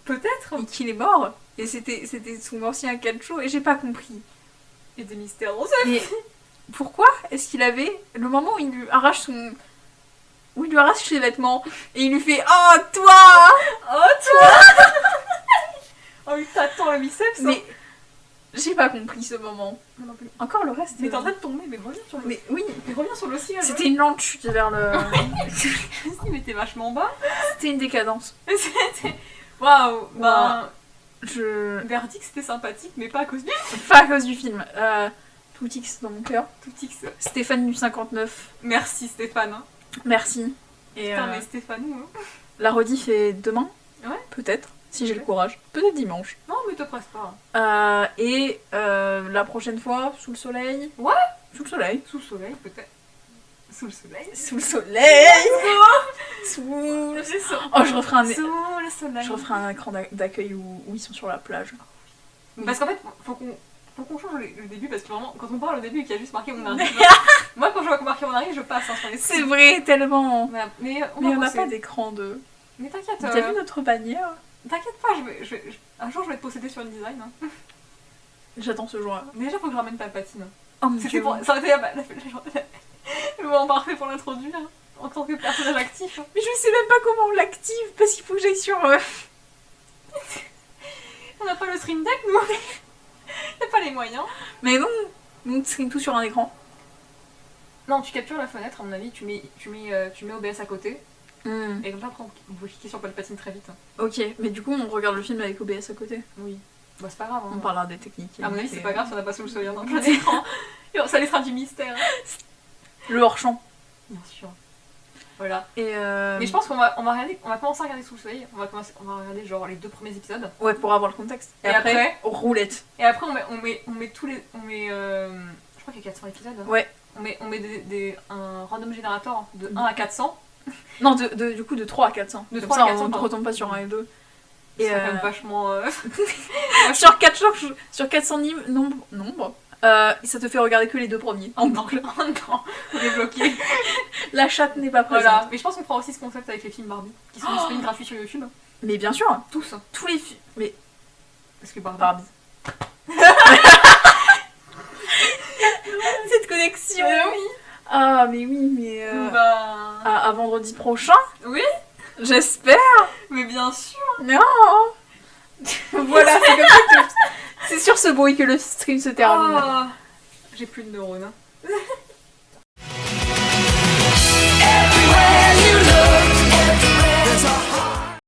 A: Peut-être.
B: Et qu'il est mort. Et c'était son ancien gadjo et j'ai pas compris.
A: Et des mystères dans
B: Mais pourquoi est-ce qu'il avait... Le moment où il lui arrache son... Où il lui arrache ses vêtements et il lui fait « Oh, toi !»
A: Oh, toi. Oh, il t'attend le biceps.
B: Mais j'ai pas compris ce moment.
A: Non, non plus.
B: Encore le reste...
A: Mais t'es en train de tomber, mais reviens sur le...
B: Mais oui,
A: Mais reviens sur le ciel.
B: c'était une lente chute vers le...
A: Si, mais t'es vachement bas.
B: C'était une décadence.
A: C'était... Waouh. Ben...
B: Je...
A: Verdict, c'était sympathique, mais pas à cause du...
B: Pas à cause du film. Tout X dans mon cœur.
A: Tout X.
B: Stéphane du 59.
A: Merci Stéphane. Hein.
B: Merci. Et
A: Putain, mais Stéphane, hein.
B: la rediff est demain.
A: Ouais.
B: Peut-être. Si j'ai le courage. Peut-être dimanche.
A: Non, mais te presse pas.
B: Et la prochaine fois, sous le soleil.
A: Ouais.
B: Sous le soleil.
A: Sous le soleil, peut-être. Sous le soleil.
B: Sous le soleil. Sous le soleil. Oh, je referai
A: Je
B: referai un écran d'accueil où ils sont sur la plage.
A: Parce qu'en fait, faut qu'on change le début, parce que vraiment, quand on parle au début et qu'il y a juste marqué on arrive, moi quand je vois marqué on arrive, je passe sur les sites.
B: C'est vrai, tellement.
A: Mais
B: on n'a pas d'écran de...
A: Mais t'inquiète.
B: T'as vu notre bannière?
A: T'inquiète pas, un jour je vais te posséder sur une design. Hein.
B: J'attends ce jour-là.
A: Déjà faut que je ramène Palpatine.
B: Oh mon Dieu.
A: Ça aurait été le moment parfait pour l'introduire, hein, en tant que personnage actif.
B: Mais je sais même pas comment on l'active, parce qu'il faut que j'aille sur...
A: On n'a pas le stream deck, nous. On n'a pas les moyens.
B: Mais non, on stream tout sur un écran.
A: Non, tu captures la fenêtre, à mon avis, tu mets OBS à côté. Et comme ça, après, on peut cliquer sur Palpatine très vite.
B: Ok, mais du coup, on regarde le film avec OBS à côté.
A: Oui. Bah, c'est pas grave. Hein.
B: On parlera des techniques.
A: À mon avis, c'est pas grave si on n'a pas sous le soleil dans plein d'écran. Ça laissera du mystère.
B: Le hors-champ.
A: Bien sûr. Voilà.
B: Et
A: Mais je pense qu'on va commencer à regarder sous le soleil. On va regarder genre les 2 premiers épisodes.
B: Ouais, pour avoir le contexte.
A: Et après
B: roulette.
A: Et après, on met tous les. Je crois qu'il y a 400 épisodes.
B: Ouais.
A: On met un random générateur de 1 à 400.
B: Non, du coup, de 3 à 400.
A: De
B: Comme
A: 3
B: ça,
A: à 400,
B: on ne retombe pas sur 1 et 2.
A: Et c'est quand même vachement.
B: Sur 400 nombres. Ça te fait regarder que les 2 premiers.
A: En boucle. Non, on est bloqué.
B: La chatte n'est pas présente.
A: Voilà. Mais je pense qu'on fera aussi ce concept avec les films Barbie, qui sont disponibles gratuits sur YouTube.
B: Mais bien sûr.
A: Tous.
B: Tous les films. Mais.
A: Parce que Barbie.
B: Cette connexion.
A: Oui.
B: Ah, mais oui, mais. À vendredi prochain.
A: Oui.
B: J'espère.
A: Mais bien sûr.
B: Non. Voilà, c'est comme ça que... C'est sur ce bruit que le stream se termine.
A: J'ai plus de neurones.